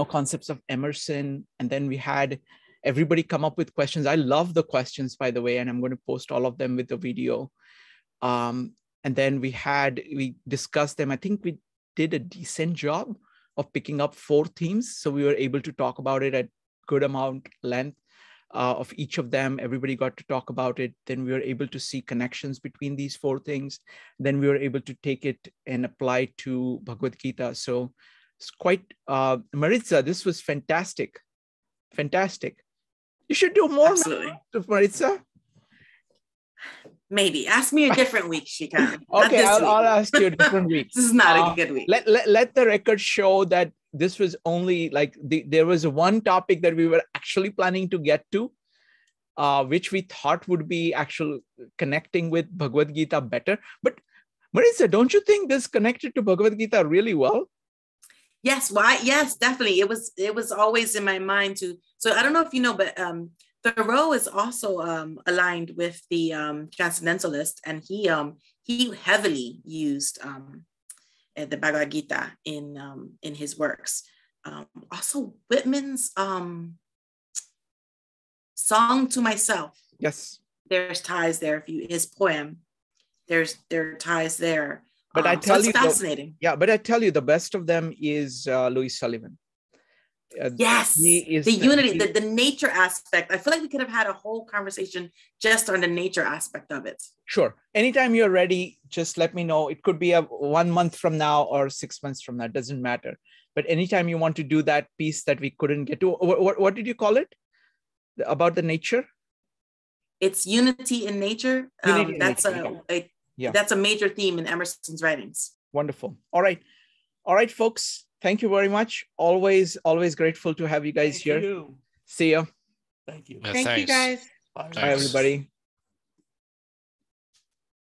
concepts of Emerson, and then we had everybody come up with questions. I love the questions, by the way, and I'm going to post all of them with the video. And then we discussed them. I think we did a decent job of picking up 4 themes. So we were able to talk about it at good amount length of each of them. Everybody got to talk about it. Then we were able to see connections between these 4 things. Then we were able to take it and apply to Bhagavad-Gita. So it's quite, Maritza, this was fantastic. Fantastic. You should do more. Absolutely. Maritza. Maybe. Ask me a different week, Shika. Okay, I'll ask you a different week. This is not a good week. Let the record show that this was only like there was one topic that we were actually planning to get to, which we thought would be actual connecting with Bhagavad-Gita better. But Maritza, don't you think this connected to Bhagavad-Gita really well? Yes, yes, definitely. It was always in my mind to. So I don't know if you know, but Thoreau is also aligned with the Transcendentalist, and he heavily used the Bhagavad Gita in his works. Also, Whitman's Song to Myself. Yes. There's ties there. His poem, there are ties there. But I tell so you, it's fascinating. but I tell you, the best of them is Louis Sullivan. Yes, the unity, the nature aspect. I feel like we could have had a whole conversation just on the nature aspect of it. Sure. Anytime you're ready, just let me know. It could be 1 month from now or 6 months from now. It doesn't matter. But anytime you want to do that piece that we couldn't get to, what did you call it? About the nature? It's unity in nature. Unity in that's nature. That's a major theme in Emerson's writings. Wonderful. All right, folks. Thank you very much. Always grateful to have you guys here. You. See you. Thank you. Thank you, guys. Bye, Bye everybody.